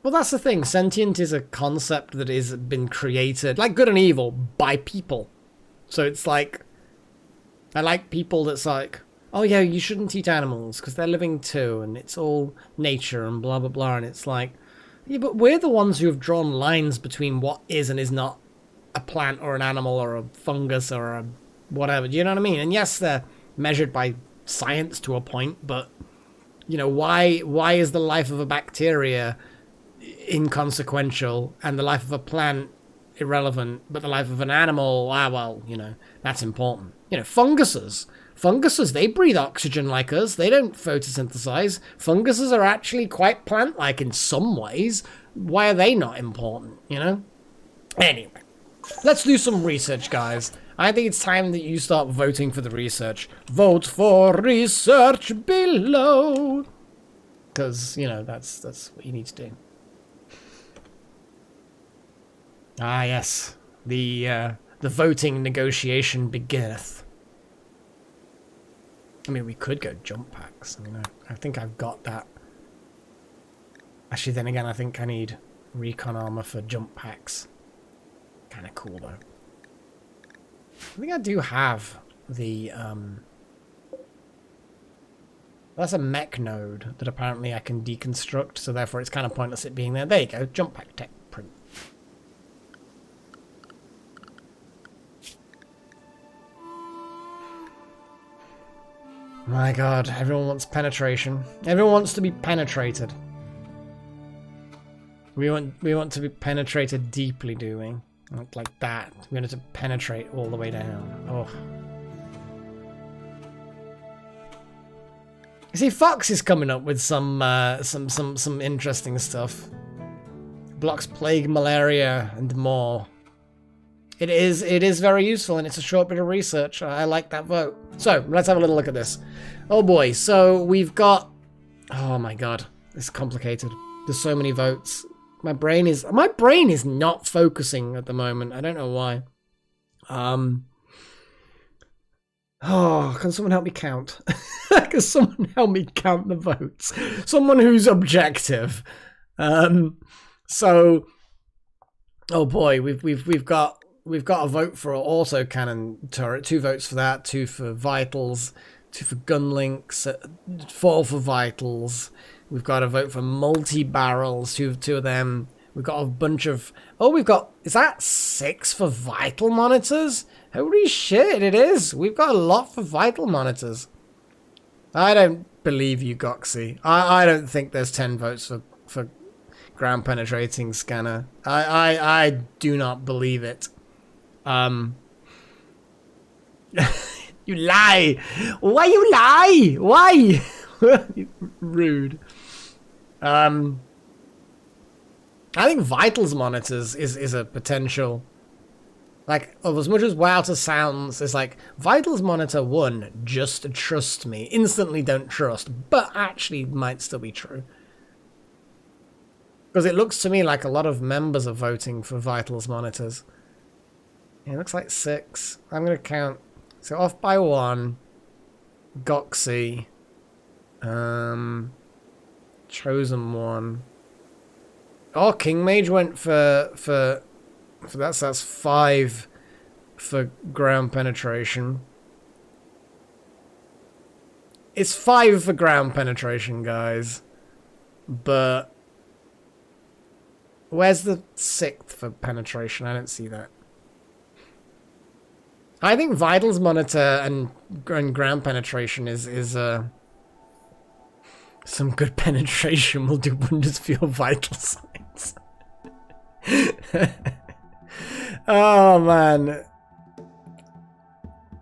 Well, that's the thing. Sentient is a concept that has been created, like good and evil, by people. So it's like, I like people that's like, oh yeah, you shouldn't eat animals because they're living too, and it's all nature and blah blah blah. And it's like, yeah, but we're the ones who have drawn lines between what is and is not a plant or an animal or a fungus or a whatever. Do you know what I mean? And yes, they're measured by science to a point, but you know, why is the life of a bacteria inconsequential and the life of a plant irrelevant, but the life of an animal, well, you know, that's important. You know, funguses, they breathe oxygen like us. They don't photosynthesize. Funguses are actually quite plant-like in some ways. Why are they not important, you know? Anyway, let's do some research, guys. I think it's time that you start voting for the research. Vote for research below. Because, you know, that's what you need to do. Ah, yes. The voting negotiation beginneth. I mean, we could go jump packs. I mean, I think I've got that. Actually, then again, I think I need recon armor for jump packs. Kind of cool, though. I think I do have the, that's a mech node that apparently I can deconstruct, so therefore it's kind of pointless it being there. There you go, jump pack tech print. My god, everyone wants penetration. Everyone wants to be penetrated. We want to be penetrated deeply, do we? Like that. We want it to penetrate all the way down. Oh. You see, Fox is coming up with some interesting stuff. Blocks plague, malaria, and more. It is very useful, and it's a short bit of research. I like that vote. So, let's have a little look at this. Oh boy, so we've got... Oh my god, it's complicated. There's so many votes. My brain is not focusing at the moment. I don't know why. Oh, can someone help me count? Can someone help me count the votes? Someone who's objective. So, oh boy, we've got a vote for an autocannon turret, 2 votes for that, 2 for vitals, 2 for gun links, 4 for vitals. We've got a vote for multi-barrels, 2 of them. We've got a bunch of... Oh, we've got... Is that 6 for vital monitors? Holy shit, it is. We've got a lot for vital monitors. I don't believe you, Goxy. I don't think there's 10 votes for ground penetrating scanner. I do not believe it. You lie. Why you lie? Why? Rude. I think vitals monitors is a potential. Like, as much as WoW to sounds, it's like, vitals monitor 1, just trust me. Instantly don't trust, but actually might still be true. Because it looks to me like a lot of members are voting for vitals monitors. Yeah, it looks like 6. I'm going to count. So off by 1. Goxy. Chosen 1. Oh, King Mage went for that, so that's 5 for ground penetration. It's 5 for ground penetration, guys. But where's the 6th for penetration? I don't see that. I think vitals monitor and ground penetration is some good penetration will do wonders for your vital signs. Oh man,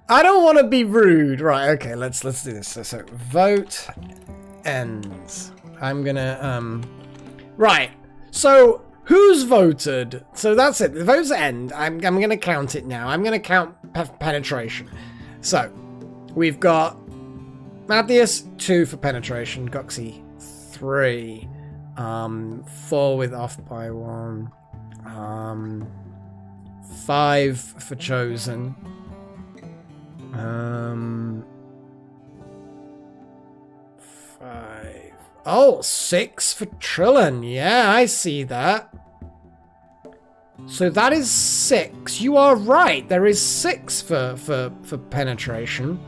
I don't want to be rude. Right? Okay, let's do this. So vote ends. I'm gonna right. So who's voted? So that's it. The votes end. I'm gonna count it now. I'm gonna count penetration. So we've got Matthias 2 for penetration. Goxy 3. 4 with off by 1. 5 for chosen. 5. Oh, 6 for Trillin. Yeah, I see that. So that is 6. You are right. There is 6 for penetration.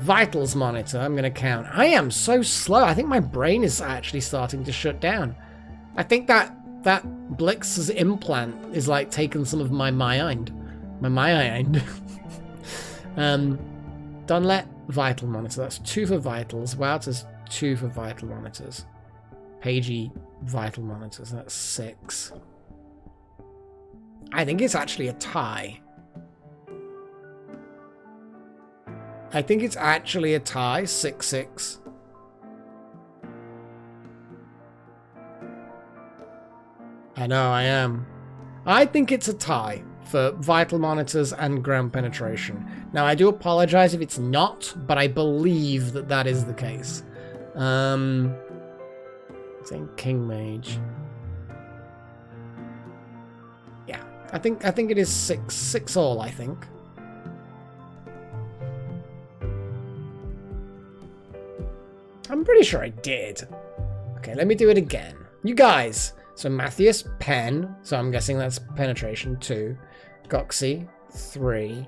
Vitals monitor. I'm going to count. I am so slow. I think my brain is actually starting to shut down. I think that Blix's implant is like taking some of my mind. My mind. Dunlep vital monitor. That's 2 for vitals. Wouter's 2 for vital monitors. Pagey vital monitors. That's 6. I think it's actually a tie. I think it's actually a tie. 6-6. I know, I am. I think it's a tie for vital monitors and ground penetration. Now, I do apologize if it's not, but I believe that that is the case. Saying King Mage. Yeah, I think it is 6 all, I think. I'm pretty sure I did. Okay, let me do it again. You guys. So Matthias, pen. So I'm guessing that's penetration 2. Goxie, 3.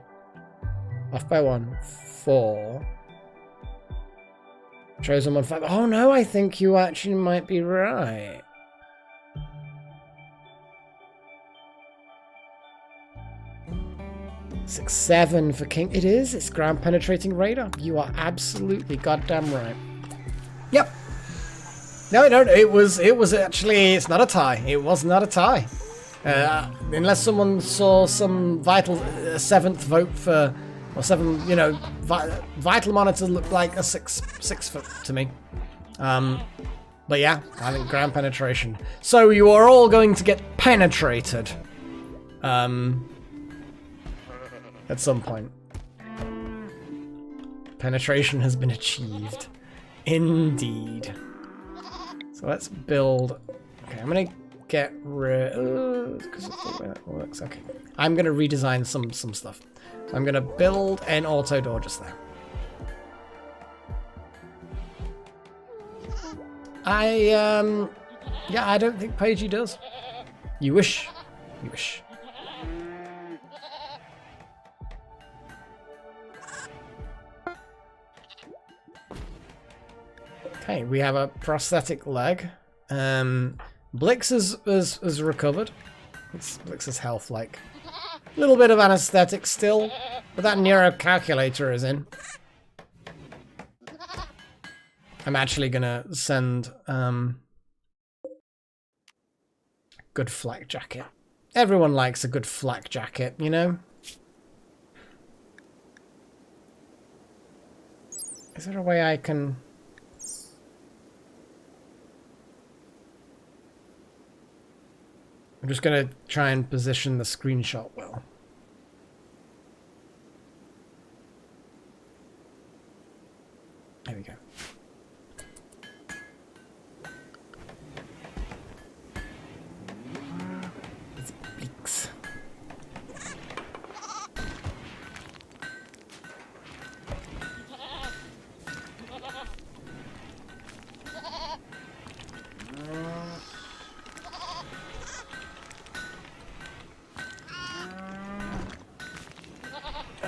Off by 1, 4. Chosen 1, 5. Oh no, I think you actually might be right. Six, 7 for King. It is. It's ground penetrating radar. You are absolutely goddamn right. Yep. No, it was actually, it's not a tie. It was not a tie. Unless someone saw some vital 7th vote for, or 7, you know, vital monitors look like a 6 foot to me. But yeah, I think ground penetration. So you are all going to get penetrated. At some point. Penetration has been achieved. Indeed. So let's build. Okay, I'm gonna get rid because of the way that works. Okay, I'm gonna redesign some stuff. So I'm gonna build an auto door just there. Yeah, I don't think Pagey does. You wish. You wish. Okay, we have a prosthetic leg. Blix is recovered. It's Blix's health, like a little bit of anesthetic still, but that neuro calculator is in. I'm actually gonna send good flak jacket. Everyone likes a good flak jacket, you know? Is there a way I can... I'm just going to try and position the screenshot well. There we go. It's Bleaks.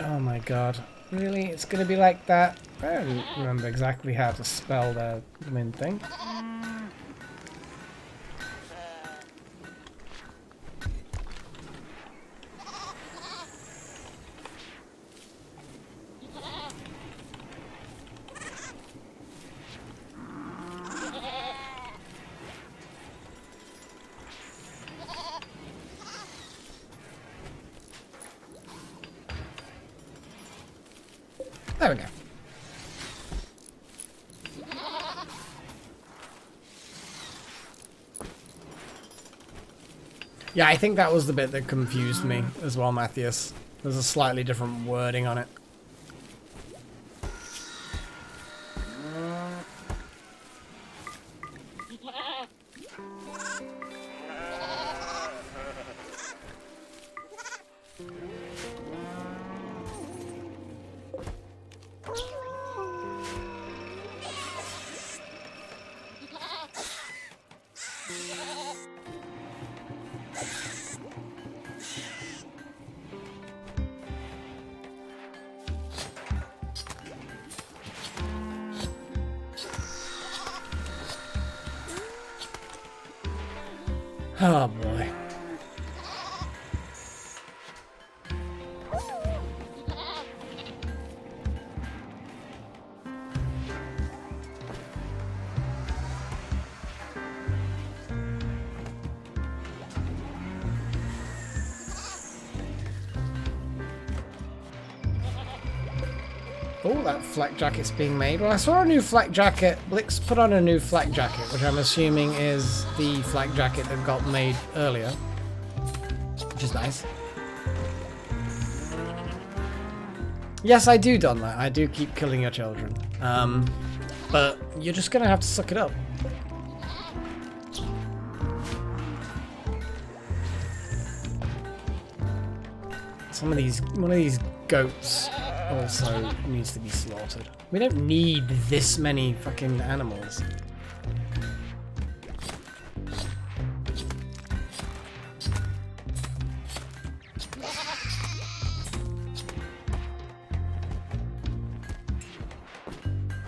Oh my god. Really? It's gonna be like that? I don't remember exactly how to spell the main thing. There we go. Yeah, I think that was the bit that confused me as well, Matthias. There's a slightly different wording on it. Oh boy. Oh, that flak jacket's being made. Well, I saw a new flak jacket. Blix put on a new flak jacket, which I'm assuming is the flak jacket that got made earlier. Which is nice. Yes, I do done that. I do keep killing your children. But you're just gonna have to suck it up. One of these goats also needs to be slaughtered. We don't need this many fucking animals.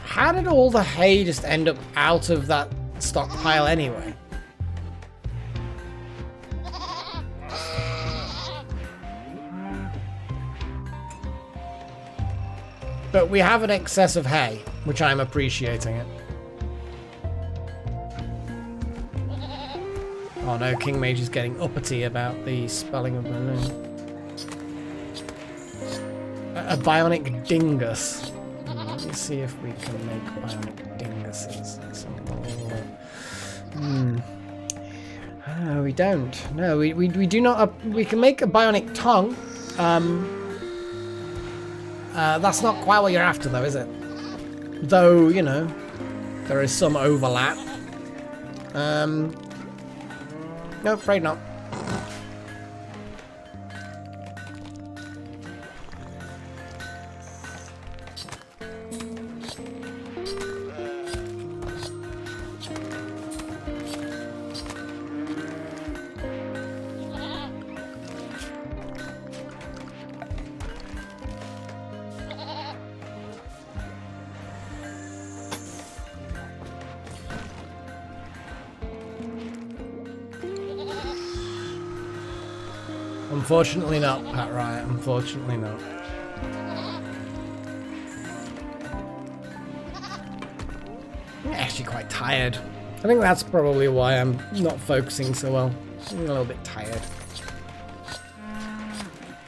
How did all the hay just end up out of that stockpile anyway? But we have an excess of hay, which I'm appreciating it. Oh no, King Mage is getting uppity about the spelling of the name. A bionic dingus. Let me see if we can make bionic dinguses. Oh, we don't. No, we do not. We can make a bionic tongue. That's not quite what you're after, though, is it? Though, you know, there is some overlap. No, afraid not. Unfortunately not, Pat Riot. Unfortunately not. I'm actually quite tired. I think that's probably why I'm not focusing so well. I'm a little bit tired.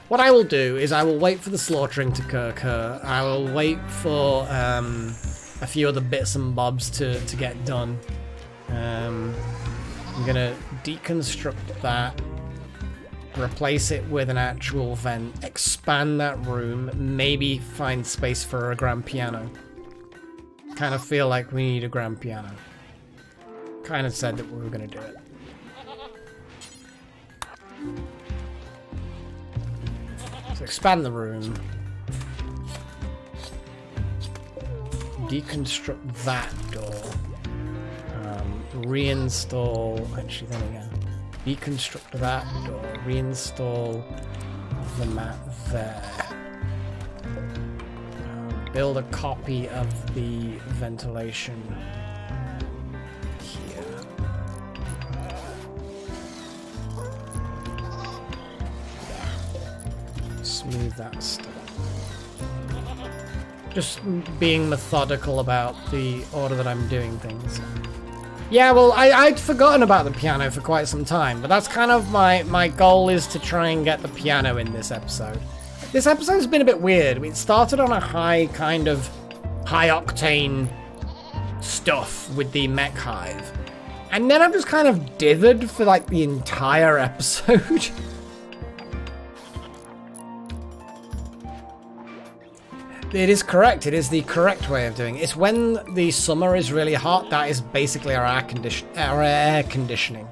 What I will do is I will wait for the slaughtering to occur. I will wait for a few other bits and bobs to get done. I'm gonna deconstruct that. Replace it with an actual vent, expand that room, maybe find space for a grand piano. Kind of feel like we need a grand piano. Kind of said that we were going to do it. So expand the room. Deconstruct that door. Reinstall... Actually, there we go. Deconstruct that door, reinstall the map there. Build a copy of the ventilation here. Smooth that stuff. Just being methodical about the order that I'm doing things. Yeah, well, I'd forgotten about the piano for quite some time, but that's kind of my goal, is to try and get the piano in this episode. This episode's been a bit weird. It started on a high octane stuff with the mech hive. And then I've just kind of dithered for like the entire episode. It is correct. It is the correct way of doing it. It's when the summer is really hot, that is basically our air conditioning.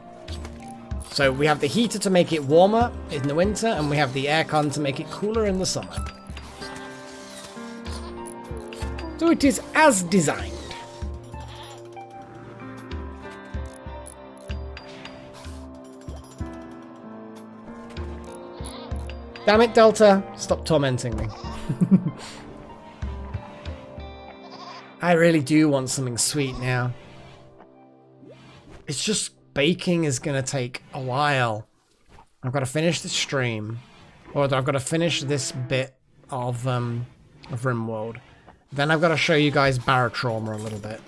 So we have the heater to make it warmer in the winter, and we have the aircon to make it cooler in the summer. So it is as designed. Damn it, Delta. Stop tormenting me. I really do want something sweet now. It's just baking is going to take a while. I've got to finish the stream. Or I've got to finish this bit of RimWorld. Then I've got to show you guys Barotrauma a little bit.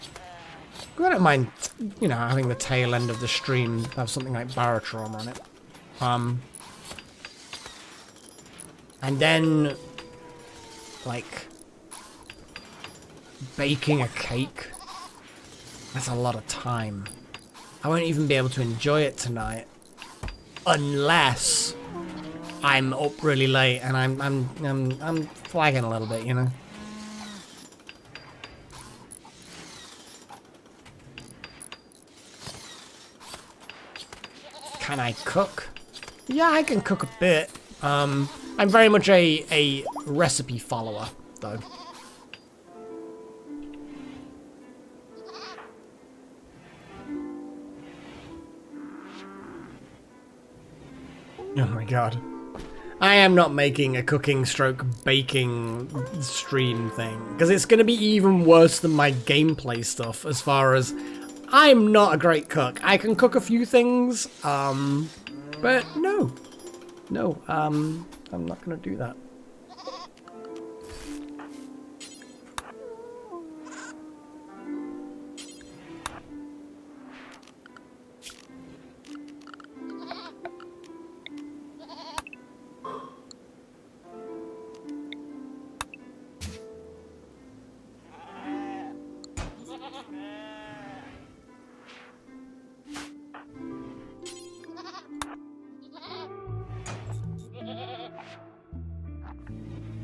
I don't mind, you know, having the tail end of the stream have something like Barotrauma on it. And then, like, baking a cake. That's a lot of time. I won't even be able to enjoy it tonight. Unless I'm up really late and I'm flagging a little bit, you know. Can I cook? Yeah, I can cook a bit. I'm very much a recipe follower, though. Oh my god. I am not making a cooking stroke baking stream thing, because it's going to be even worse than my gameplay stuff as far as I'm not a great cook. I can cook a few things, but no. No, I'm not going to do that.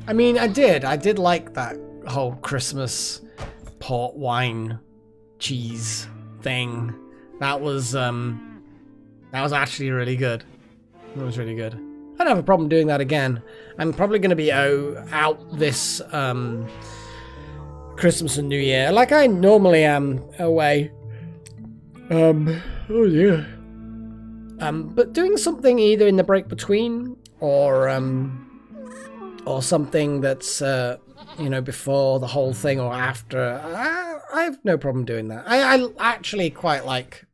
I mean, I did like that whole Christmas port wine cheese thing. That was actually really good. That was really good. I don't have a problem doing that again. I'm probably going to be out this Christmas and New Year, like I normally am away. Oh yeah. But doing something either in the break between or something that's, you know, before the whole thing or after. I have no problem doing that. I actually quite like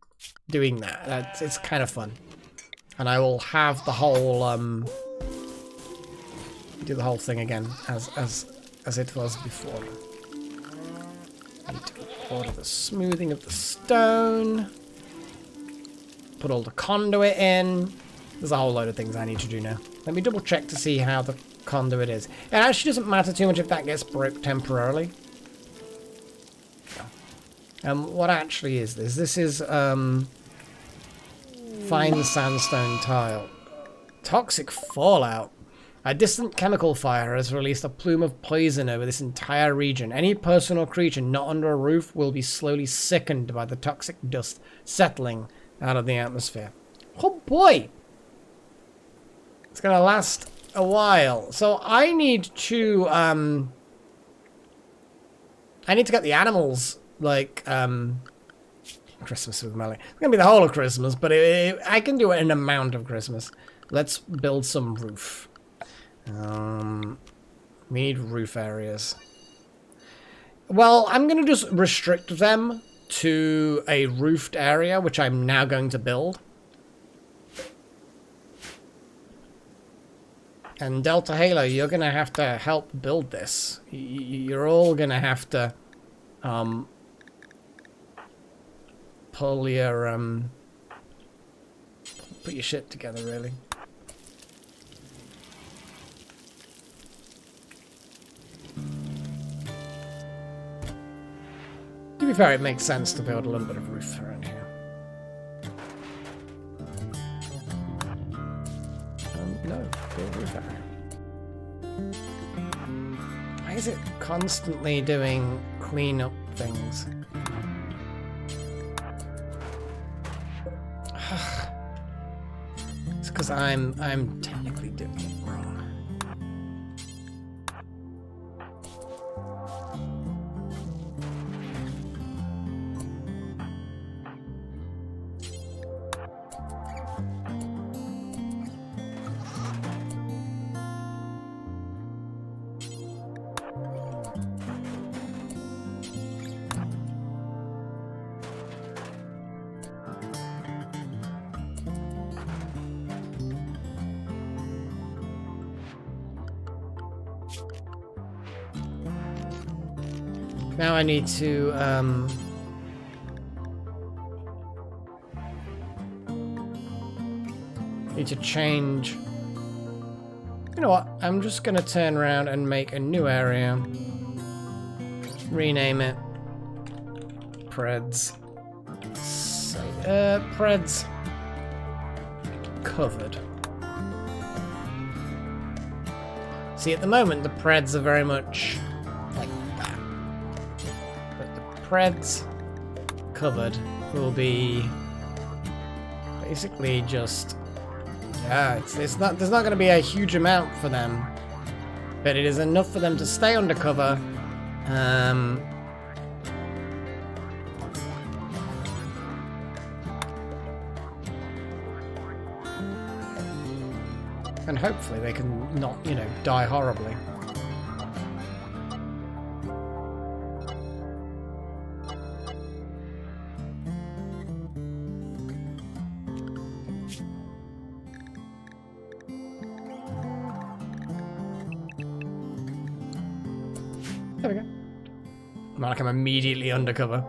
doing that. It's kind of fun. And I will have the whole, do the whole thing again as it was before. I need to order the smoothing of the stone. Put all the conduit in. There's a whole load of things I need to do now. Let me double check to see how the conduit is. It actually doesn't matter too much if that gets broke temporarily. What actually is this? This is fine sandstone tile. Toxic fallout. A distant chemical fire has released a plume of poison over this entire region. Any person or creature not under a roof will be slowly sickened by the toxic dust settling out of the atmosphere. Oh boy! It's gonna last a while. So I need to get the animals, like, Christmas with Melly. It's gonna be the whole of Christmas, but I can do it in an amount of Christmas. Let's build some roof. We need roof areas. Well, I'm gonna just restrict them to a roofed area, which I'm now going to build. And Delta Halo, you're gonna have to help build this. You're all gonna have to pull your put your shit together, really. To be fair, it makes sense to build a little bit of roof around here. No, build roof area. Why is it constantly doing cleanup things? It's because I'm technically doing it wrong. Now I need to, need to change. You know what? I'm just gonna turn around and make a new area. Rename it. Preds. So, Preds. Covered. See, at the moment, the Preds are very much like that. But the Preds covered will be basically just... Yeah, it's not. There's not going to be a huge amount for them, but it is enough for them to stay undercover. And hopefully they can not, you know, die horribly. There we go. Not like I'm immediately undercover.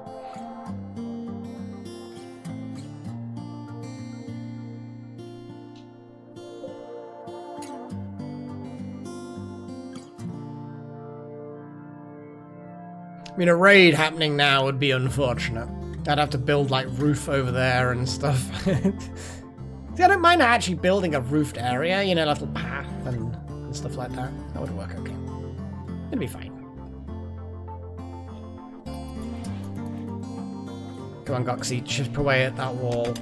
I mean, a raid happening now would be unfortunate. I'd have to build, like, roof over there and stuff. See, I don't mind actually building a roofed area, you know, a little path and stuff like that. That would work okay. It'd be fine. Come on, Goxie, chip away at that wall.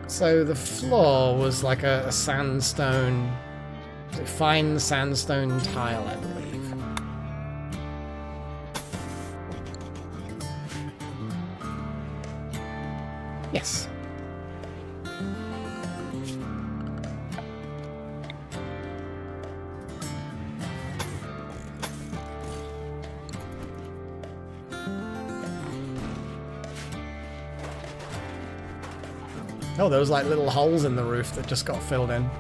So the floor was like a sandstone, fine sandstone tile, I believe. Yes. Oh, there was like little holes in the roof that just got filled in.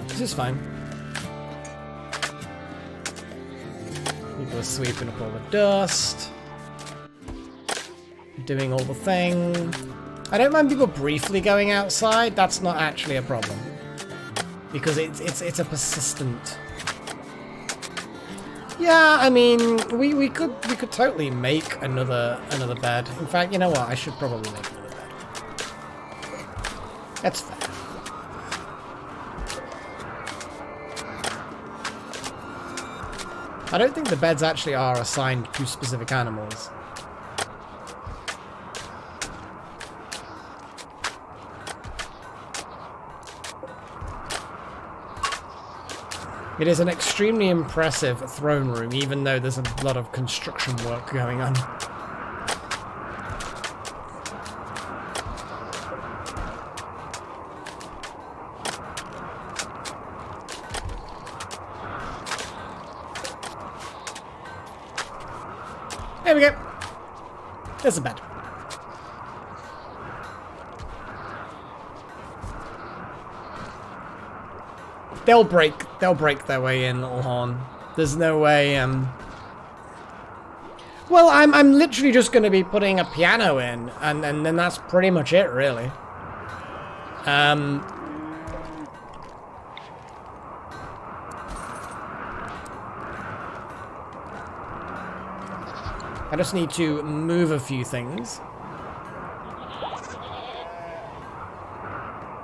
This is fine. People are sweeping up all the dust. Doing all the thing. I don't mind people briefly going outside. That's not actually a problem. Because it's a persistent... Yeah, I mean, we could totally make another bed. In fact, you know what? I should probably make another bed. That's fair. I don't think the beds actually are assigned to specific animals. It is an extremely impressive throne room, even though there's a lot of construction work going on. There we go. There's a bed. They'll break their way in, little horn. There's no way, Well, I'm literally just going to be putting a piano in, and then that's pretty much it, really. I just need to move a few things.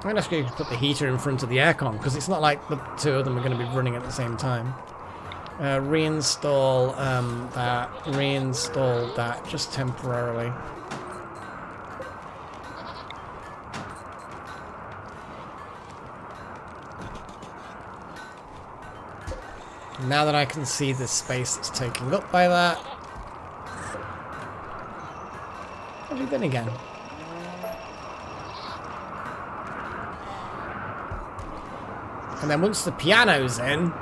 I'm just going to put the heater in front of the aircon, because it's not like the two of them are going to be running at the same time. Reinstall that, reinstall that, just temporarily. Now that I can see the space that's taken up by that. Actually, then again. And then once the piano's in,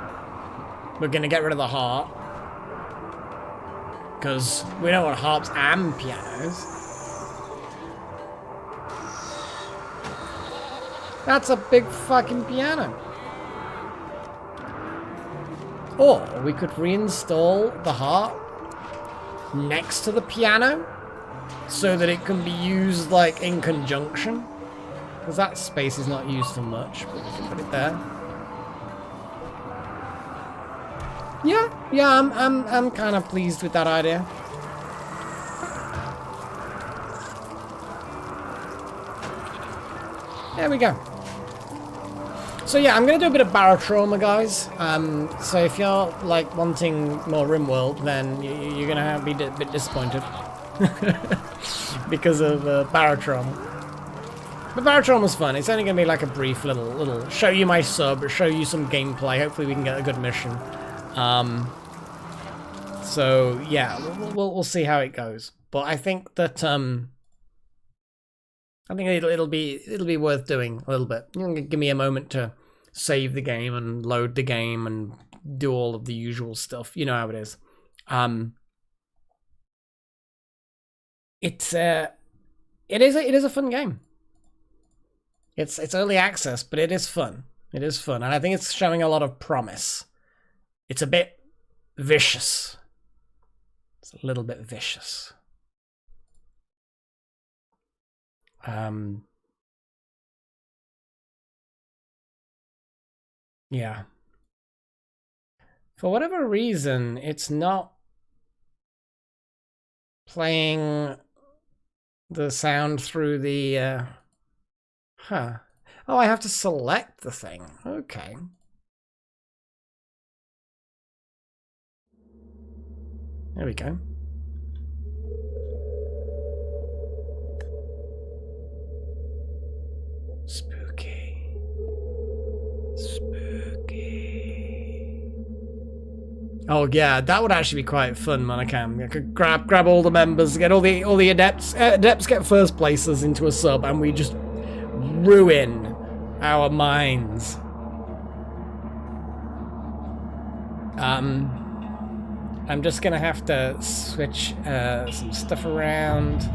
We're gonna get rid of the harp. Because we don't want harps and pianos. That's a big fucking piano. Or we could reinstall the harp next to the piano so that it can be used like in conjunction. Because that space is not used for much, but we can put it there. Yeah, I'm kind of pleased with that idea. There we go. So yeah, I'm gonna do a bit of barotrauma, guys. So if you're like wanting more RimWorld, then you're gonna be a bit disappointed because of barotrauma. But barotrauma was fun. It's only gonna be like a brief little show you my sub, show you some gameplay. Hopefully we can get a good mission. So yeah, we'll see how it goes. But I think that I think it'll be worth doing a little bit. You can give me a moment to save the game and load the game and do all of the usual stuff. You know how it is. It is a fun game. It's early access, but it is fun. It is fun, and I think it's showing a lot of promise. It's a bit vicious. It's a little bit vicious. Yeah. For whatever reason, it's not playing the sound through the, huh. Oh, I have to select the thing. Okay. There we go. Spooky. Spooky. Oh yeah, that would actually be quite fun, Monocam. I could grab all the members, get all the adepts. Adepts get first places into a sub, and we just ruin our minds. I'm just gonna have to switch some stuff around.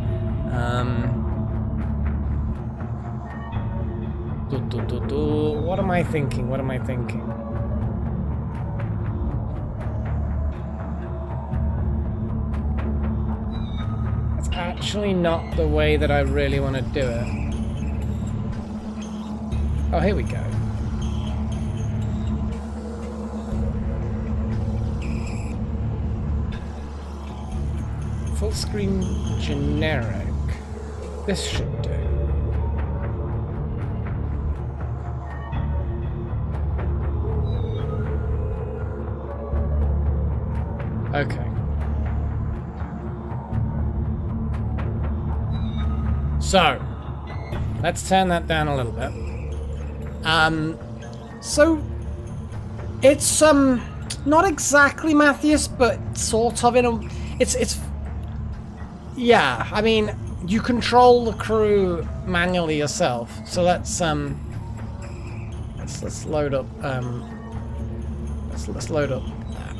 What am I thinking? What am I thinking? It's actually not the way that I really want to do it. Oh, here we go. Full screen generic. This should do. Okay. So, let's turn that down a little bit. So it's not exactly Matthias, but sort of in a it's yeah, I mean, you control the crew manually yourself. So let's load up let's load up that.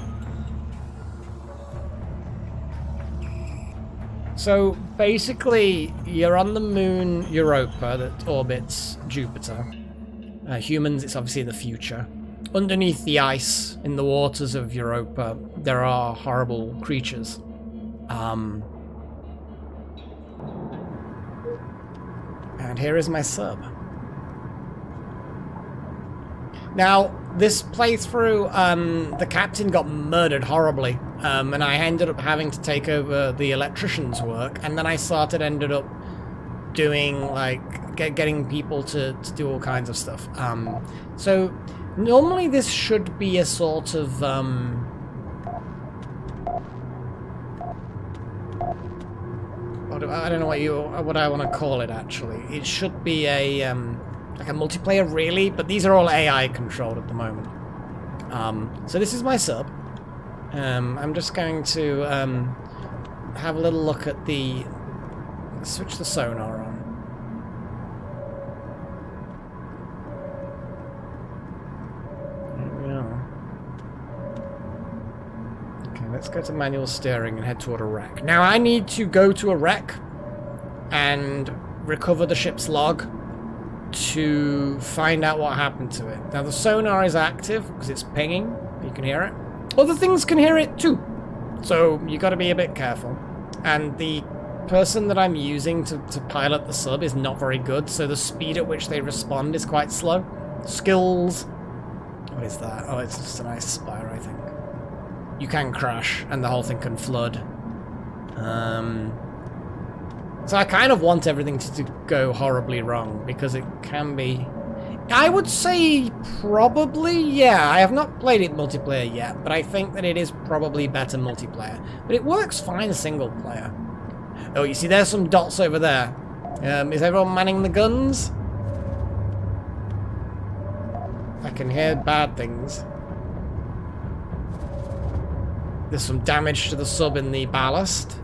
So basically you're on the moon Europa that orbits Jupiter. Humans, it's obviously the future. Underneath the ice in the waters of Europa, there are horrible creatures. And here is my sub. Now, this playthrough, the captain got murdered horribly, and I ended up having to take over the electrician's work, and then I ended up doing, like, getting people to do all kinds of stuff. So, normally this should be a sort of, I don't know what I want to call it, actually. It should be a, like a multiplayer, really, but these are all AI controlled at the moment. So this is my sub. I'm just going to have a little look at the... Switch the sonar on. There we are. let's go to manual steering and head toward a wreck. Now I need to go to a wreck and recover the ship's log to find out what happened to it. Now the sonar is active because it's pinging. You can hear it. Other things can hear it too. So you got to be a bit careful. And the person that I'm using to pilot the sub is not very good, so the speed at which they respond is quite slow. Skills. What is that? Oh, it's just an ice spire, I think. You can crash, and the whole thing can flood. So I kind of want everything to go horribly wrong, because it can be... I would say probably, yeah. I have not played it multiplayer yet, but I think that it is probably better multiplayer. But it works fine single player. Oh, you see there's some dots over there. Is everyone manning the guns? I can hear bad things. There's some damage to the sub in the ballast.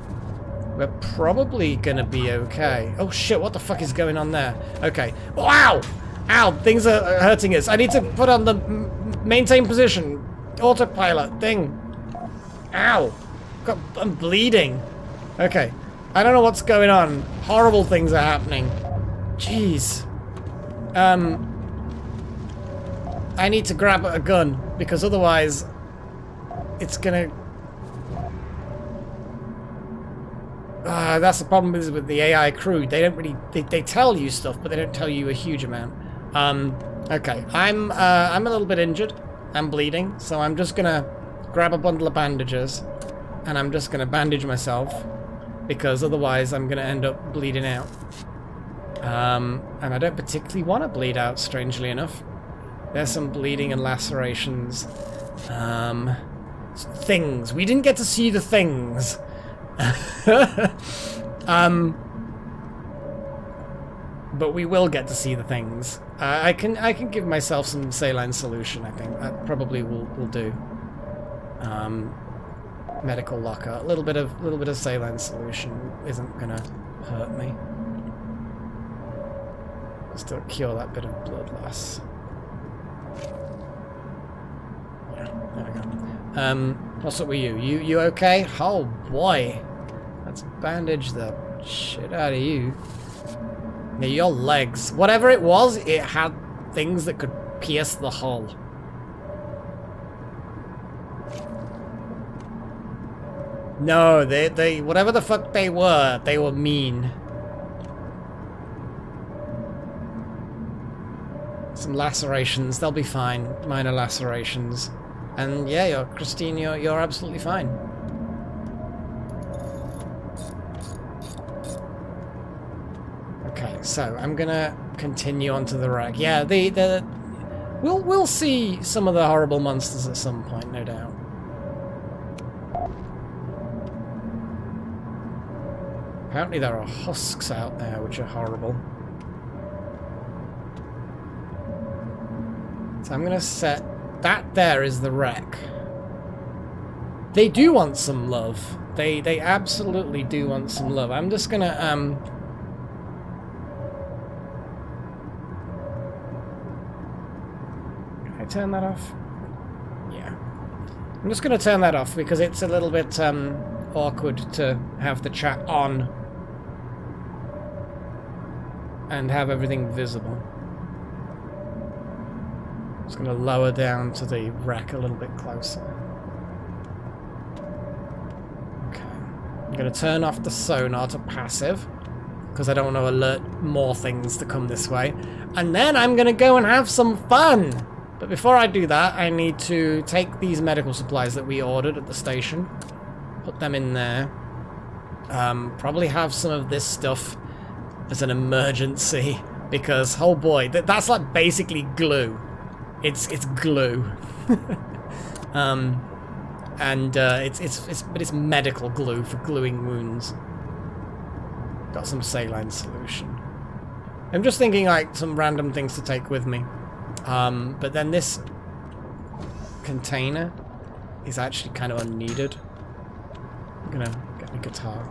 We're probably gonna be okay. Oh shit, what the fuck is going on there? Okay. Wow! Ow! Things are hurting us. I need to put on the maintain position. Autopilot thing. Ow! God, I'm bleeding. Okay. I don't know what's going on. Horrible things are happening. Jeez. I need to grab a gun, because otherwise it's gonna... that's the problem with the AI crew. They don't really... They tell you stuff, but they don't tell you a huge amount. Okay. I'm a little bit injured. I'm bleeding, so I'm just gonna grab a bundle of bandages, and I'm just gonna bandage myself, because otherwise I'm gonna end up bleeding out. And I don't particularly want to bleed out, strangely enough. There's some bleeding and lacerations. Things. We didn't get to see the things. But we will get to see the things. I can give myself some saline solution, I think. That probably will do. Medical locker. A little bit of saline solution isn't gonna hurt me. Just to cure that bit of blood loss. Yeah, there we go. What's up with you? You okay? Oh boy. Let's bandage the shit out of you. Yeah, your legs. Whatever it was, it had things that could pierce the hull. No, they whatever the fuck they were mean. Some lacerations, they'll be fine. Minor lacerations. And yeah, Christine, you're absolutely fine. Okay, so I'm gonna continue on to the wreck. Yeah, we'll see some of the horrible monsters at some point, no doubt. Apparently there are husks out there, which are horrible. So I'm gonna set... That there is the wreck. They do want some love. They absolutely do want some love. I'm just gonna, Can I turn that off? Yeah. I'm just gonna turn that off because it's a little bit, awkward to have the chat on and have everything visible. Just going to lower down to the wreck a little bit closer. Okay. I'm going to turn off the sonar to passive, because I don't want to alert more things to come this way. And then I'm going to go and have some fun! But before I do that, I need to take these medical supplies that we ordered at the station, put them in there. Probably have some of this stuff as an emergency, because, oh boy, that's like basically glue. It's glue. But it's medical glue for gluing wounds. Got some saline solution. I'm just thinking like some random things to take with me. But then this container is actually kind of unneeded. I'm gonna get my guitar.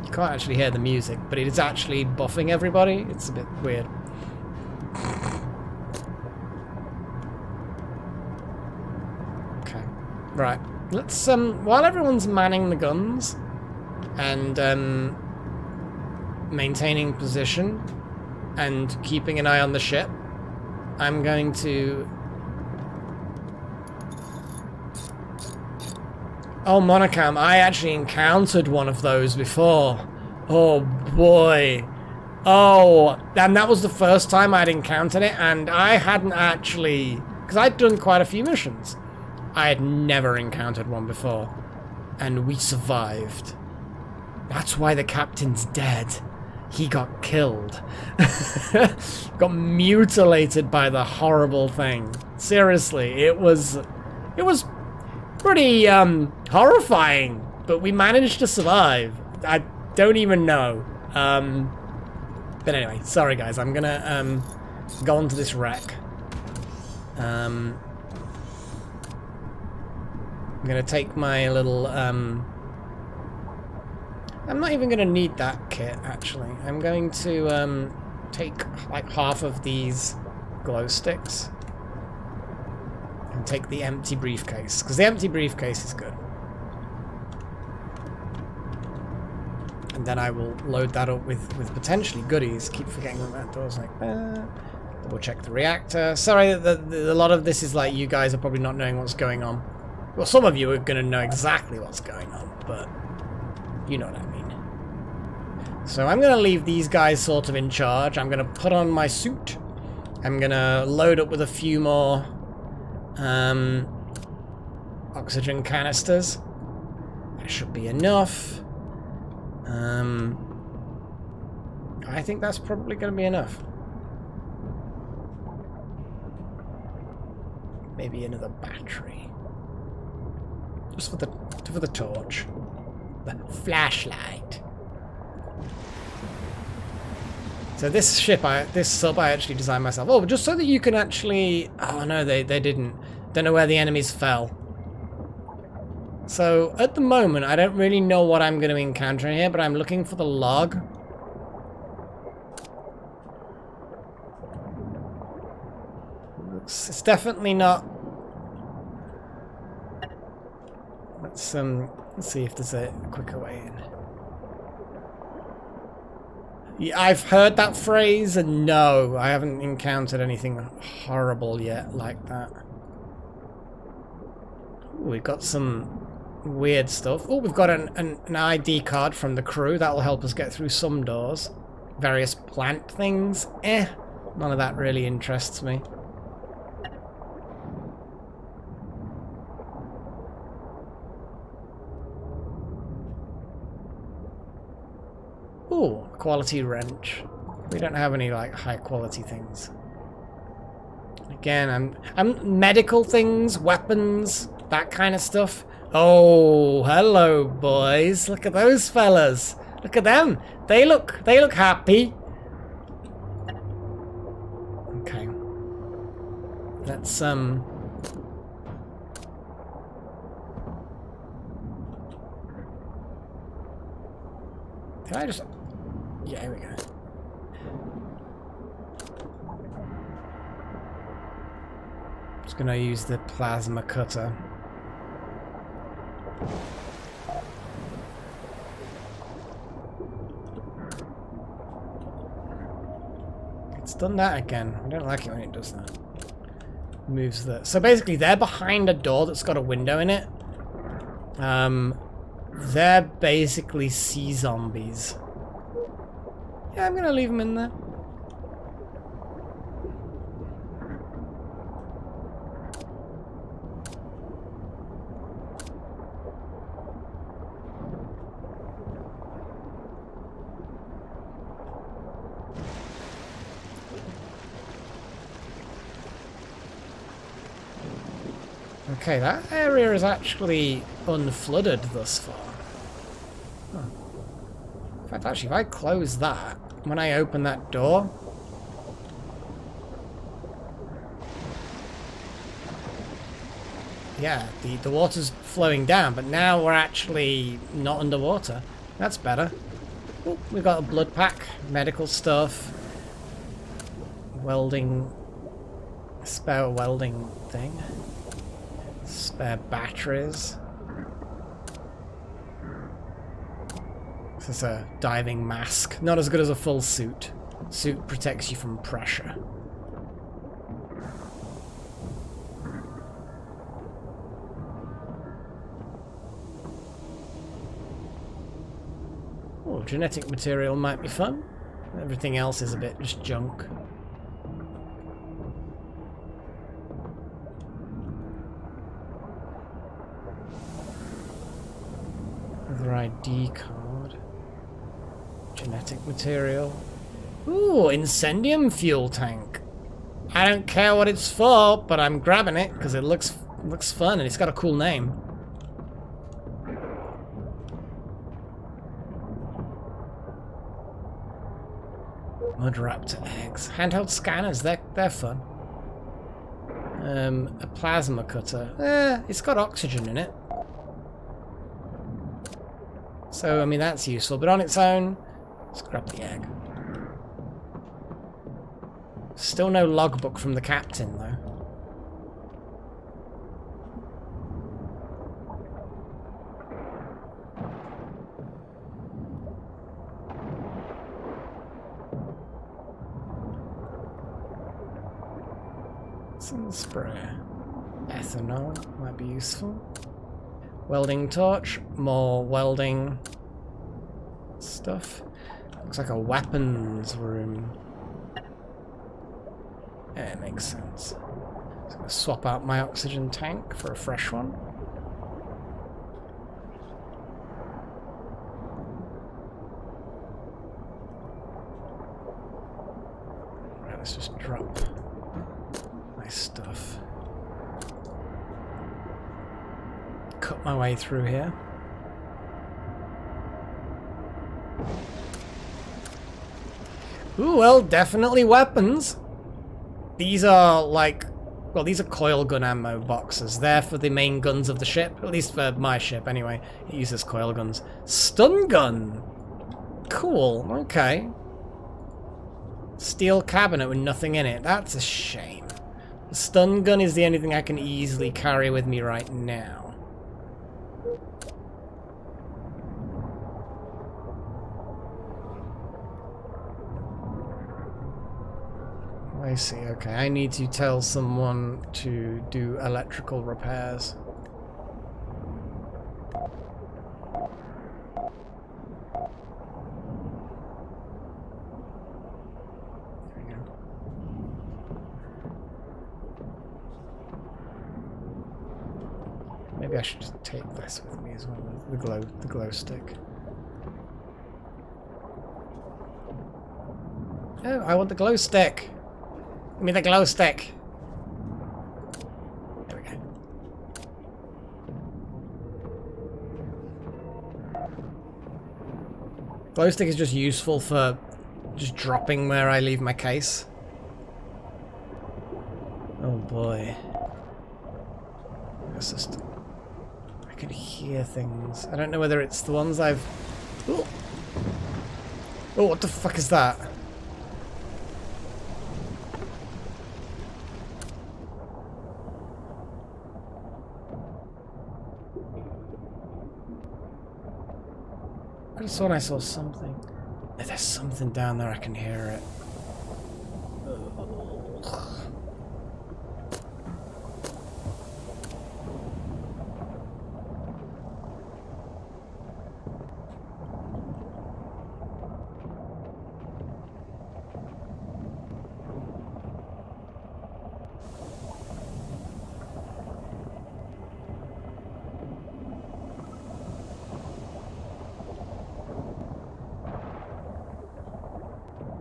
You can't actually hear the music, but it is actually buffing everybody. It's a bit weird. Right. Let's, while everyone's manning the guns and, maintaining position and keeping an eye on the ship, I'm going to... Oh, Monocam, I actually encountered one of those before. Oh, boy. Oh, and that was the first time I'd encountered it, and I hadn't actually... Because I'd done quite a few missions. I had never encountered one before. And we survived. That's why the captain's dead. He got killed. Got mutilated by the horrible thing. Seriously, it was pretty horrifying, but we managed to survive. I don't even know. But anyway, sorry guys, I'm gonna go onto this wreck. I'm gonna take my little I'm not even gonna need that kit actually. I'm going to take like half of these glow sticks and take the empty briefcase, because the empty briefcase is good. And then I will load that up with potentially goodies. Keep forgetting that that door's like that. Double check the reactor. Sorry that a lot of this is like you guys are probably not knowing what's going on. Well, some of you are going to know exactly what's going on, but you know what I mean. So I'm going to leave these guys sort of in charge. I'm going to put on my suit. I'm going to load up with a few more oxygen canisters. That should be enough. I think that's probably going to be enough. Maybe another battery. Just for the torch. The flashlight. So this ship, this sub I actually designed myself. Oh, just so that you can actually... Oh no, they didn't. Don't know where the enemies fell. So at the moment, I don't really know what I'm going to encounter in here, but I'm looking for the log. It's definitely not... Let's see if there's a quicker way in. Yeah, I've heard that phrase, and no, I haven't encountered anything horrible yet like that. Ooh, we've got some weird stuff. Oh, we've got an ID card from the crew. That will help us get through some doors. Various plant things. None of that really interests me. Ooh, quality wrench. We don't have any like high quality things. Again, I'm medical things, weapons, that kind of stuff. Oh, hello boys. Look at those fellas. Look at them. They look happy. Okay. Let's Can I just... Yeah, here we go. Just gonna use the plasma cutter. It's done that again. I don't like it when it does that. Moves the... So basically they're behind a door that's got a window in it. They're basically sea zombies. Yeah, I'm gonna leave them in there. Okay, that area is actually unflooded thus far. Huh. In fact, actually, if I close that, when I open that door... Yeah, the water's flowing down, but now we're actually not underwater. That's better. Ooh, we've got a blood pack, medical stuff, welding, spare welding thing. Spare batteries. This is a diving mask. Not as good as a full suit. Suit protects you from pressure. Oh, genetic material might be fun. Everything else is a bit just junk. Another ID card. Genetic material. Ooh, incendium fuel tank. I don't care what it's for, but I'm grabbing it because it looks fun and it's got a cool name. Mud raptor eggs. Handheld scanners, they're fun. A plasma cutter. It's got oxygen in it. So, I mean, that's useful, but on its own, let's grab the egg. Still no logbook from the captain, though. Some spray. Ethanol might be useful. Welding torch. More welding stuff. Looks like a weapons room. Yeah, it makes sense. So I'm going to swap out my oxygen tank for a fresh one. Right, let's just drop my stuff. Cut my way through here. Ooh, well, definitely weapons. These are like, well, these are coil gun ammo boxes. They're for the main guns of the ship, at least for my ship anyway. It uses coil guns. Stun gun. Cool, okay. Steel cabinet with nothing in it. That's a shame. The stun gun is the only thing I can easily carry with me right now. I see, okay. I need to tell someone to do electrical repairs. There we go. Maybe I should just take this with me as well, the glow stick. Oh, I want the glow stick! Give me the glow stick. There we go. Glow stick is just useful for just dropping where I leave my case. Oh boy. It's just, I can hear things. I don't know whether it's the ones I've... Ooh. Oh, what the fuck is that? I just thought I saw something. If there's something down there, I can hear it.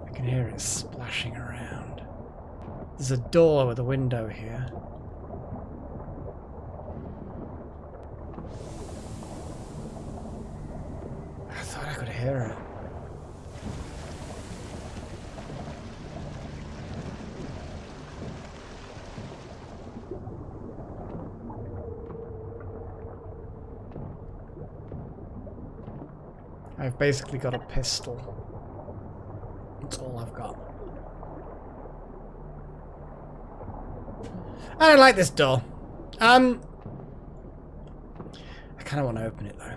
I can hear it splashing around. There's a door with a window here. I thought I could hear it. I've basically got a pistol. That's all I've got. I don't like this door. kind of want to open it though.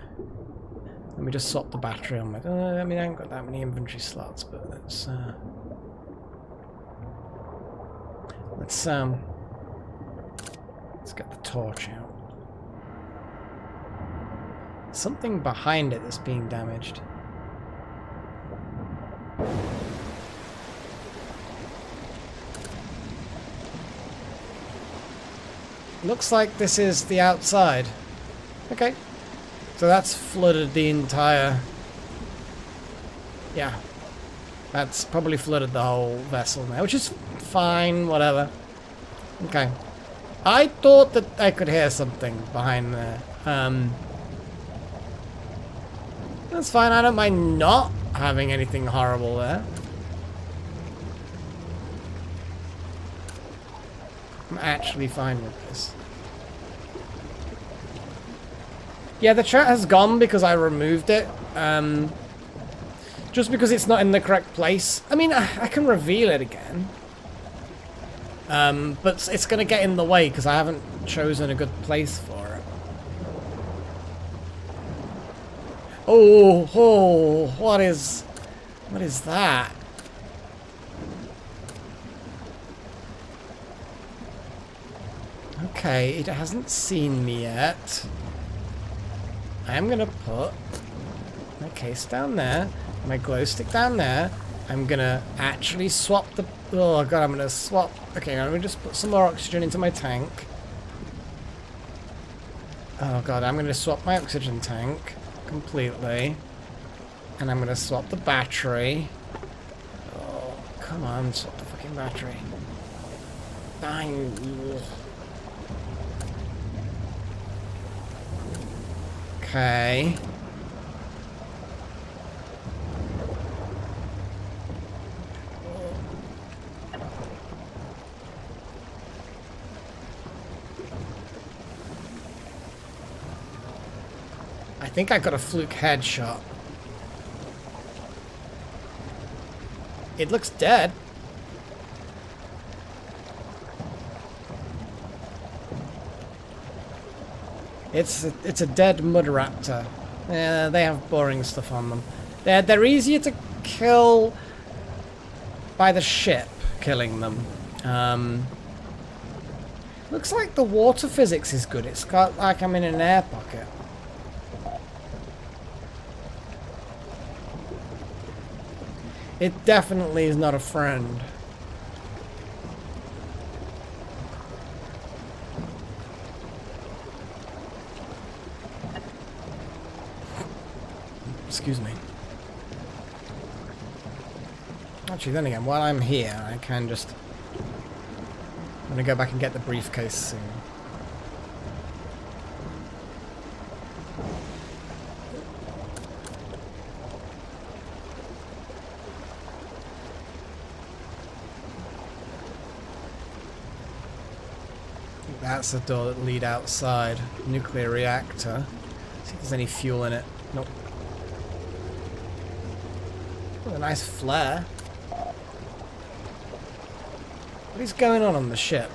Let me just swap the battery on my... I mean, I haven't got that many inventory slots, but let's get the torch out. Something behind it that's being damaged. Looks like this is the outside. Okay. So that's flooded the entire... Yeah. That's probably flooded the whole vessel now, which is fine, whatever. Okay. I thought that I could hear something behind there. That's fine, I don't mind not having anything horrible there. I'm actually fine with this. Yeah, the chat has gone because I removed it. Just because it's not in the correct place. I mean, I can reveal it again. But it's going to get in the way because I haven't chosen a good place for it. Oh, what is that? Okay, it hasn't seen me yet. I'm gonna put my case down there, my glow stick down there. I'm gonna actually swap the... Oh god, I'm gonna swap... Okay, I'm gonna just put some more oxygen into my tank. Oh god, I'm gonna swap my oxygen tank completely. And I'm gonna swap the battery. Oh, come on, swap the fucking battery. Fine. Okay. I think I got a fluke headshot. It looks dead. It's a dead mud raptor. Yeah, they have boring stuff on them. They're easier to kill by the ship killing them. Looks like the water physics is good. It's got like I'm in an air pocket. It definitely is not a friend. Excuse me. Actually, then again, while I'm here, I can just... I'm gonna go back and get the briefcase soon. That's the door that lead outside. Nuclear reactor. See if there's any fuel in it. Nope. Oh, a nice flare. What is going on the ship?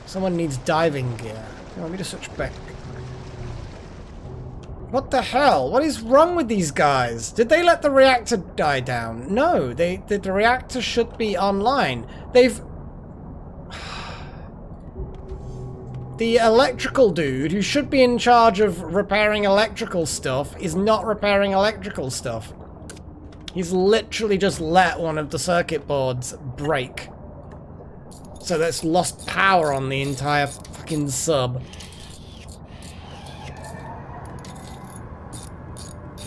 Someone needs diving gear. You want me to switch back? What the hell? What is wrong with these guys? Did they let the reactor die down? No, the reactor should be online. They've... The electrical dude, who should be in charge of repairing electrical stuff, is not repairing electrical stuff. He's literally just let one of the circuit boards break. So that's lost power on the entire fucking sub.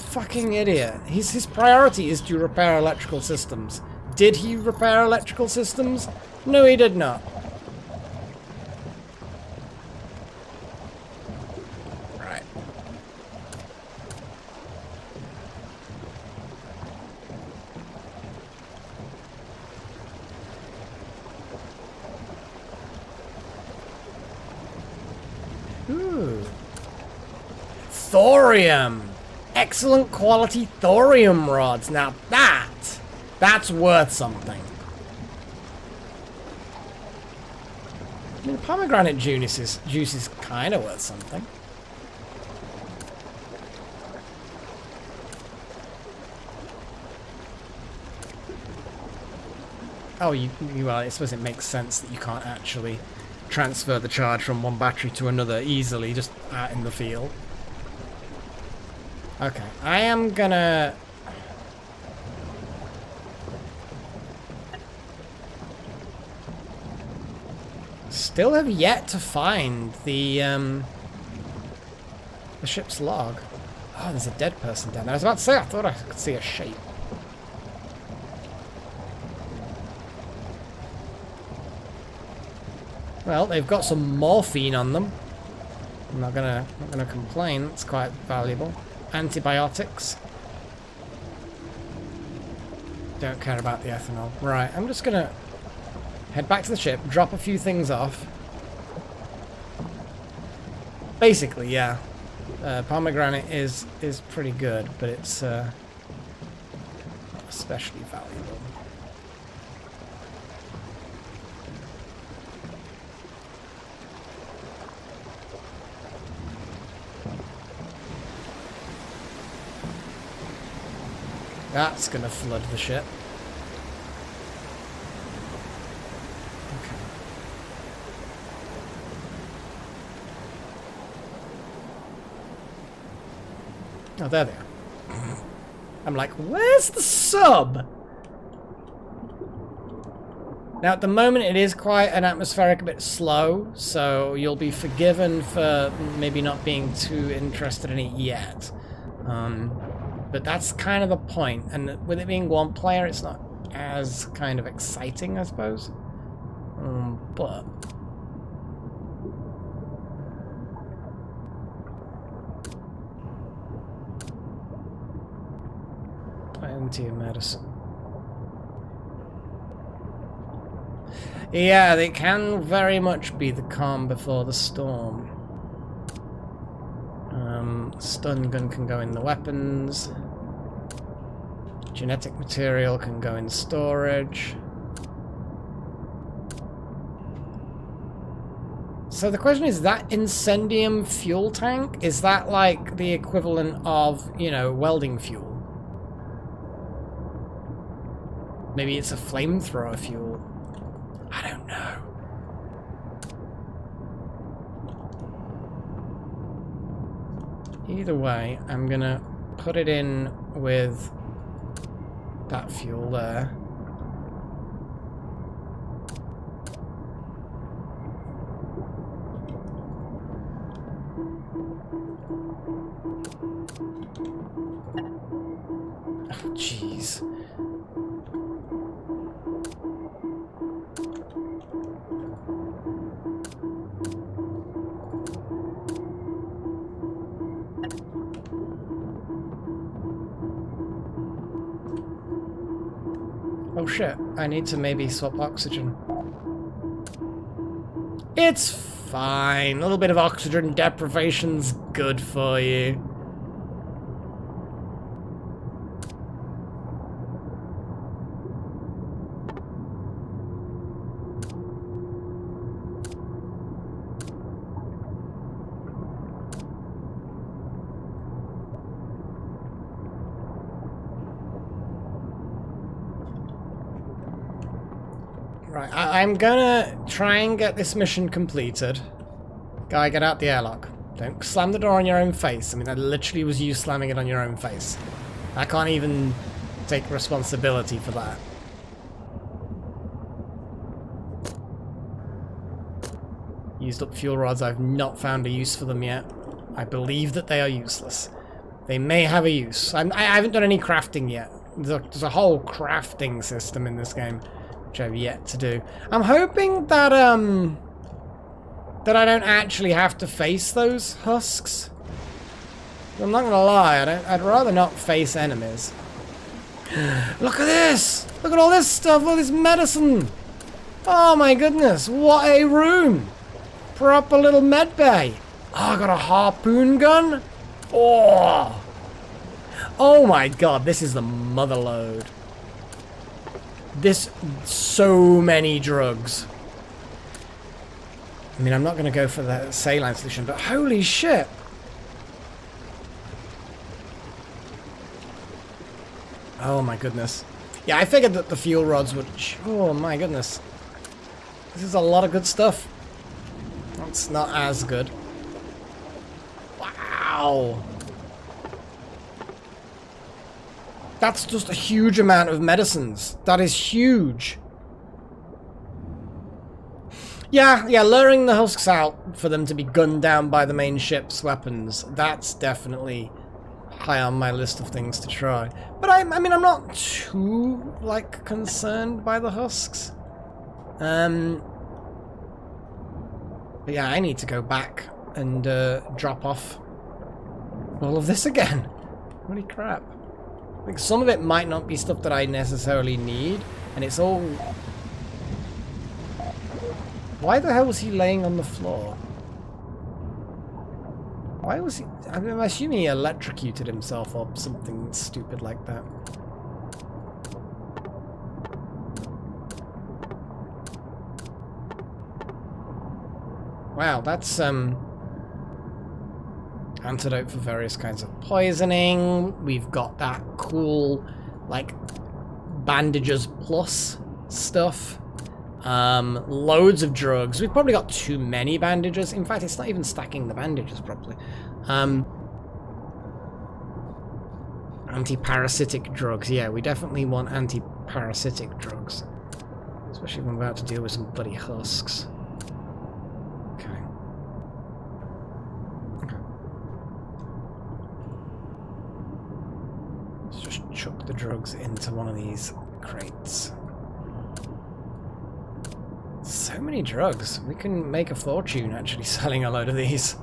Fucking idiot. His priority is to repair electrical systems. Did he repair electrical systems? No, he did not. Ooh. Thorium! Excellent quality thorium rods. Now that's worth something. I mean, pomegranate juice is kind of worth something. Oh, well, I suppose it makes sense that you can't actually transfer the charge from one battery to another easily, just out in the field. Okay, I am gonna... Still have yet to find the ship's log. Oh, there's a dead person down there. I was about to say, I thought I could see a shape. Well, they've got some morphine on them. I'm not gonna complain. It's quite valuable. Antibiotics. Don't care about the ethanol. Right, I'm just gonna head back to the ship, drop a few things off. Basically, yeah. Pomegranate is pretty good, but it's not especially valuable. That's gonna flood the ship. Okay. Oh, there they are. I'm like, where's the sub? Now, at the moment, it is quite an atmospheric, a bit slow, so you'll be forgiven for maybe not being too interested in it yet. But that's kind of the point, and with it being one player, it's not as kind of exciting, I suppose. But plenty of medicine. Yeah, they can very much be the calm before the storm. Stun gun can go in the weapons. Genetic material can go in storage. So the question is, that incendium fuel tank, is that like the equivalent of, you know, welding fuel? Maybe it's a flamethrower fuel. I don't know. Either way, I'm gonna put it in with that fuel there. Oh, jeez. Oh shit, I need to maybe swap oxygen. It's fine. A little bit of oxygen deprivation's good for you. Right, I'm gonna try and get this mission completed. Guy, get out the airlock. Don't slam the door on your own face. I mean, that literally was you slamming it on your own face. I can't even take responsibility for that. Used up fuel rods. I've not found a use for them yet. I believe that they are useless. They may have a use. I haven't done any crafting yet. There's a whole crafting system in this game, which I've yet to do. I'm hoping that that I don't actually have to face those husks. I'm not gonna lie, I'd rather not face enemies. Look at this! Look at all this stuff, all this medicine! Oh my goodness, what a room! Proper little med bay. Oh, I got a harpoon gun? Oh! Oh my god, this is the mother lode. This, so many drugs. I mean, I'm not going to go for the saline solution, but holy shit. Oh my goodness. Yeah, I figured that the fuel rods would... Oh my goodness. This is a lot of good stuff. That's not as good. Wow. That's just a huge amount of medicines. That is huge. Yeah, luring the husks out for them to be gunned down by the main ship's weapons. That's definitely high on my list of things to try. But I mean, I'm not too, like, concerned by the husks. But yeah, I need to go back and drop off all of this again. Holy crap. Like, some of it might not be stuff that I necessarily need, and it's all... Why the hell was he laying on the floor? Why was he... I'm assuming he electrocuted himself or something stupid like that. Wow, that's antidote for various kinds of poisoning. We've got that cool, like, bandages plus stuff. Loads of drugs. We've probably got too many bandages. In fact, it's not even stacking the bandages properly. Anti-parasitic drugs. Yeah, we definitely want anti-parasitic drugs. Especially when we're about to deal with some bloody husks. Okay. Let's just chuck the drugs into one of these crates. So many drugs. We can make a fortune actually selling a load of these.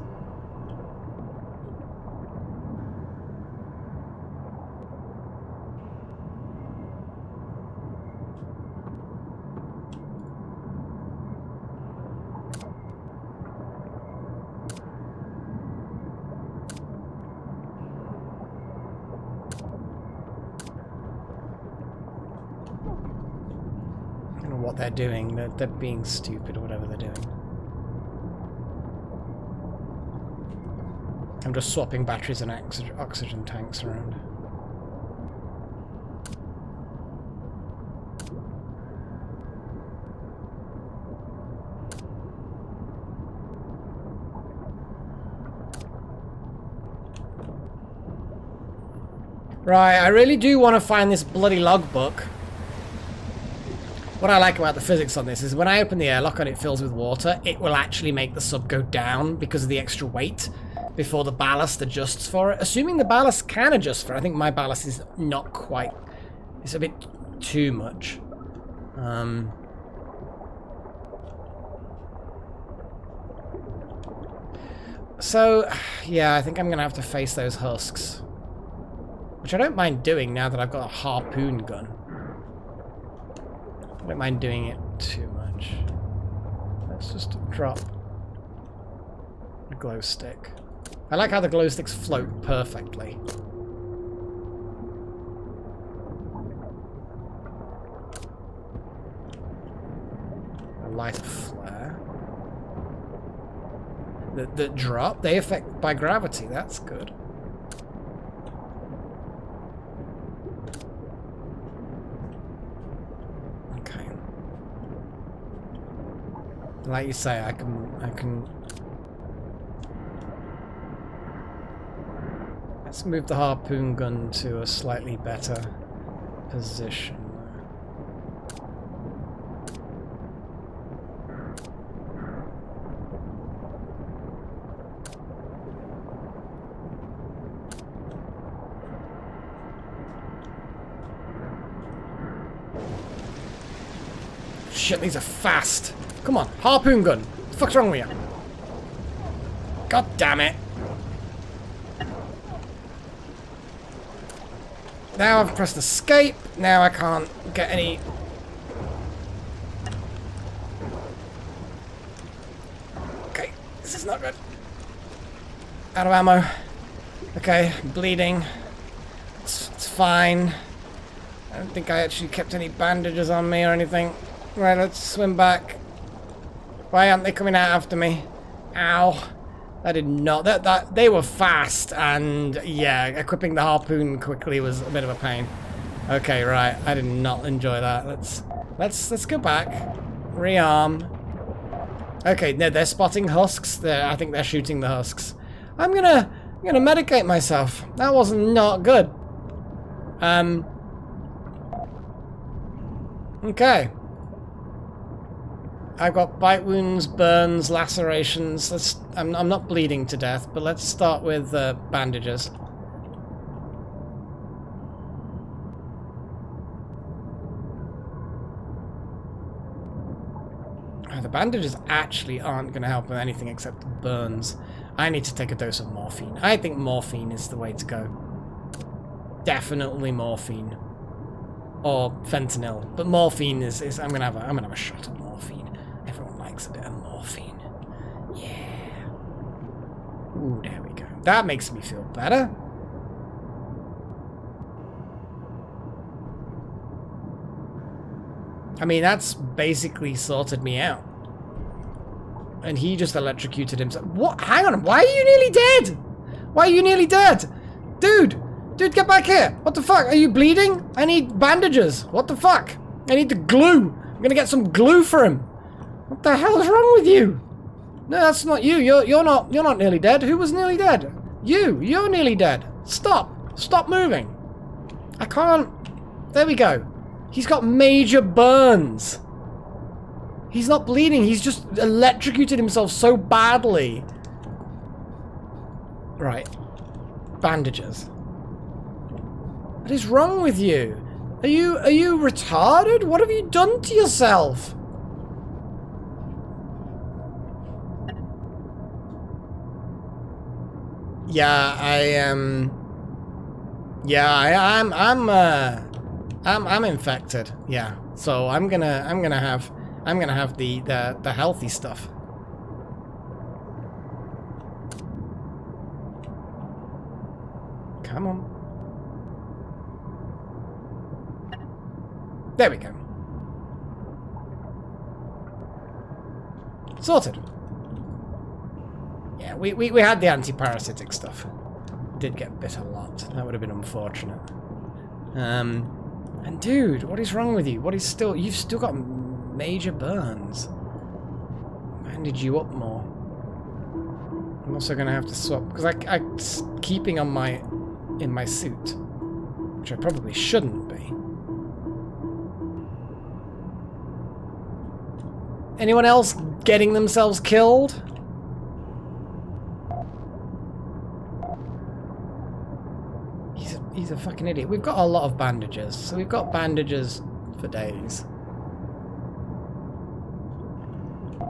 What they're doing, they're being stupid or whatever they're doing. I'm just swapping batteries and oxygen tanks around. Right, I really do want to find this bloody logbook. What I like about the physics on this is when I open the airlock and it fills with water, it will actually make the sub go down because of the extra weight before the ballast adjusts for it. Assuming the ballast can adjust for it. I think my ballast is not quite... It's a bit too much. So, yeah, I think I'm going to have to face those husks. Which I don't mind doing now that I've got a harpoon gun. I don't mind doing it too much. Let's just drop a glow stick. I like how the glow sticks float perfectly. A lighter flare. The drop, they affect by gravity, that's good. Like you say, I can... Let's move the harpoon gun to a slightly better position. Shit, these are fast. Come on, harpoon gun. What the fuck's wrong with you? God damn it. Now I've pressed escape. Now I can't get any... Okay, this is not good. Out of ammo. Okay, bleeding. It's fine. I don't think I actually kept any bandages on me or anything. Right, let's swim back. Why aren't they coming out after me? Ow. I did not. They were fast, and yeah, equipping the harpoon quickly was a bit of a pain. Okay, right. I did not enjoy that. Let's go back. Rearm. Okay, no, they're spotting husks. I think they're shooting the husks. I'm gonna medicate myself. That was not good. Okay. I've got bite wounds, burns, lacerations. I'm not bleeding to death, but let's start with bandages. The bandages actually aren't going to help with anything except burns. I need to take a dose of morphine. I think morphine is the way to go. Definitely morphine. Or fentanyl. But morphine is I'm gonna have a shot of morphine. Everyone likes a bit of morphine. Yeah. Ooh, there we go. That makes me feel better. I mean, that's basically sorted me out. And he just electrocuted himself. What? Hang on. Why are you nearly dead? Why are you nearly dead? Dude, get back here. What the fuck? Are you bleeding? I need bandages. What the fuck? I need the glue. I'm gonna get some glue for him. What the hell is wrong with you? No, that's not you. You're not nearly dead. Who was nearly dead? You're nearly dead. Stop moving. I can't. There we go. He's got major burns. He's not bleeding, he's just electrocuted himself so badly. Right. Bandages. What is wrong with you? Are you retarded? What have you done to yourself? Yeah, I'm infected. Yeah. So I'm gonna have the healthy stuff. Come on. There we go. Sorted. Yeah, we had the anti-parasitic stuff. Did get bit a lot. That would have been unfortunate. And dude, what is wrong with you? You've still got major burns. Bandage you up more. I'm also gonna have to swap because I'm keeping on in my suit, which I probably shouldn't be. Anyone else getting themselves killed? He's a fucking idiot. We've got a lot of bandages, so we've got bandages for days.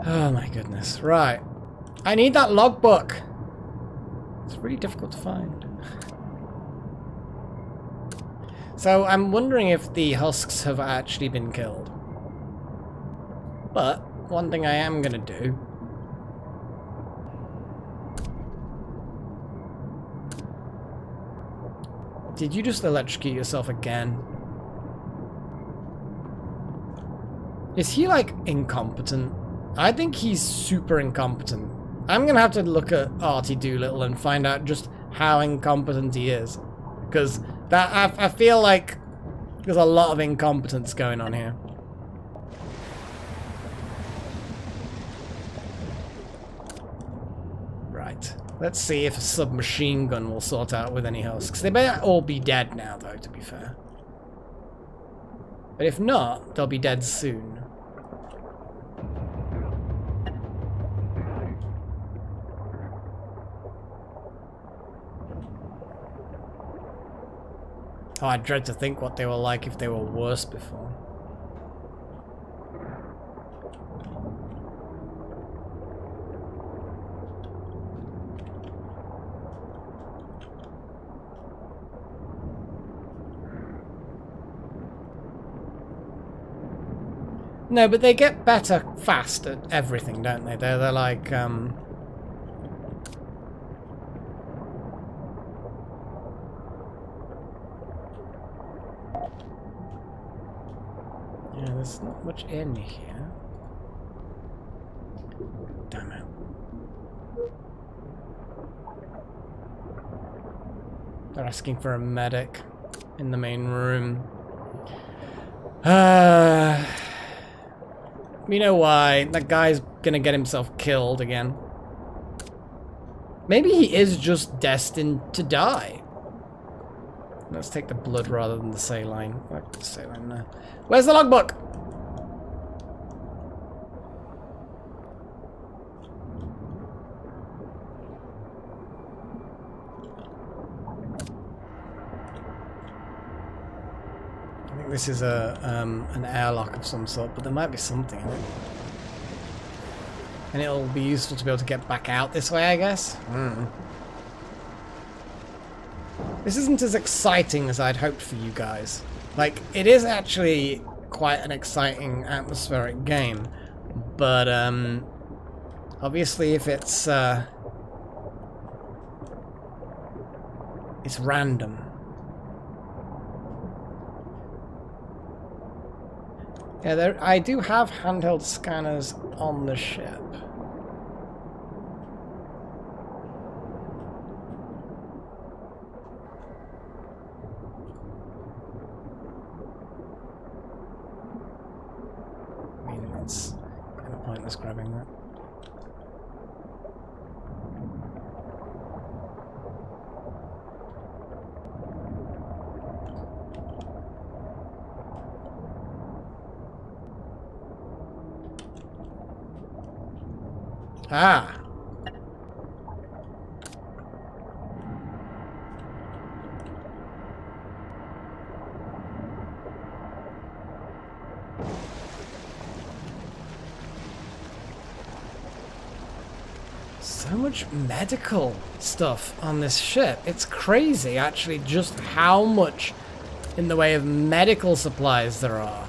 Oh my goodness. Right. I need that logbook. It's really difficult to find. So I'm wondering if the husks have actually been killed. But one thing I am gonna do . Did you just electrocute yourself again? Is he like incompetent? I think he's super incompetent. I'm gonna have to look at Artie Doolittle and find out just how incompetent he is. Because I feel like there's a lot of incompetence going on here. Right. Let's see if a submachine gun will sort out with any husks. They may all be dead now, though, to be fair. But if not, they'll be dead soon. Oh, I dread to think what they were like if they were worse before. No, but they get better fast at everything, don't they? They're like, yeah, there's not much in here. Damn it. They're asking for a medic in the main room. We know why. That guy's gonna get himself killed again. Maybe he is just destined to die. Let's take the blood rather than the saline. Like the saline there. Where's the logbook? I think this is an airlock of some sort, but there might be something in it. And it'll be useful to be able to get back out this way, I guess. This isn't as exciting as I'd hoped for you guys. Like, it is actually quite an exciting atmospheric game, but obviously if it's random. Yeah, I do have handheld scanners on the ship. I mean, it's kind of pointless grabbing that. Ah! So much medical stuff on this ship. It's crazy, actually, just how much in the way of medical supplies there are.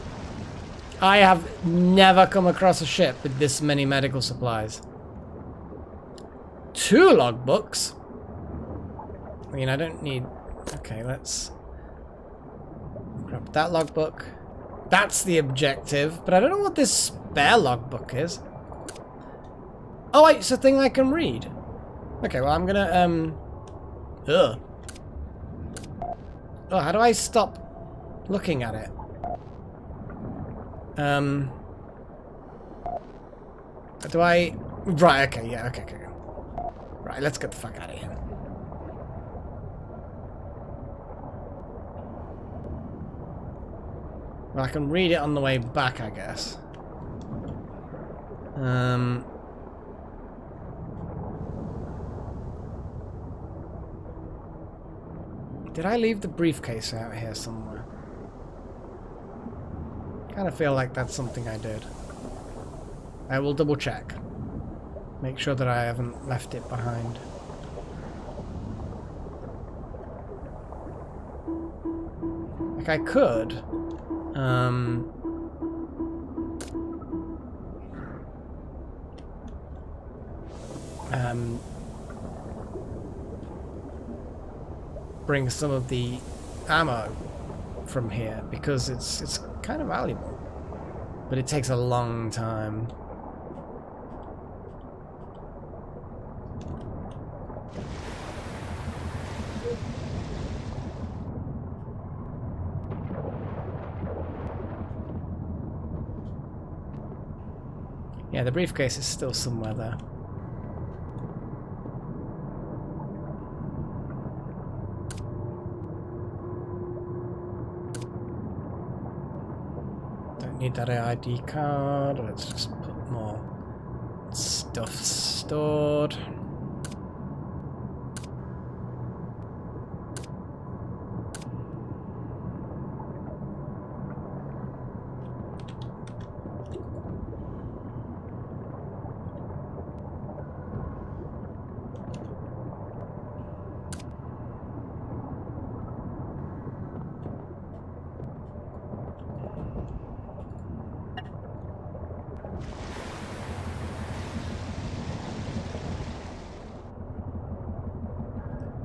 I have never come across a ship with this many medical supplies. 2 logbooks? I mean, I don't need... Okay, let's grab that logbook. That's the objective, but I don't know what this spare logbook is. Oh wait, it's a thing I can read. Okay, well I'm gonna, ugh. Oh, how do I stop looking at it? Do I... Right, okay, yeah, okay. Right, let's get the fuck out of here. Well, I can read it on the way back, I guess. Did I leave the briefcase out here somewhere? Kind of feel like that's something I did. I will double check. Make sure that I haven't left it behind. Like I could. Bring some of the ammo from here because it's kind of valuable, but it takes a long time. Yeah, the briefcase is still somewhere there. Need that ID card. Let's just put more stuff stored.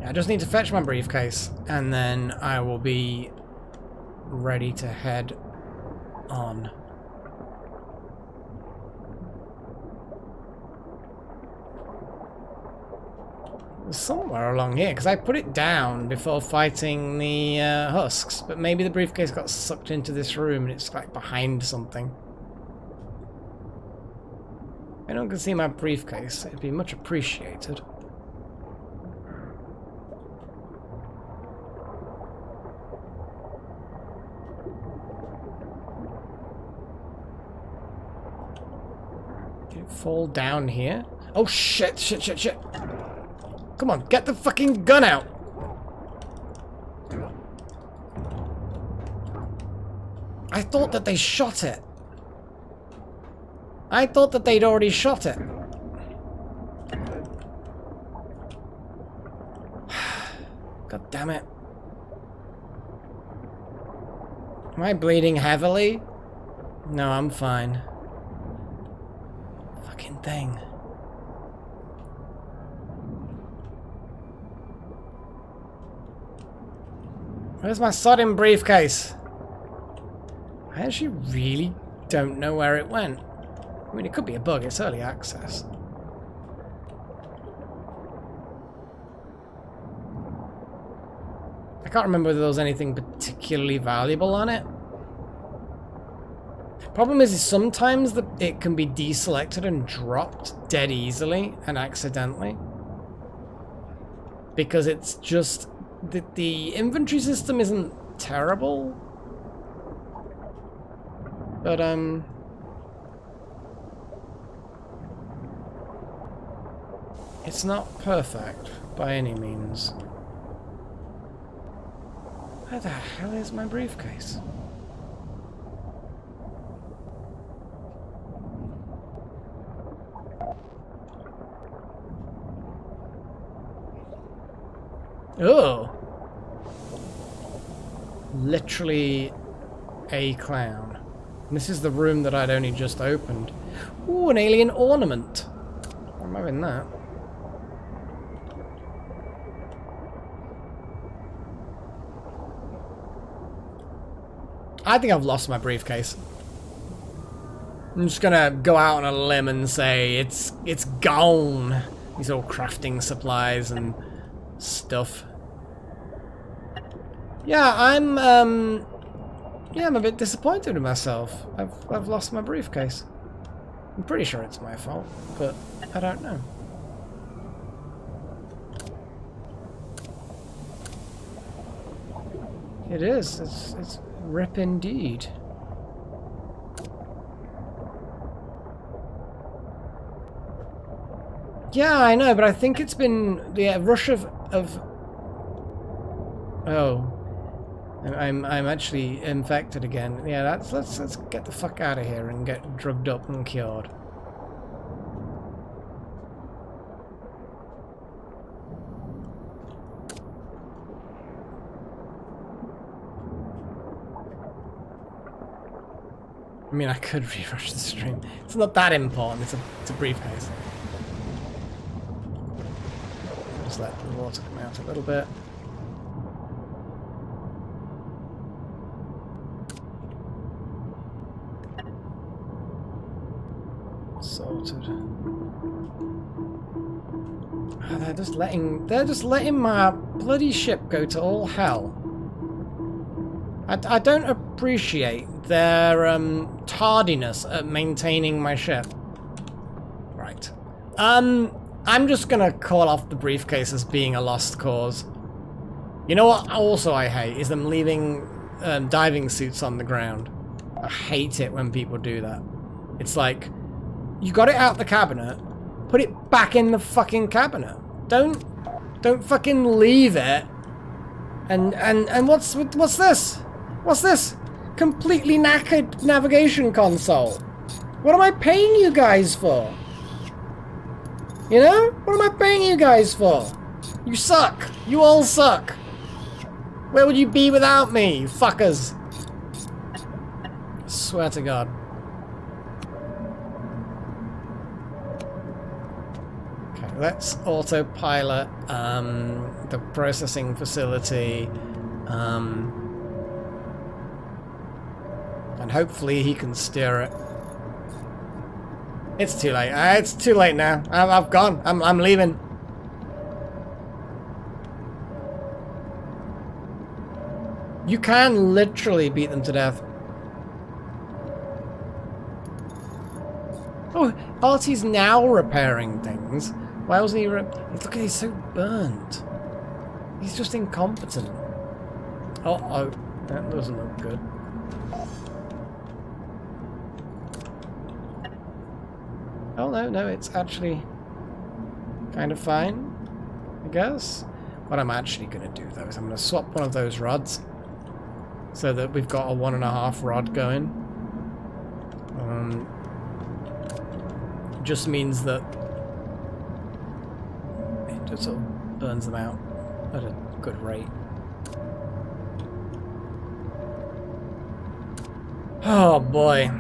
I just need to fetch my briefcase, and then I will be ready to head on. Somewhere along here, because I put it down before fighting the husks, but maybe the briefcase got sucked into this room and it's like behind something. If anyone can see my briefcase, it'd be much appreciated. Did it fall down here? Oh shit, shit, shit, shit. Come on, get the fucking gun out! I thought that they shot it. I thought that they'd already shot it. God damn it. Am I bleeding heavily? No, I'm fine. Fucking thing. Where's my sodding briefcase? I actually really don't know where it went. I mean, it could be a bug. It's early access. I can't remember whether there was anything particularly valuable on it. Problem is sometimes it can be deselected and dropped dead easily and accidentally. Because it's just... The inventory system isn't terrible, but it's not perfect by any means. Where the hell is my briefcase? Oh! Literally a clown. And this is the room that I'd only just opened. Ooh, an alien ornament. I'm having that. I think I've lost my briefcase. I'm just gonna go out on a limb and say it's gone. These all crafting supplies and stuff. Yeah, I'm a bit disappointed in myself. I've lost my briefcase. I'm pretty sure it's my fault, but I don't know. It is. It's rip indeed. Yeah, I know, but I think it's been the rush of oh, I'm actually infected again. Yeah, let's get the fuck out of here and get drugged up and cured. I mean, I could refresh the stream. It's not that important. It's a briefcase. Just let the water come out a little bit. Sorted. Oh, they're just letting my bloody ship go to all hell. I don't appreciate their tardiness at maintaining my ship. Right. I'm just gonna call off the briefcase as being a lost cause. You know what also I hate is them leaving diving suits on the ground. I hate it when people do that. It's like, you got it out the cabinet, put it back in the fucking cabinet. Don't fucking leave it. And what's this? What's this? Completely knackered navigation console. What am I paying you guys for? You know? What am I paying you guys for? You suck. You all suck. Where would you be without me, you fuckers? I swear to God. Okay, let's autopilot the processing facility. And hopefully he can steer it. It's too late. It's too late now. I've gone. I'm leaving. You can literally beat them to death. Oh, Artie's now repairing things. Why wasn't he? Look at he's so burnt. He's just incompetent. Oh, that doesn't look good. Oh no, it's actually kind of fine, I guess. What I'm actually going to do though is I'm going to swap one of those rods so that we've got a 1.5 rod going. Just means that it just sort of burns them out at a good rate. Oh boy.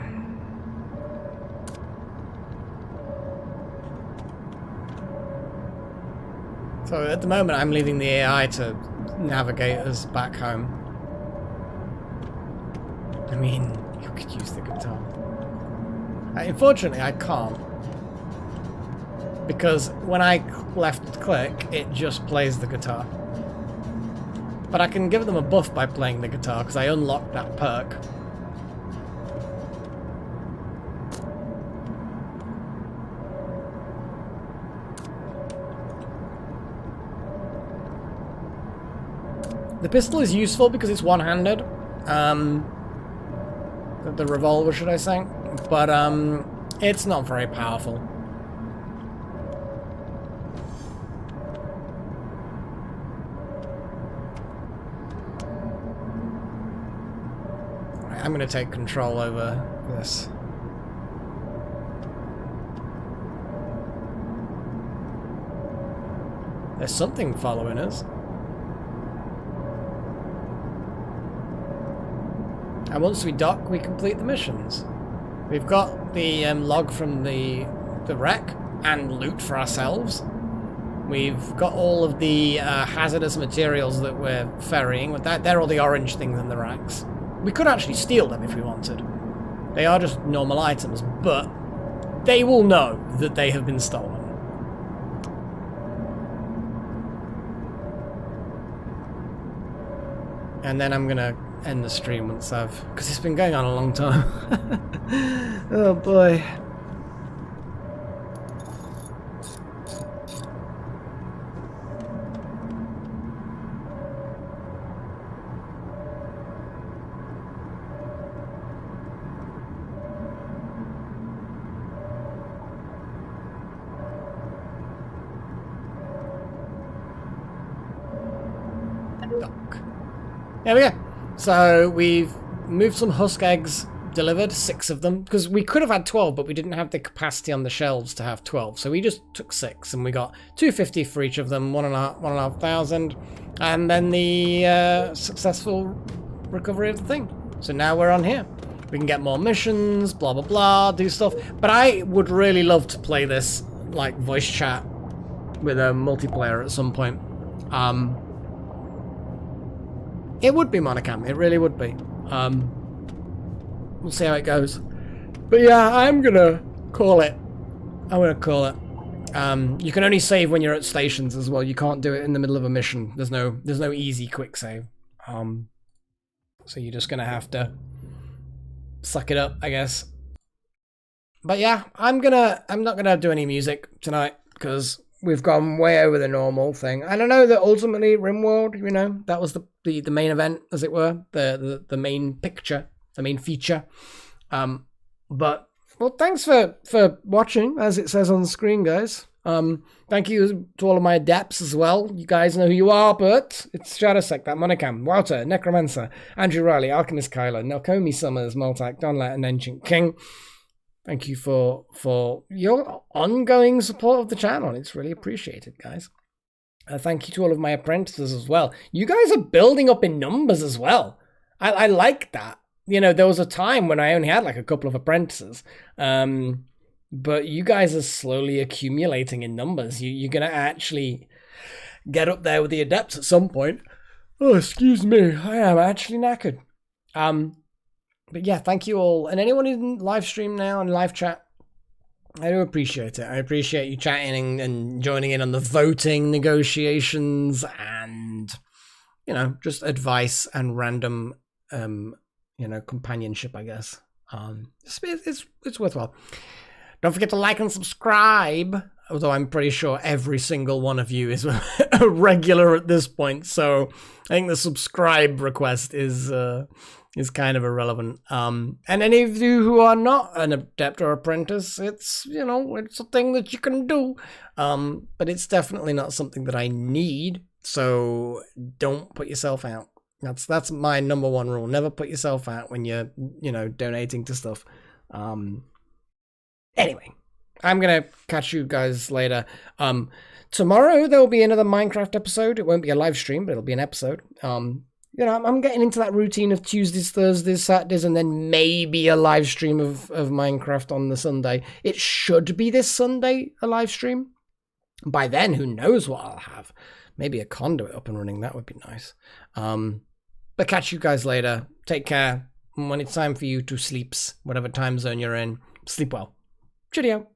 So at the moment I'm leaving the AI to navigate us back home. I mean, you could use the guitar. Unfortunately I can't. Because when I left click, it just plays the guitar. But I can give them a buff by playing the guitar because I unlocked that perk. The pistol is useful because it's one-handed. The revolver, should I say. But it's not very powerful. Right, I'm going to take control over this. There's something following us. And once we dock, we complete the missions. We've got the log from the wreck and loot for ourselves. We've got all of the hazardous materials that we're ferrying. They're all the orange things in the racks. We could actually steal them if we wanted. They are just normal items, but they will know that they have been stolen. And then I'm gonna end the stream once because it's been going on a long time. Oh boy. Dock. There we go. So we've moved some husk eggs, delivered 6 of them, because we could have had 12, but we didn't have the capacity on the shelves to have 12. So we just took 6, and we got 250 for each of them, 1,500, and then the successful recovery of the thing. So now we're on here. We can get more missions, blah blah blah, do stuff. But I would really love to play this like voice chat with a multiplayer at some point. It would be Monocam, it really would be. We'll see how it goes. But yeah, I'm gonna call it. You can only save when you're at stations as well. You can't do it in the middle of a mission. There's no easy quick save. So you're just gonna have to suck it up, I guess. But yeah, I'm not gonna do any music tonight because we've gone way over the normal thing. And I know that ultimately RimWorld, you know, that was the main event, as it were, the main picture, the main feature. But well, thanks for watching, as it says on the screen, guys. Thank you to all of my adepts as well. You guys know who you are, but it's Shadowsec, that Monocam, Wouter, Necromancer, Andrew Riley, Alchemist Kyler, Nelkomi Summers, Maltak, Donlet, and Ancient King. Thank you for your ongoing support of the channel. It's really appreciated, guys. Thank you to all of my apprentices as well. You guys are building up in numbers as well. I like that. You know, there was a time when I only had like a couple of apprentices. But you guys are slowly accumulating in numbers. You're going to actually get up there with the adepts at some point. Oh, excuse me. I am actually knackered. But yeah, thank you all. And anyone in live stream now and live chat, I do appreciate it. I appreciate you chatting and joining in on the voting negotiations and you know, just advice and random, you know, companionship, I guess. It's worthwhile. Don't forget to like and subscribe, although I'm pretty sure every single one of you is a regular at this point, so I think the subscribe request is kind of irrelevant. And any of you who are not an adept or apprentice, it's, you know, it's a thing that you can do, but it's definitely not something that I need, so don't put yourself out. That's my number one rule. Never put yourself out when you're, you know, donating to stuff. Anyway, I'm gonna catch you guys later. Tomorrow there'll be another Minecraft episode. It won't be a live stream, but it'll be an episode. You know, I'm getting into that routine of Tuesdays, Thursdays, Saturdays, and then maybe a live stream of Minecraft on the Sunday. It should be this Sunday, a live stream. By then, who knows what I'll have. Maybe a conduit up and running. That would be nice. But catch you guys later. Take care. And when it's time for you to sleep, whatever time zone you're in, sleep well. Cheerio.